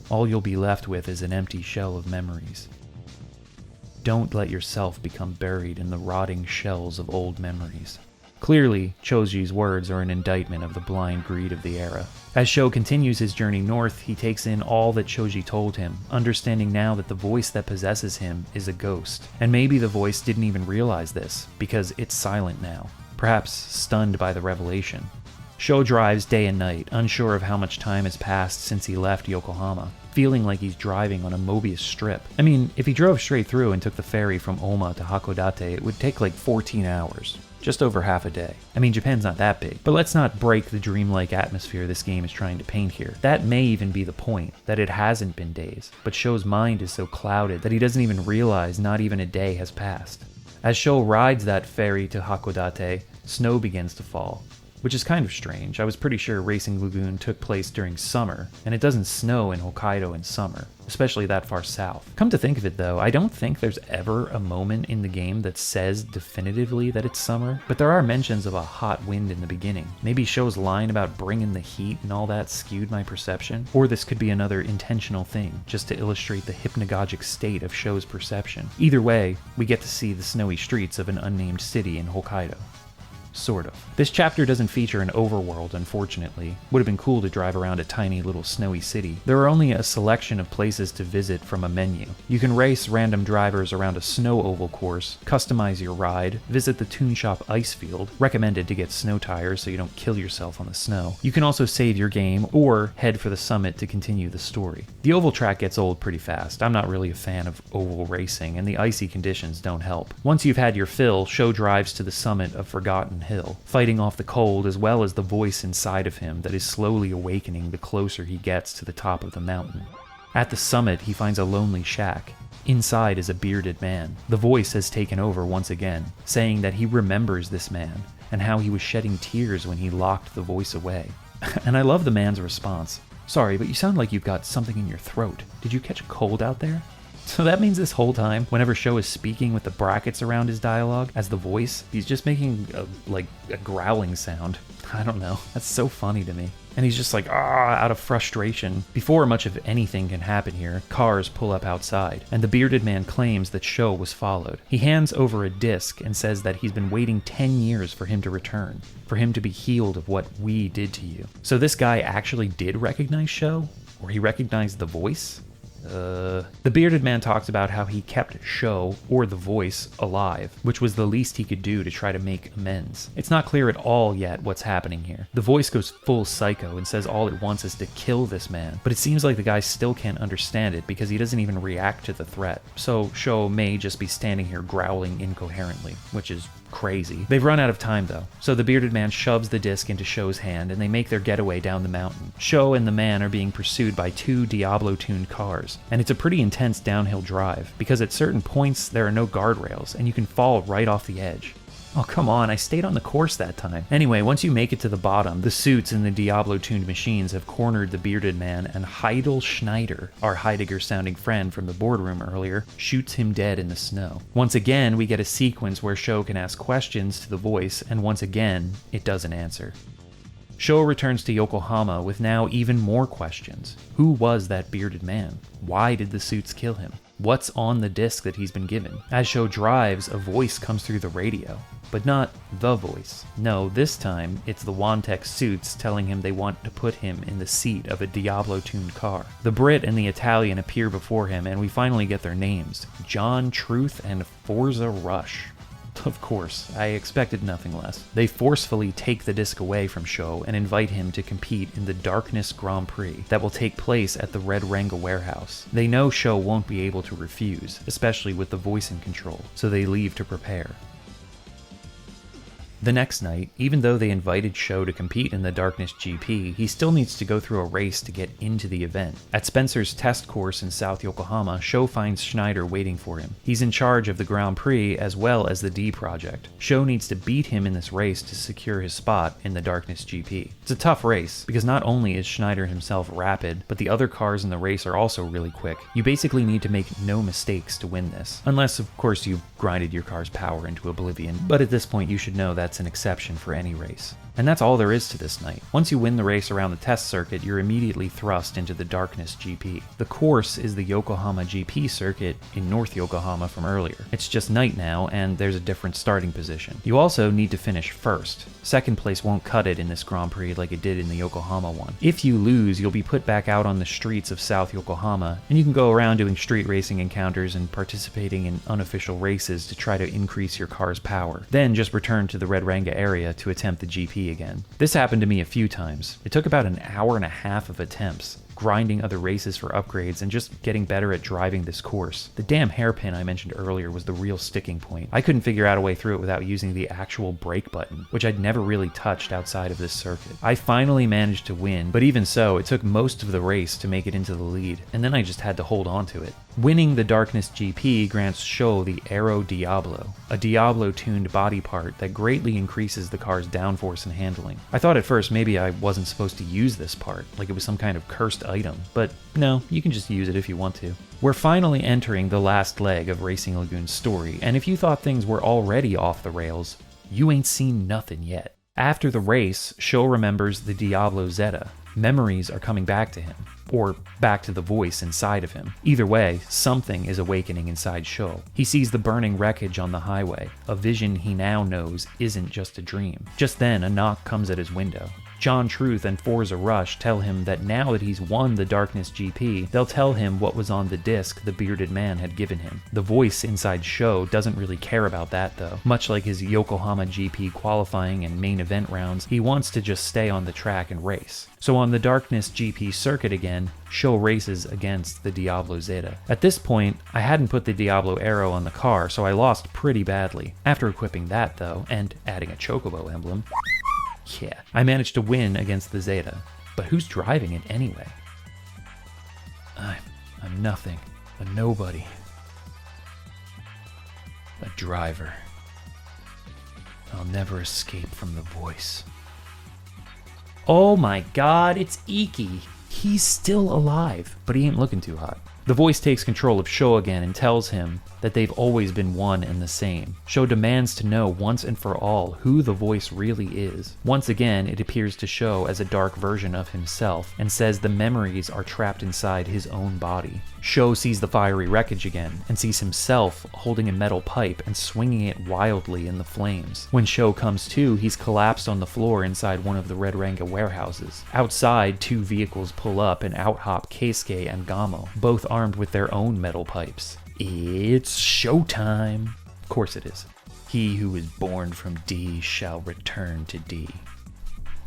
A: All you'll be left with is an empty shell of memories. Don't let yourself become buried in the rotting shells of old memories. Clearly, Choji's words are an indictment of the blind greed of the era. As Sho continues his journey north, he takes in all that Choji told him, understanding now that the voice that possesses him is a ghost. And maybe the voice didn't even realize this, because it's silent now, perhaps stunned by the revelation. Sho drives day and night, unsure of how much time has passed since he left Yokohama, feeling like he's driving on a Mobius strip. I mean, if he drove straight through and took the ferry from Oma to Hakodate, it would take like 14 hours. Just over half a day. I mean, Japan's not that big, but let's not break the dreamlike atmosphere this game is trying to paint here. That may even be the point, that it hasn't been days, but Sho's mind is so clouded that he doesn't even realize not even a day has passed. As Sho rides that ferry to Hakodate, snow begins to fall, which is kind of strange. I was pretty sure Racing Lagoon took place during summer, and it doesn't snow in Hokkaido in summer, especially that far south. Come to think of it though, I don't think there's ever a moment in the game that says definitively that it's summer, but there are mentions of a hot wind in the beginning. Maybe Sho's line about bringing the heat and all that skewed my perception, or this could be another intentional thing, just to illustrate the hypnagogic state of Sho's perception. Either way, we get to see the snowy streets of an unnamed city in Hokkaido. Sort of. This chapter doesn't feature an overworld, unfortunately. Would have been cool to drive around a tiny little snowy city. There are only a selection of places to visit from a menu. You can race random drivers around a snow oval course, customize your ride, visit the Toon Shop ice field, recommended to get snow tires so you don't kill yourself on the snow. You can also save your game, or head for the summit to continue the story. The oval track gets old pretty fast. I'm not really a fan of oval racing, and the icy conditions don't help. Once you've had your fill, Sho drives to the summit of Forgotten Hill, fighting off the cold as well as the voice inside of him that is slowly awakening the closer he gets to the top of the mountain. At the summit, he finds a lonely shack. Inside is a bearded man. The voice has taken over once again, saying that he remembers this man and how he was shedding tears when he locked the voice away. And I love the man's response. "Sorry, but you sound like you've got something in your throat. Did you catch a cold out there?" So that means this whole time, whenever Sho is speaking with the brackets around his dialogue as the voice, he's just making a growling sound. I don't know. That's so funny to me. And he's just like, out of frustration. Before much of anything can happen here, cars pull up outside, and the bearded man claims that Sho was followed. He hands over a disc and says that he's been waiting 10 years for him to return, for him to be healed of what we did to you. So this guy actually did recognize Sho? Or he recognized the voice? The bearded man talks about how he kept Sho, or the voice, alive, which was the least he could do to try to make amends. It's not clear at all yet what's happening here. The voice goes full psycho and says all it wants is to kill this man, but it seems like the guy still can't understand it because he doesn't even react to the threat. So Sho may just be standing here growling incoherently, which is crazy. They've run out of time though, so the bearded man shoves the disc into Sho's hand and they make their getaway down the mountain. Sho and the man are being pursued by 2 Diablo-tuned cars, and it's a pretty intense downhill drive, because at certain points there are no guardrails and you can fall right off the edge. Oh, come on, I stayed on the course that time. Anyway, once you make it to the bottom, the suits in the Diablo-tuned machines have cornered the bearded man, and Heidel Schneider, our Heidegger-sounding friend from the boardroom earlier, shoots him dead in the snow. Once again, we get a sequence where Sho can ask questions to the voice, and once again, it doesn't answer. Sho returns to Yokohama with now even more questions. Who was that bearded man? Why did the suits kill him? What's on the disc that he's been given? As Sho drives, a voice comes through the radio. But not the voice. No, this time, it's the Wantek suits telling him they want to put him in the seat of a Diablo-tuned car. The Brit and the Italian appear before him, and we finally get their names. John Truth and Forza Rush. Of course, I expected nothing less. They forcefully take the disc away from Sho and invite him to compete in the Darkness Grand Prix that will take place at the Red Ranga warehouse. They know Sho won't be able to refuse, especially with the voice in control, so they leave to prepare. The next night, even though they invited Sho to compete in the Darkness GP, he still needs to go through a race to get into the event. At Spencer's test course in South Yokohama, Sho finds Schneider waiting for him. He's in charge of the Grand Prix as well as the D Project. Sho needs to beat him in this race to secure his spot in the Darkness GP. It's a tough race, because not only is Schneider himself rapid, but the other cars in the race are also really quick. You basically need to make no mistakes to win this. Unless, of course, you've grinded your car's power into oblivion, but at this point you should know that's an exception for any race. And that's all there is to this night. Once you win the race around the test circuit, you're immediately thrust into the Darkness GP. The course is the Yokohama GP circuit in North Yokohama from earlier. It's just night now, and there's a different starting position. You also need to finish first. Second place won't cut it in this Grand Prix like it did in the Yokohama one. If you lose, you'll be put back out on the streets of South Yokohama, and you can go around doing street racing encounters and participating in unofficial races to try to increase your car's power. Then just return to the Red Ranga area to attempt the GP again. This happened to me a few times. It took about an hour and a half of attempts, grinding other races for upgrades and just getting better at driving this course. The damn hairpin I mentioned earlier was the real sticking point. I couldn't figure out a way through it without using the actual brake button, which I'd never really touched outside of this circuit. I finally managed to win, but even so, it took most of the race to make it into the lead, and then I just had to hold on to it. Winning the Darkness GP grants Sho the Aero Diablo, a Diablo-tuned body part that greatly increases the car's downforce and handling. I thought at first maybe I wasn't supposed to use this part, like it was some kind of cursed item, but no, you can just use it if you want to. We're finally entering the last leg of Racing Lagoon's story, and if you thought things were already off the rails, you ain't seen nothing yet. After the race, Sho remembers the Diablo Zeta. Memories are coming back to him, or back to the voice inside of him. Either way, something is awakening inside Sho. He sees the burning wreckage on the highway, a vision he now knows isn't just a dream. Just then, a knock comes at his window. John Truth and Forza Rush tell him that now that he's won the Darkness GP, they'll tell him what was on the disc the bearded man had given him. The voice inside Sho doesn't really care about that though. Much like his Yokohama GP qualifying and main event rounds, he wants to just stay on the track and race. So on the Darkness GP circuit again, Sho races against the Diablo Zeta. At this point, I hadn't put the Diablo Arrow on the car, so I lost pretty badly. After equipping that though, and adding a Chocobo emblem, yeah, I managed to win against the Zeta. But who's driving it anyway? I'm nothing. A nobody. A driver. I'll never escape from the voice. Oh my god, it's Iki! He's still alive, but he ain't looking too hot. The voice takes control of Sho again and tells him that they've always been one and the same. Sho demands to know once and for all who the voice really is. Once again, it appears to Sho as a dark version of himself and says the memories are trapped inside his own body. Sho sees the fiery wreckage again and sees himself holding a metal pipe and swinging it wildly in the flames. When Sho comes to, he's collapsed on the floor inside one of the Red Ranga warehouses. Outside, two vehicles pull up and out hop Keisuke and Gamo, both armed with their own metal pipes. It's showtime. Of course it is. He who is born from D shall return to D.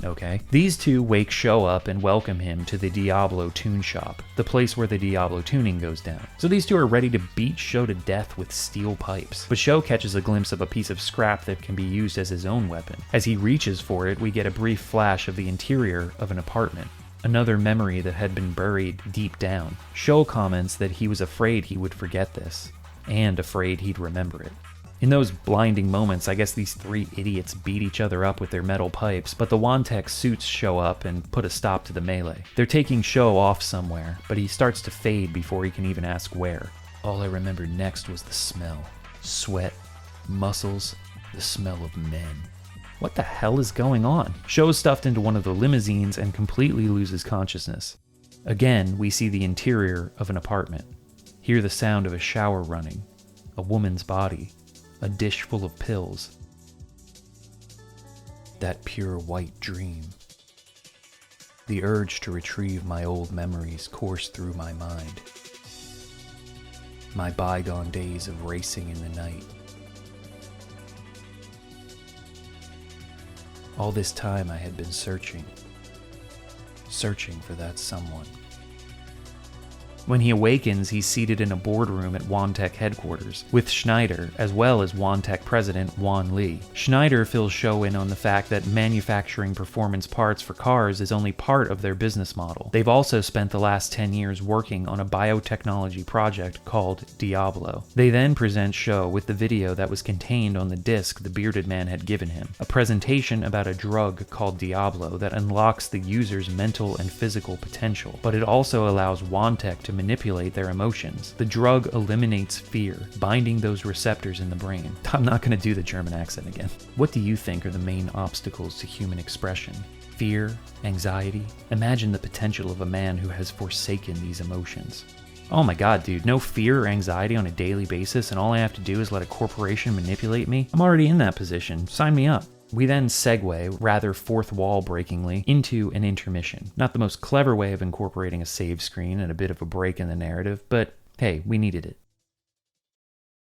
A: Okay. These two wake Sho up and welcome him to the Diablo Tune Shop, the place where the Diablo tuning goes down. So these two are ready to beat Sho to death with steel pipes. But Sho catches a glimpse of a piece of scrap that can be used as his own weapon. As he reaches for it, we get a brief flash of the interior of an apartment. Another memory that had been buried deep down. Sho comments that he was afraid he would forget this, and afraid he'd remember it. In those blinding moments, I guess these three idiots beat each other up with their metal pipes, but the Wantek suits show up and put a stop to the melee. They're taking Sho off somewhere, but he starts to fade before he can even ask where. All I remembered next was the smell. Sweat, muscles, the smell of men. What the hell is going on? Sho is stuffed into one of the limousines and completely loses consciousness. Again, we see the interior of an apartment. Hear the sound of a shower running, a woman's body, a dish full of pills. That pure white dream. The urge to retrieve my old memories coursed through my mind. My bygone days of racing in the night. All this time I had been searching for that someone. When he awakens, he's seated in a boardroom at Wantech headquarters, with Schneider, as well as Wantech president Wan Li. Schneider fills Sho in on the fact that manufacturing performance parts for cars is only part of their business model. They've also spent the last 10 years working on a biotechnology project called Diablo. They then present Sho with the video that was contained on the disc the bearded man had given him, a presentation about a drug called Diablo that unlocks the user's mental and physical potential, but it also allows Wantech to manipulate their emotions. The drug eliminates fear, binding those receptors in the brain. I'm not going to do the German accent again. What do you think are the main obstacles to human expression? Fear? Anxiety? Imagine the potential of a man who has forsaken these emotions. Oh my god, dude, no fear or anxiety on a daily basis, and all I have to do is let a corporation manipulate me? I'm already in that position. Sign me up. We then segue, rather fourth wall breakingly, into an intermission. Not the most clever way of incorporating a save screen and a bit of a break in the narrative, but hey, we needed it.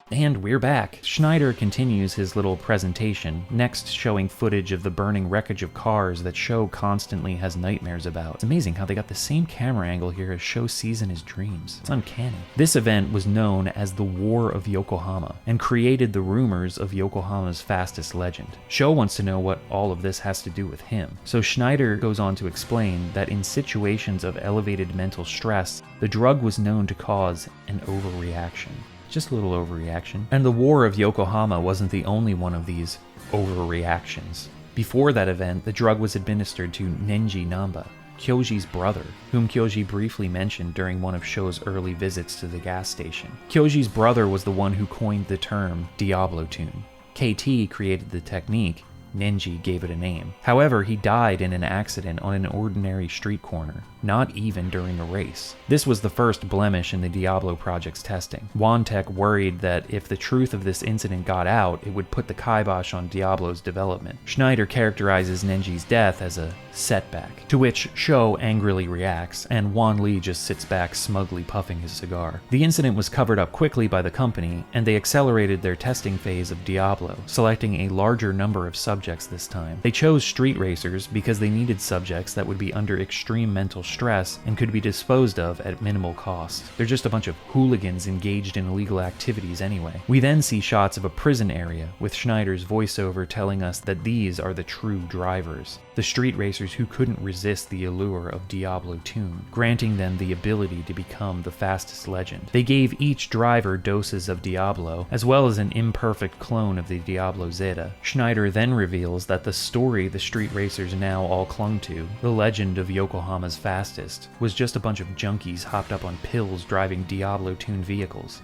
A: And we're back. Schneider continues his little presentation, next showing footage of the burning wreckage of cars that Sho constantly has nightmares about. It's amazing how they got the same camera angle here as Sho sees in his dreams. It's uncanny. This event was known as the War of Yokohama, and created the rumors of Yokohama's fastest legend. Sho wants to know what all of this has to do with him, so Schneider goes on to explain that in situations of elevated mental stress, the drug was known to cause an overreaction. Just a little overreaction. And the War of Yokohama wasn't the only one of these overreactions. Before that event, the drug was administered to Nenji Namba, Kyoji's brother, whom Kyoji briefly mentioned during one of Sho's early visits to the gas station. Kyoji's brother was the one who coined the term Diablo tune. KT created the technique, Nenji gave it a name. However, he died in an accident on an ordinary street corner, not even during a race. This was the first blemish in the Diablo project's testing. Wantech worried that if the truth of this incident got out, it would put the kibosh on Diablo's development. Schneider characterizes Nenji's death as a setback, to which Sho angrily reacts, and Wan Li just sits back smugly puffing his cigar. The incident was covered up quickly by the company, and they accelerated their testing phase of Diablo, selecting a larger number of subjects this time. They chose street racers because they needed subjects that would be under extreme mental stress and could be disposed of at minimal cost. They're just a bunch of hooligans engaged in illegal activities anyway. We then see shots of a prison area, with Schneider's voiceover telling us that these are the true drivers, the street racers who couldn't resist the allure of Diablo tune, granting them the ability to become the fastest legend. They gave each driver doses of Diablo, as well as an imperfect clone of the Diablo Zeta. Schneider then reveals that the story the street racers now all clung to, the legend of Yokohama's fastest, was just a bunch of junkies hopped up on pills driving Diablo-tuned vehicles.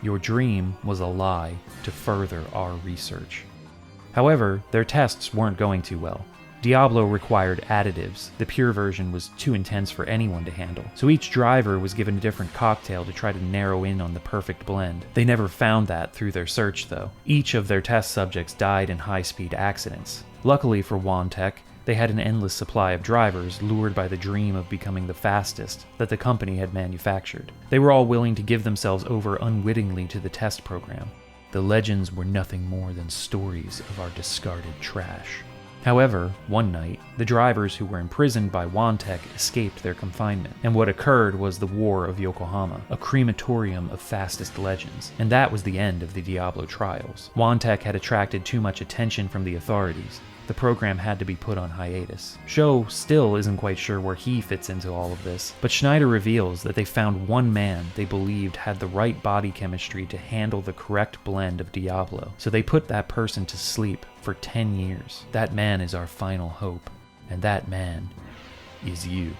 A: Your dream was a lie to further our research. However, their tests weren't going too well. Diablo required additives. The pure version was too intense for anyone to handle, so each driver was given a different cocktail to try to narrow in on the perfect blend. They never found that through their search, though. Each of their test subjects died in high-speed accidents. Luckily for Wantech, they had an endless supply of drivers lured by the dream of becoming the fastest that the company had manufactured. They were all willing to give themselves over unwittingly to the test program. The legends were nothing more than stories of our discarded trash. However, one night, the drivers who were imprisoned by Wantech escaped their confinement, and what occurred was the War of Yokohama, a crematorium of fastest legends, and that was the end of the Diablo trials. Wantech had attracted too much attention from the authorities. The program had to be put on hiatus. Sho still isn't quite sure where he fits into all of this, but Schneider reveals that they found one man they believed had the right body chemistry to handle the correct blend of Diablo, so they put that person to sleep for 10 years. That man is our final hope, and that man is you.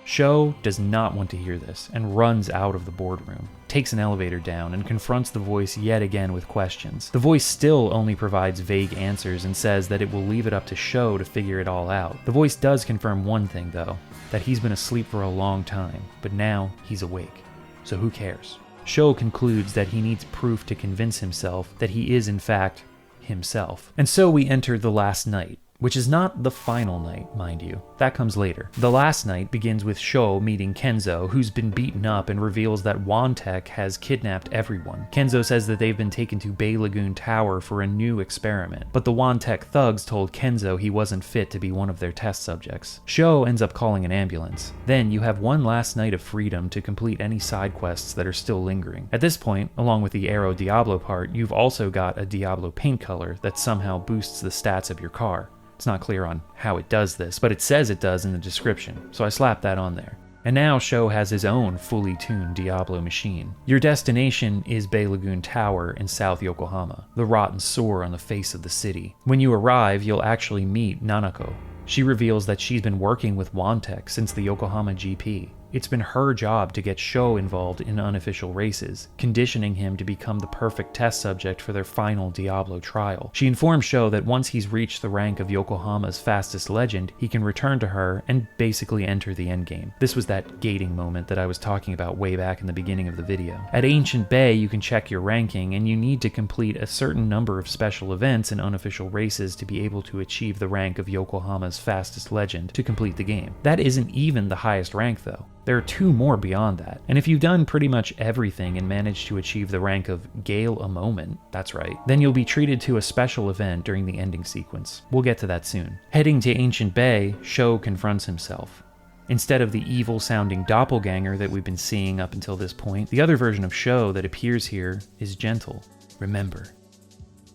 A: Sho does not want to hear this and runs out of the boardroom, takes an elevator down, and confronts the voice yet again with questions. The voice still only provides vague answers and says that it will leave it up to Sho to figure it all out. The voice does confirm one thing though, that he's been asleep for a long time, but now he's awake. So who cares? Sho concludes that he needs proof to convince himself that he is in fact himself. And so we enter the last night, which is not the final night, mind you. That comes later. The last night begins with Sho meeting Kenzo, who's been beaten up, and reveals that Wantek has kidnapped everyone. Kenzo says that they've been taken to Bay Lagoon Tower for a new experiment, but the Wantek thugs told Kenzo he wasn't fit to be one of their test subjects. Sho ends up calling an ambulance. Then you have one last night of freedom to complete any side quests that are still lingering. At this point, along with the Aero Diablo part, you've also got a Diablo paint color that somehow boosts the stats of your car. It's not clear on how it does this, but it says it does in the description, so I slapped that on there. And now Sho has his own fully tuned Diablo machine. Your destination is Bay Lagoon Tower in South Yokohama, the rotten sore on the face of the city. When you arrive, you'll actually meet Nanako. She reveals that she's been working with Wantek since the Yokohama GP. It's been her job to get Sho involved in unofficial races, conditioning him to become the perfect test subject for their final Diablo trial. She informs Sho that once he's reached the rank of Yokohama's fastest legend, he can return to her and basically enter the endgame. This was that gating moment that I was talking about way back in the beginning of the video. At Ancient Bay, you can check your ranking, and you need to complete a certain number of special events and unofficial races to be able to achieve the rank of Yokohama's fastest legend to complete the game. That isn't even the highest rank though. There are 2 more beyond that, and if you've done pretty much everything and managed to achieve the rank of Gale a Moment, that's right, then you'll be treated to a special event during the ending sequence. We'll get to that soon. Heading to Ancient Bay, Sho confronts himself. Instead of the evil-sounding doppelganger that we've been seeing up until this point, the other version of Sho that appears here is gentle. Remember,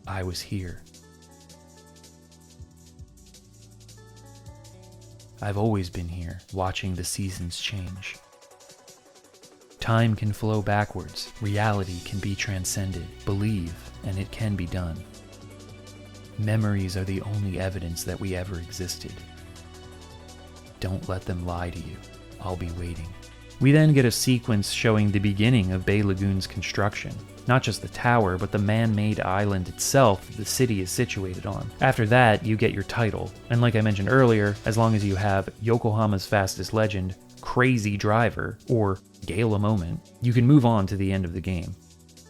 A: I was here. I've always been here, watching the seasons change. Time can flow backwards, reality can be transcended. Believe, and it can be done. Memories are the only evidence that we ever existed. Don't let them lie to you. I'll be waiting. We then get a sequence showing the beginning of Bay Lagoon's construction. Not just the tower, but the man-made island itself the city is situated on. After that, you get your title, and like I mentioned earlier, as long as you have Yokohama's fastest legend, Crazy Driver, or Gale a Moment, you can move on to the end of the game.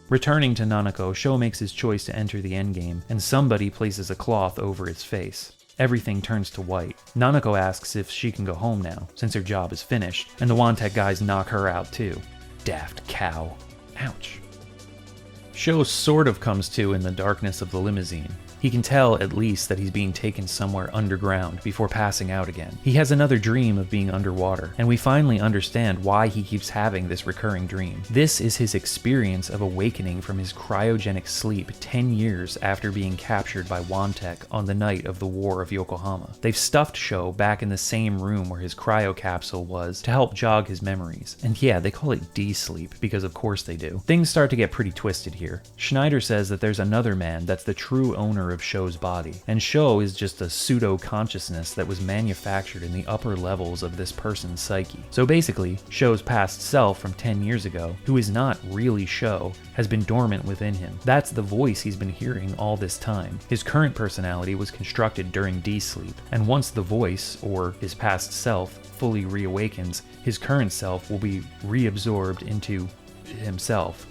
A: Returning to Nanako, Sho makes his choice to enter the endgame, and somebody places a cloth over its face. Everything turns to white. Nanako asks if she can go home now, since her job is finished, and the Wantek guys knock her out too. Daft cow. Ouch. Sho sort of comes to in the darkness of the limousine. He can tell, at least, that he's being taken somewhere underground before passing out again. He has another dream of being underwater, and we finally understand why he keeps having this recurring dream. This is his experience of awakening from his cryogenic sleep 10 years after being captured by Wantek on the night of the War of Yokohama. They've stuffed Sho back in the same room where his cryo capsule was to help jog his memories. And yeah, they call it D-sleep, because of course they do. Things start to get pretty twisted here. Schneider says that there's another man that's the true owner of Sho's body, and Sho is just a pseudo-consciousness that was manufactured in the upper levels of this person's psyche. So basically, Sho's past self from 10 years ago, who is not really Sho, has been dormant within him. That's the voice he's been hearing all this time. His current personality was constructed during D-sleep, and once the voice, or his past self, fully reawakens, his current self will be reabsorbed into himself.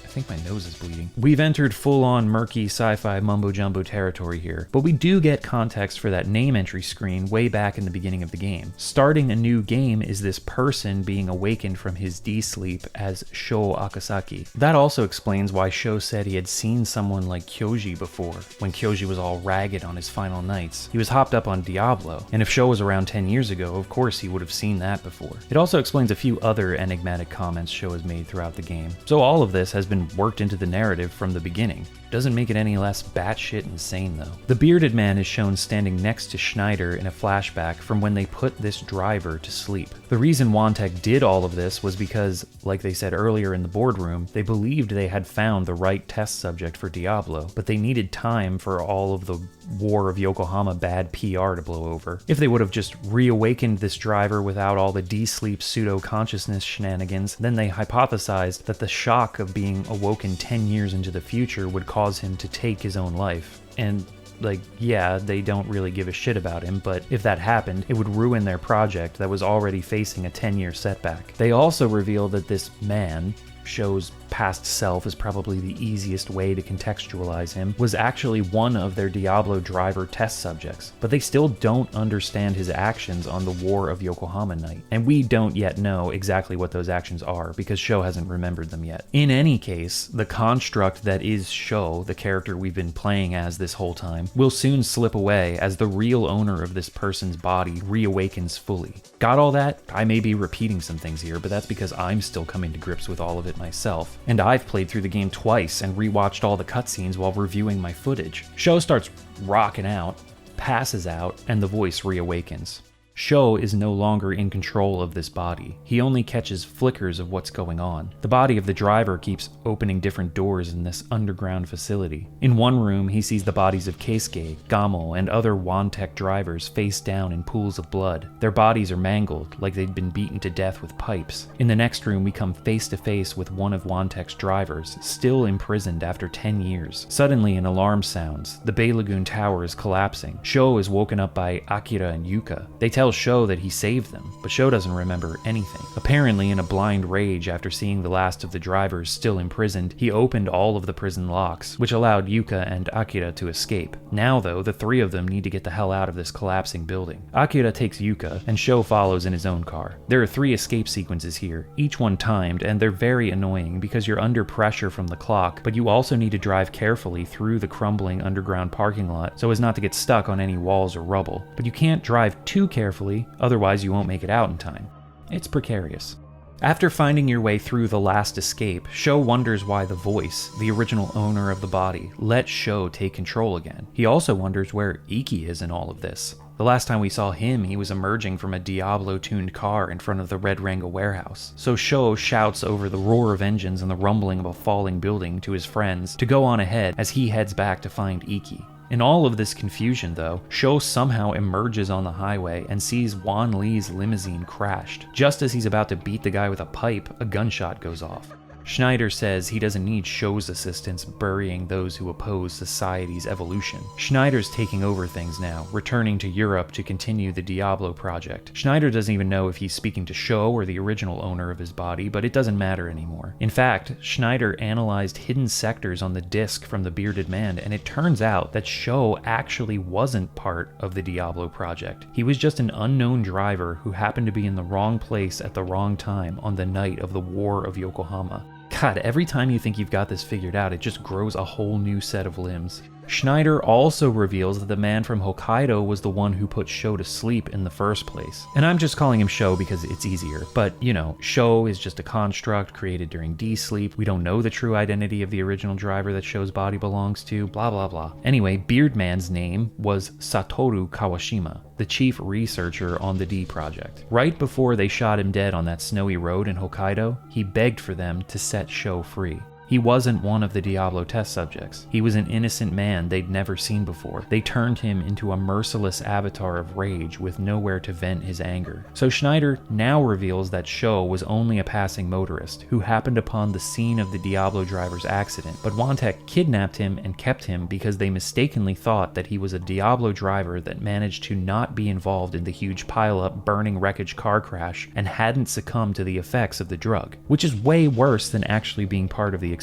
A: I think my nose is bleeding. We've entered full-on murky sci-fi mumbo-jumbo territory here, but we do get context for that name entry screen way back in the beginning of the game. Starting a new game is this person being awakened from his D-sleep as Sho Akasaki. That also explains why Sho said he had seen someone like Kyoji before, when Kyoji was all ragged on his final nights. He was hopped up on Diablo, and if Sho was around 10 years ago, of course he would have seen that before. It also explains a few other enigmatic comments Sho has made throughout the game. So all of this has been worked into the narrative from the beginning. Doesn't make it any less batshit insane though. The bearded man is shown standing next to Schneider in a flashback from when they put this driver to sleep. The reason Wantek did all of this was because, like they said earlier in the boardroom, they believed they had found the right test subject for Diablo, but they needed time for all of the War of Yokohama bad PR to blow over. If they would have just reawakened this driver without all the de-sleep pseudo-consciousness shenanigans, then they hypothesized that the shock of being awoken 10 years into the future would cause him to take his own life. And like, yeah, they don't really give a shit about him, but if that happened, it would ruin their project that was already facing a 10-year setback. They also reveal that this man, Sho's past self is probably the easiest way to contextualize him, was actually one of their Diablo driver test subjects, but they still don't understand his actions on the War of Yokohama night, and we don't yet know exactly what those actions are because Sho hasn't remembered them yet. In any case, the construct that is Sho, the character we've been playing as this whole time, will soon slip away as the real owner of this person's body reawakens fully. Got all that? I may be repeating some things here, but that's because I'm still coming to grips with all of it myself. And I've played through the game twice and rewatched all the cutscenes while reviewing my footage. Sho starts rocking out, passes out, and the voice reawakens. Sho is no longer in control of this body. He only catches flickers of what's going on. The body of the driver keeps opening different doors in this underground facility. In one room, he sees the bodies of Keisuke, Gamo, and other Wantek drivers face down in pools of blood. Their bodies are mangled, like they'd been beaten to death with pipes. In the next room, we come face to face with one of Wantek's drivers, still imprisoned after 10 years. Suddenly, an alarm sounds. The Bay Lagoon tower is collapsing. Sho is woken up by Akira and Yuka. They tell Sho that he saved them, but Sho doesn't remember anything. Apparently, in a blind rage after seeing the last of the drivers still imprisoned, he opened all of the prison locks, which allowed Yuka and Akira to escape. Now, though, the three of them need to get the hell out of this collapsing building. Akira takes Yuka, and Sho follows in his own car. There are 3 escape sequences here, each one timed, and they're very annoying because you're under pressure from the clock, but you also need to drive carefully through the crumbling underground parking lot so as not to get stuck on any walls or rubble. But you can't drive too carefully, otherwise you won't make it out in time. It's precarious. After finding your way through the last escape, Sho wonders why the voice, the original owner of the body, let Sho take control again. He also wonders where Iki is in all of this. The last time we saw him, he was emerging from a Diablo-tuned car in front of the Red Ranga warehouse. So Sho shouts over the roar of engines and the rumbling of a falling building to his friends to go on ahead as he heads back to find Iki. In all of this confusion, though, Sho somehow emerges on the highway and sees Wan Li's limousine crashed. Just as he's about to beat the guy with a pipe, a gunshot goes off. Schneider says he doesn't need Sho's assistance burying those who oppose society's evolution. Schneider's taking over things now, returning to Europe to continue the Diablo project. Schneider doesn't even know if he's speaking to Sho or the original owner of his body, but it doesn't matter anymore. In fact, Schneider analyzed hidden sectors on the disc from the bearded man, and it turns out that Sho actually wasn't part of the Diablo project. He was just an unknown driver who happened to be in the wrong place at the wrong time on the night of the War of Yokohama. God, every time you think you've got this figured out, it just grows a whole new set of limbs. Schneider also reveals that the man from Hokkaido was the one who put Sho to sleep in the first place. And I'm just calling him Sho because it's easier, but you know, Sho is just a construct created during D-sleep. We don't know the true identity of the original driver that Sho's body belongs to, blah blah blah. Anyway, Beardman's name was Satoru Kawashima, the chief researcher on the D project. Right before they shot him dead on that snowy road in Hokkaido, he begged for them to set Sho free. He wasn't one of the Diablo test subjects. He was an innocent man they'd never seen before. They turned him into a merciless avatar of rage with nowhere to vent his anger. So Schneider now reveals that Sho was only a passing motorist who happened upon the scene of the Diablo driver's accident, but Wantek kidnapped him and kept him because they mistakenly thought that he was a Diablo driver that managed to not be involved in the huge pile-up burning wreckage car crash and hadn't succumbed to the effects of the drug, which is way worse than actually being part of the experiment.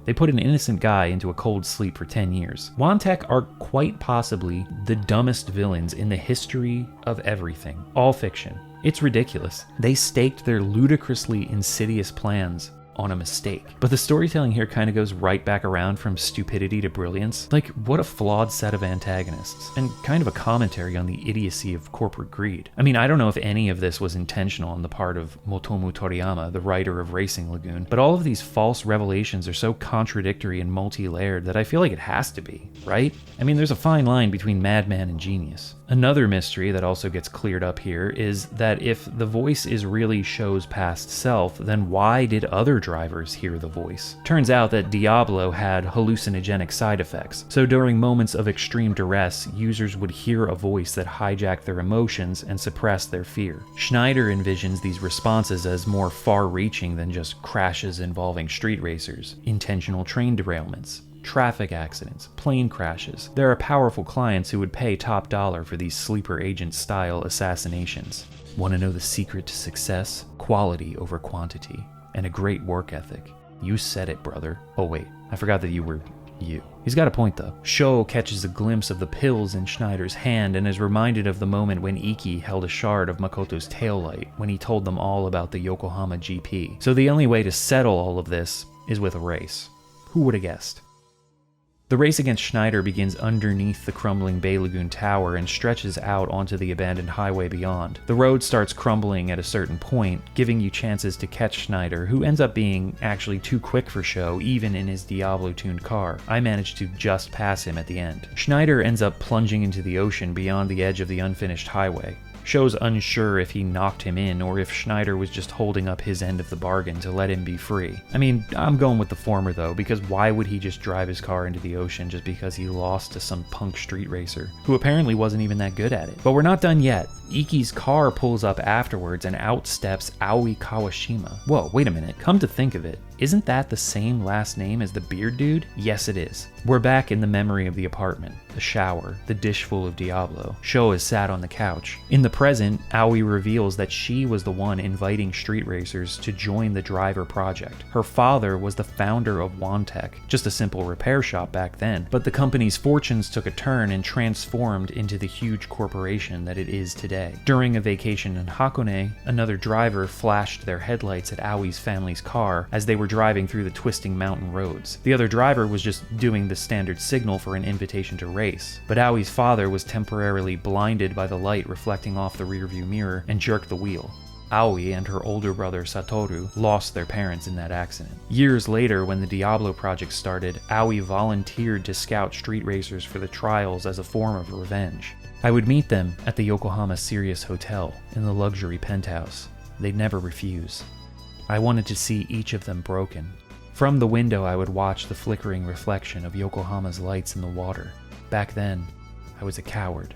A: They put an innocent guy into a cold sleep for 10 years. Wantek are quite possibly the dumbest villains in the history of everything. All fiction. It's ridiculous. They staked their ludicrously insidious plans on a mistake. But the storytelling here kind of goes right back around from stupidity to brilliance. Like, what a flawed set of antagonists, and kind of a commentary on the idiocy of corporate greed. I mean, I don't know if any of this was intentional on the part of Motomu Toriyama, the writer of Racing Lagoon, but all of these false revelations are so contradictory and multi-layered that I feel like it has to be, right? I mean, there's a fine line between madman and genius. Another mystery that also gets cleared up here is that if the voice is really Sho's past self, then why did other drivers hear the voice? Turns out that Diablo had hallucinogenic side effects, so during moments of extreme duress, users would hear a voice that hijacked their emotions and suppressed their fear. Schneider envisions these responses as more far-reaching than just crashes involving street racers, intentional train derailments, traffic accidents, plane crashes. There are powerful clients who would pay top dollar for these sleeper agent style assassinations. Want to know the secret to success? Quality over quantity, and a great work ethic. You said it, brother. Oh wait, I forgot that you were you. He's got a point though. Sho catches a glimpse of the pills in Schneider's hand and is reminded of the moment when Iki held a shard of Makoto's taillight when he told them all about the Yokohama GP. So the only way to settle all of this is with a race. Who would have guessed? The race against Schneider begins underneath the crumbling Bay Lagoon Tower and stretches out onto the abandoned highway beyond. The road starts crumbling at a certain point, giving you chances to catch Schneider, who ends up being actually too quick for Sho, even in his Diablo-tuned car. I managed to just pass him at the end. Schneider ends up plunging into the ocean beyond the edge of the unfinished highway. Sho's unsure if he knocked him in or if Schneider was just holding up his end of the bargain to let him be free. I mean, I'm going with the former though, because why would he just drive his car into the ocean just because he lost to some punk street racer, who apparently wasn't even that good at it? But we're not done yet. Iki's car pulls up afterwards and out steps Aoi Kawashima. Whoa, wait a minute, come to think of it, isn't that the same last name as the beard dude? Yes, it is. We're back in the memory of the apartment, the shower, the dish full of Diablo. Sho is sat on the couch. In the present, Aoi reveals that she was the one inviting street racers to join the driver project. Her father was the founder of Wantech, just a simple repair shop back then, but the company's fortunes took a turn and transformed into the huge corporation that it is today. During a vacation in Hakone, another driver flashed their headlights at Aoi's family's car as they were driving through the twisting mountain roads. The other driver was just doing the standard signal for an invitation to race, but Aoi's father was temporarily blinded by the light reflecting off the rearview mirror and jerked the wheel. Aoi and her older brother Satoru lost their parents in that accident. Years later, when the Diablo project started, Aoi volunteered to scout street racers for the trials as a form of revenge. I would meet them at the Yokohama Sirius Hotel in the luxury penthouse. They'd never refuse. I wanted to see each of them broken. From the window, I would watch the flickering reflection of Yokohama's lights in the water. Back then, I was a coward.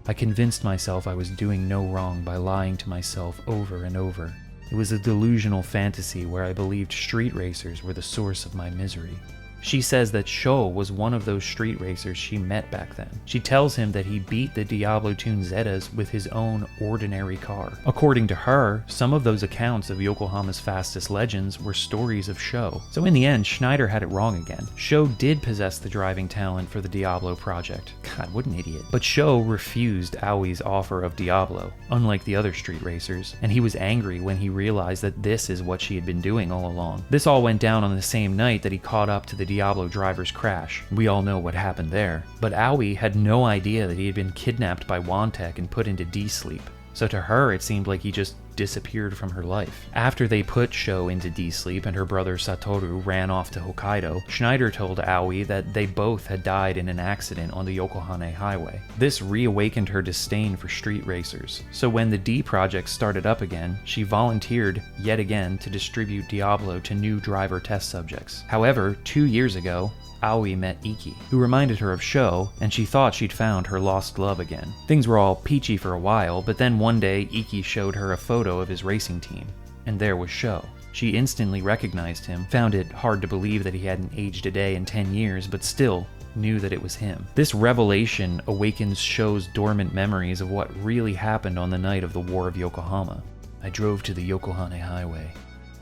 A: I convinced myself I was doing no wrong by lying to myself over and over. It was a delusional fantasy where I believed street racers were the source of my misery. She says that Sho was one of those street racers she met back then. She tells him that he beat the Diablo-tuned Zetas with his own ordinary car. According to her, some of those accounts of Yokohama's fastest legends were stories of Sho. So in the end, Schneider had it wrong again. Sho did possess the driving talent for the Diablo project. God, what an idiot. But Sho refused Aoi's offer of Diablo, unlike the other street racers, and he was angry when he realized that this is what she had been doing all along. This all went down on the same night that he caught up to the Diablo driver's crash. We all know what happened there. But Aoi had no idea that he had been kidnapped by Wantech and put into D-sleep. So to her, it seemed like he just disappeared from her life. After they put Sho into D-sleep and her brother Satoru ran off to Hokkaido, Schneider told Aoi that they both had died in an accident on the Yokohama highway. This reawakened her disdain for street racers. So when the D project started up again, she volunteered yet again to distribute Diablo to new driver test subjects. However, 2 years ago, Aoi met Iki, who reminded her of Sho, and she thought she'd found her lost love again. Things were all peachy for a while, but then one day Iki showed her a photo of his racing team, and there was Sho. She instantly recognized him, found it hard to believe that he hadn't aged a day in 10 years, but still knew that it was him. This revelation awakens Sho's dormant memories of what really happened on the night of the War of Yokohama. I drove to the Yokohama highway.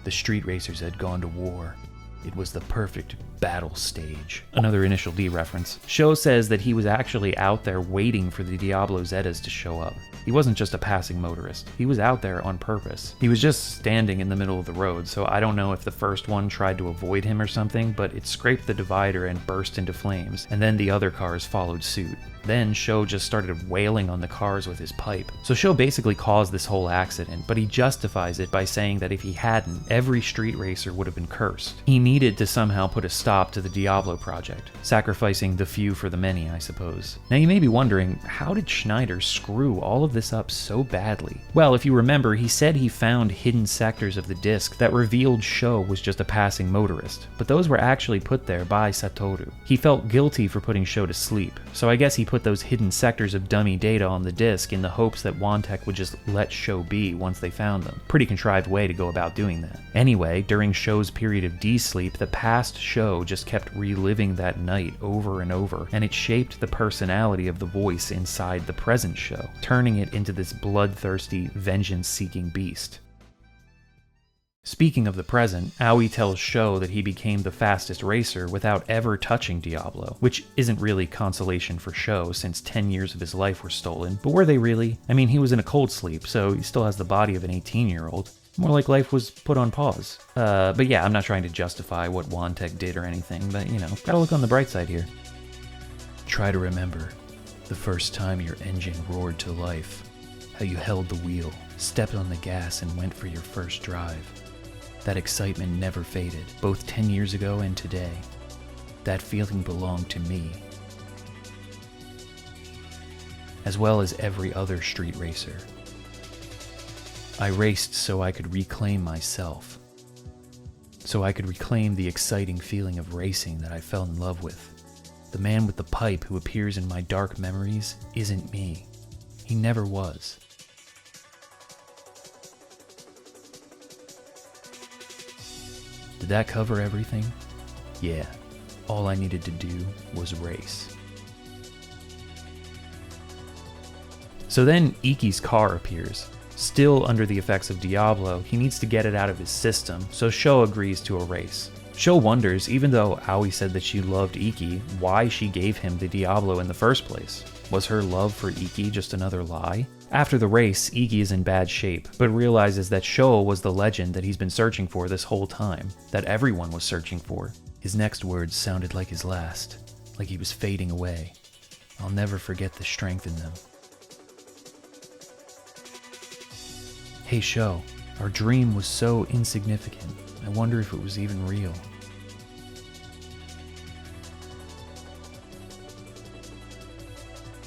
A: The street racers had gone to war. It was the perfect battle stage. Another Initial D reference. Sho says that he was actually out there waiting for the Diablo Zetas to show up. He wasn't just a passing motorist. He was out there on purpose. He was just standing in the middle of the road, so I don't know if the first one tried to avoid him or something, but it scraped the divider and burst into flames, and then the other cars followed suit. Then Sho just started wailing on the cars with his pipe. So Sho basically caused this whole accident, but he justifies it by saying that if he hadn't, every street racer would have been cursed. He needed to somehow put a stop to the Diablo project, sacrificing the few for the many, I suppose. Now you may be wondering, how did Schneider screw all of this up so badly? Well, if you remember, he said he found hidden sectors of the disc that revealed Sho was just a passing motorist, but those were actually put there by Satoru. He felt guilty for putting Sho to sleep, so I guess he put those hidden sectors of dummy data on the disc in the hopes that Wantech would just let Sho be once they found them. Pretty contrived way to go about doing that. Anyway, during Sho's period of D-sleep, the past Sho just kept reliving that night over and over, and it shaped the personality of the voice inside the present Sho, turning it into this bloodthirsty, vengeance-seeking beast. Speaking of the present, Aoi tells Sho that he became the fastest racer without ever touching Diablo, which isn't really consolation for Sho since 10 years of his life were stolen. But were they really? I mean, he was in a cold sleep, so he still has the body of an 18-year-old. More like life was put on pause. But yeah, I'm not trying to justify what Wantech did or anything, but you know, gotta look on the bright side here. Try to remember the first time your engine roared to life, how you held the wheel, stepped on the gas, and went for your first drive. That excitement never faded, both 10 years ago and today. That feeling belonged to me, as well as every other street racer. I raced so I could reclaim myself, so I could reclaim the exciting feeling of racing that I fell in love with. The man with the pipe who appears in my dark memories isn't me. He never was. Did that cover everything? Yeah, all I needed to do was race. So then Iki's car appears. Still under the effects of Diablo, he needs to get it out of his system, so Sho agrees to a race. Sho wonders, even though Aoi said that she loved Iki, why she gave him the Diablo in the first place. Was her love for Iki just another lie? After the race, Iki is in bad shape, but realizes that Sho was the legend that he's been searching for this whole time, that everyone was searching for. His next words sounded like his last, like he was fading away. I'll never forget the strength in them. Hey Sho, our dream was so insignificant. I wonder if it was even real.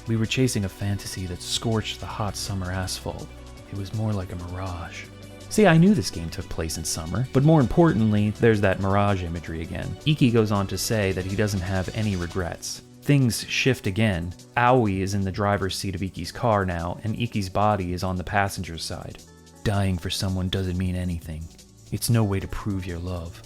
A: We were chasing a fantasy that scorched the hot summer asphalt. It was more like a mirage. See, I knew this game took place in summer, but more importantly, there's that mirage imagery again. Iki goes on to say that he doesn't have any regrets. Things shift again. Aoi is in the driver's seat of Iki's car now, and Iki's body is on the passenger's side. Dying for someone doesn't mean anything. It's no way to prove your love.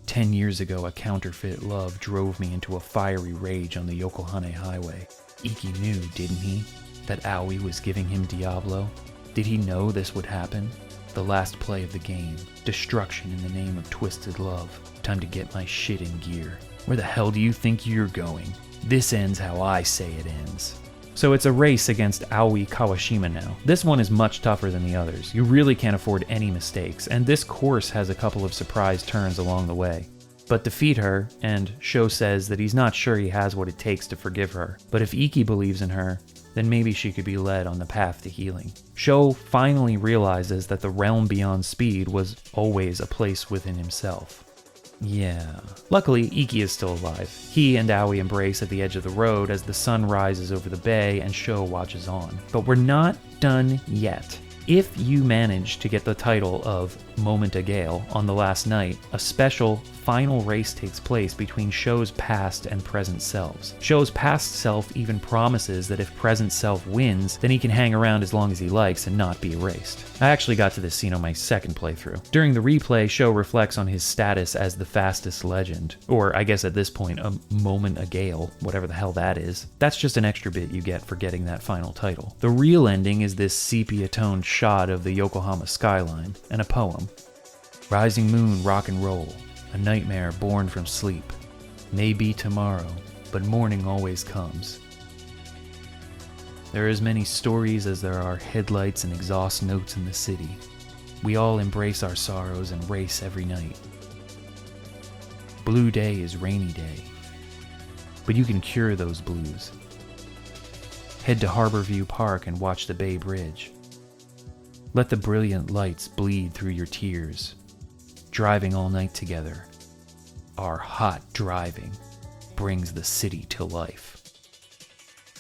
A: 10 years ago, a counterfeit love drove me into a fiery rage on the Yokohama highway. Iki knew, didn't he, that Aoi was giving him Diablo? Did he know this would happen? The last play of the game. Destruction in the name of twisted love. Time to get my shit in gear. Where the hell do you think you're going? This ends how I say it ends. So it's a race against Aoi Kawashima now. This one is much tougher than the others. You really can't afford any mistakes, and this course has a couple of surprise turns along the way. But defeat her, and Sho says that he's not sure he has what it takes to forgive her. But if Iki believes in her, then maybe she could be led on the path to healing. Sho finally realizes that the realm beyond speed was always a place within himself. Yeah. Luckily, Iki is still alive. He and Aoi embrace at the edge of the road as the sun rises over the bay and Sho watches on. But we're not done yet. If you manage to get the title of Moment a Gale on the last night, a special final race takes place between Sho's past and present selves. Sho's past self even promises that if present self wins, then he can hang around as long as he likes and not be erased. I actually got to this scene on my second playthrough. During the replay, Sho reflects on his status as the fastest legend, or I guess at this point, a Moment a Gale, whatever the hell that is. That's just an extra bit you get for getting that final title. The real ending is this sepia-toned shot of the Yokohama skyline, and a poem. Rising moon rock and roll, a nightmare born from sleep. May be tomorrow, but morning always comes. There are as many stories as there are headlights and exhaust notes in the city. We all embrace our sorrows and race every night. Blue day is rainy day, but you can cure those blues. Head to Harborview Park and watch the Bay Bridge. Let the brilliant lights bleed through your tears. Driving all night together. Our hot driving brings the city to life.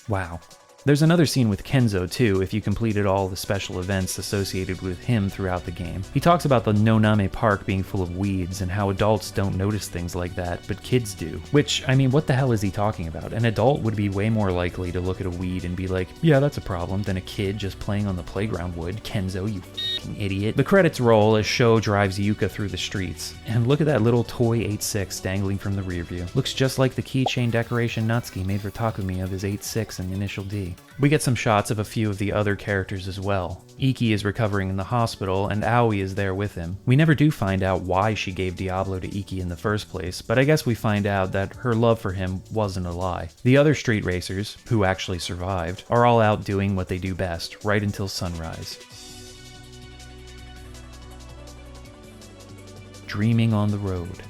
A: Wow. There's another scene with Kenzo too, if you completed all the special events associated with him throughout the game. He talks about the Noname Park being full of weeds and how adults don't notice things like that, but kids do. Which, I mean, what the hell is he talking about? An adult would be way more likely to look at a weed and be like, yeah, that's a problem, than a kid just playing on the playground would. Kenzo, you fucking idiot. The credits roll as Sho drives Yuka through the streets. And look at that little toy 8.6 dangling from the rear view. Looks just like the keychain decoration Natsuki made for Takumi of his 8.6 and Initial D. We get some shots of a few of the other characters as well. Iki is recovering in the hospital, and Aoi is there with him. We never do find out why she gave Diablo to Iki in the first place, but I guess we find out that her love for him wasn't a lie. The other street racers, who actually survived, are all out doing what they do best, right until sunrise. Dreaming on the road.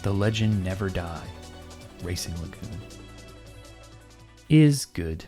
A: The legend never die. Racing Lagoon. Is good.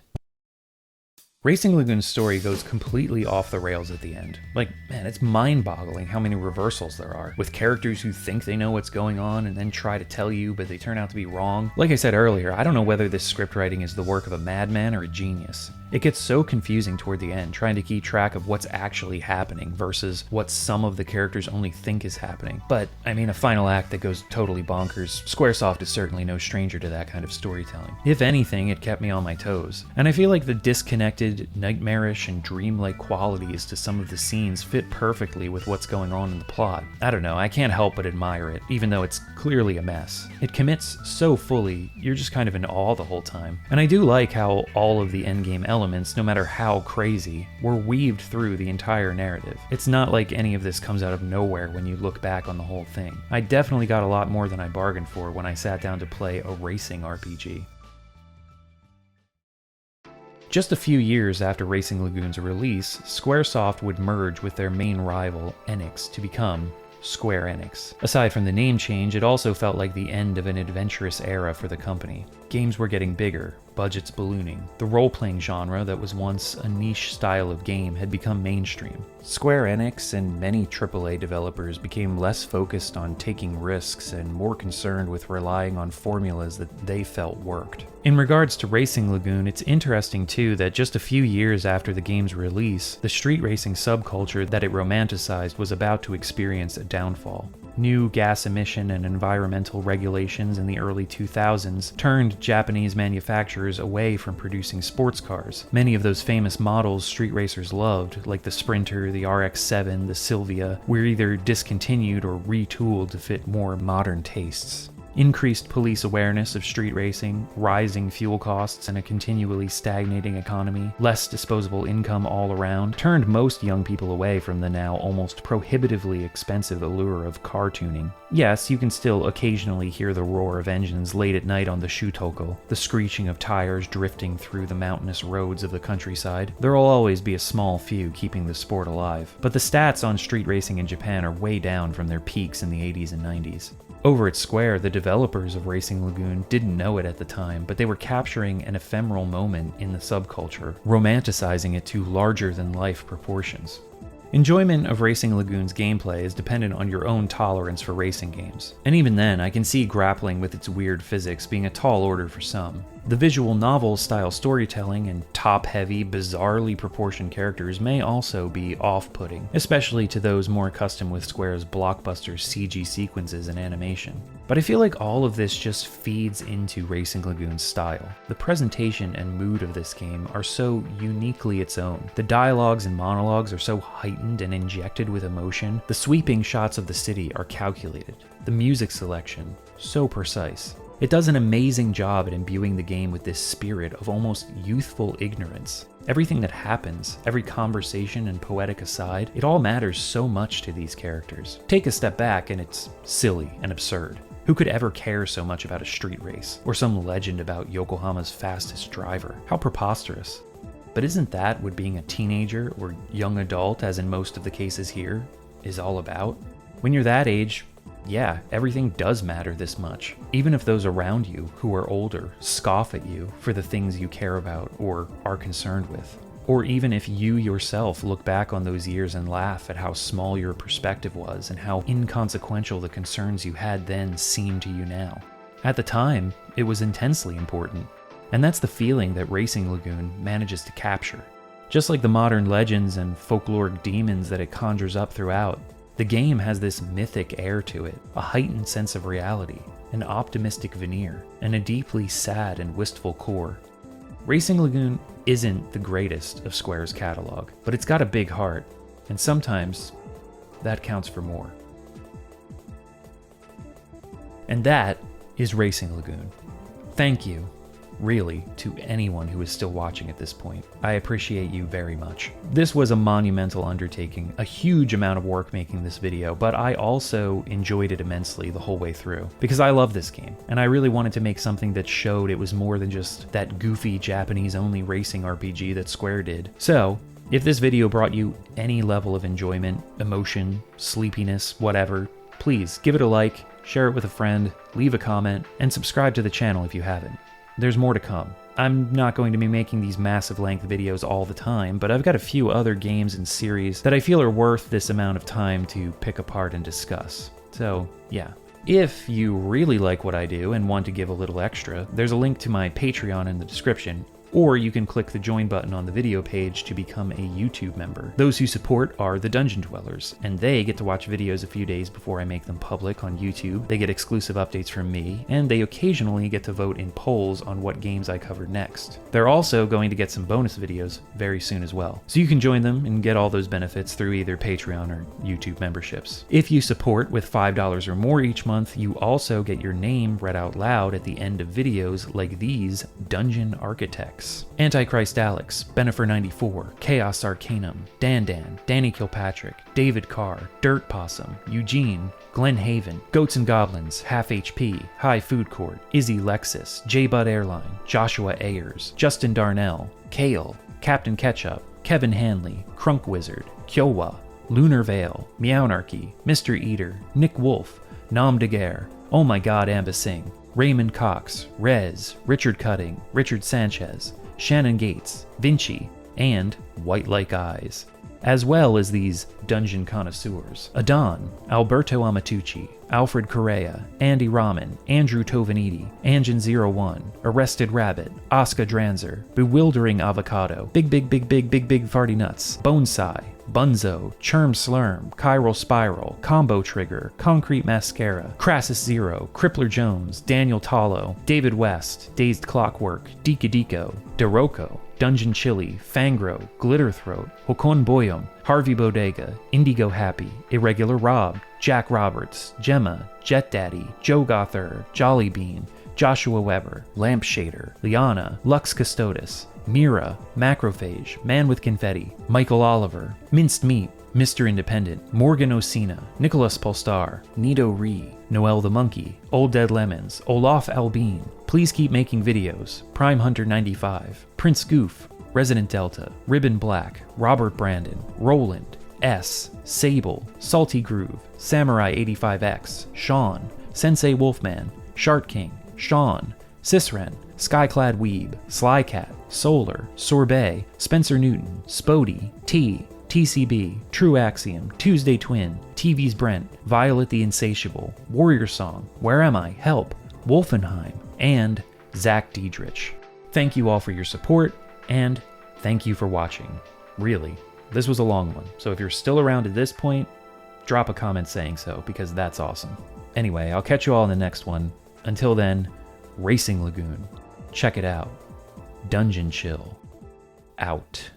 A: Racing Lagoon's story goes completely off the rails at the end. Like, man, it's mind-boggling how many reversals there are, with characters who think they know what's going on and then try to tell you, but they turn out to be wrong. Like I said earlier, I don't know whether this script writing is the work of a madman or a genius. It gets so confusing toward the end, trying to keep track of what's actually happening versus what some of the characters only think is happening. But, I mean, a final act that goes totally bonkers. Squaresoft is certainly no stranger to that kind of storytelling. If anything, it kept me on my toes. And I feel like the disconnected, nightmarish, and dreamlike qualities to some of the scenes fit perfectly with what's going on in the plot. I don't know, I can't help but admire it, even though it's clearly a mess. It commits so fully, you're just kind of in awe the whole time. And I do like how all of the endgame elements, no matter how crazy, were weaved through the entire narrative. It's not like any of this comes out of nowhere when you look back on the whole thing. I definitely got a lot more than I bargained for when I sat down to play a racing RPG. Just a few years after Racing Lagoon's release, Squaresoft would merge with their main rival, Enix, to become Square Enix. Aside from the name change, it also felt like the end of an adventurous era for the company. Games were getting bigger, budgets ballooning. The role-playing genre that was once a niche style of game had become mainstream. Square Enix and many AAA developers became less focused on taking risks and more concerned with relying on formulas that they felt worked. In regards to Racing Lagoon, it's interesting too that just a few years after the game's release, the street racing subculture that it romanticized was about to experience a downfall. New gas emission and environmental regulations in the early 2000s turned Japanese manufacturers away from producing sports cars. Many of those famous models street racers loved, like the Sprinter, the RX-7, the Sylvia, were either discontinued or retooled to fit more modern tastes. Increased police awareness of street racing, rising fuel costs, and a continually stagnating economy, less disposable income all around, turned most young people away from the now almost prohibitively expensive allure of car tuning. Yes, you can still occasionally hear the roar of engines late at night on the Shutoko, the screeching of tires drifting through the mountainous roads of the countryside. There will always be a small few keeping the sport alive, but the stats on street racing in Japan are way down from their peaks in the 80s and 90s. Over at Square, the developers of Racing Lagoon didn't know it at the time, but they were capturing an ephemeral moment in the subculture, romanticizing it to larger-than-life proportions. Enjoyment of Racing Lagoon's gameplay is dependent on your own tolerance for racing games, and even then, I can see grappling with its weird physics being a tall order for some. The visual novel-style storytelling and top-heavy, bizarrely proportioned characters may also be off-putting, especially to those more accustomed with Square's blockbuster CG sequences and animation. But I feel like all of this just feeds into Racing Lagoon's style. The presentation and mood of this game are so uniquely its own. The dialogues and monologues are so heightened and injected with emotion. The sweeping shots of the city are calculated. The music selection, so precise. It does an amazing job at imbuing the game with this spirit of almost youthful ignorance. Everything that happens, every conversation and poetic aside, it all matters so much to these characters. Take a step back and it's silly and absurd. Who could ever care so much about a street race, or some legend about Yokohama's fastest driver? How preposterous. But isn't that what being a teenager or young adult, as in most of the cases here, is all about? When you're that age, yeah, everything does matter this much. Even if those around you, who are older, scoff at you for the things you care about or are concerned with. Or even if you yourself look back on those years and laugh at how small your perspective was and how inconsequential the concerns you had then seem to you now. At the time, it was intensely important. And that's the feeling that Racing Lagoon manages to capture. Just like the modern legends and folkloric demons that it conjures up throughout, the game has this mythic air to it, a heightened sense of reality, an optimistic veneer, and a deeply sad and wistful core. Racing Lagoon isn't the greatest of Square's catalog, but it's got a big heart, and sometimes that counts for more. And that is Racing Lagoon. Thank you, really, to anyone who is still watching at this point. I appreciate you very much. This was a monumental undertaking, a huge amount of work making this video, but I also enjoyed it immensely the whole way through, because I love this game, and I really wanted to make something that showed it was more than just that goofy Japanese-only racing RPG that Square did. So, if this video brought you any level of enjoyment, emotion, sleepiness, whatever, please give it a like, share it with a friend, leave a comment, and subscribe to the channel if you haven't. There's more to come. I'm not going to be making these massive length videos all the time, but I've got a few other games and series that I feel are worth this amount of time to pick apart and discuss. So, yeah. If you really like what I do and want to give a little extra, there's a link to my Patreon in the description, or you can click the join button on the video page to become a YouTube member. Those who support are the Dungeon Dwellers, and they get to watch videos a few days before I make them public on YouTube. They get exclusive updates from me, and they occasionally get to vote in polls on what games I cover next. They're also going to get some bonus videos very soon as well. So you can join them and get all those benefits through either Patreon or YouTube memberships. If you support with $5 or more each month, you also get your name read out loud at the end of videos like these Dungeon Architects. Antichrist Alex, Benifer94, Chaos Arcanum, Dan, Danny Kilpatrick, David Carr, Dirt Possum, Eugene, Glenn Haven, Goats and Goblins, Half HP, High Food Court, Izzy Lexus, J-Bud Airline, Joshua Ayers, Justin Darnell, Kale, Captain Ketchup, Kevin Hanley, Crunk Wizard, Kyowa, Lunar Veil, Meownarchy, Mr. Eater, Nick Wolf, Nom de Guerre, Oh My God Ambasing, Raymond Cox, Rez, Richard Cutting, Richard Sanchez, Shannon Gates, Vinci, and White Like Eyes, as well as these dungeon connoisseurs: Adon, Alberto Amatucci, Alfred Correa, Andy Rahman, Andrew Tovaniti, Angin01, Arrested Rabbit, Oscar Dranzer, Bewildering Avocado, Big Farty Nuts, Bonsai, Bunzo, Churm Slurm, Chiral Spiral, Combo Trigger, Concrete Mascara, Crassus Zero, Crippler Jones, Daniel Talo, David West, Dazed Clockwork, Dika, Deroko, Dungeon Chili, Fangro, Glitterthroat, Hokon Boyum, Harvey Bodega, Indigo Happy, Irregular Rob, Jack Roberts, Gemma, Jet Daddy, Joe Gother, Jolly Bean, Joshua Weber, Lampshader, Liana, Lux Custodes, Mira, Macrophage, Man with Confetti, Michael Oliver, Minced Meat, Mr. Independent, Morgan Osina, Nicholas Polstar, Nito Ree, Noel the Monkey, Old Dead Lemons, Olaf Albine, Please Keep Making Videos, Prime Hunter 95, Prince Goof, Resident Delta, Ribbon Black, Robert Brandon, Roland, S, Sable, Salty Groove, Samurai 85X, Sean, Sensei Wolfman, Shart King, Sean, Sisren, Skyclad Weeb, Slycat, Solar, Sorbet, Spencer Newton, Spodey, T, TCB, True Axiom, Tuesday Twin, TV's Brent, Violet the Insatiable, Warrior Song, Where Am I? Help, Wolfenheim, and Zach Diedrich. Thank you all for your support, and thank you for watching. Really, this was a long one, so if you're still around at this point, drop a comment saying so, because that's awesome. Anyway, I'll catch you all in the next one. Until then, Racing Lagoon. Check it out. Dungeon Chill. Out.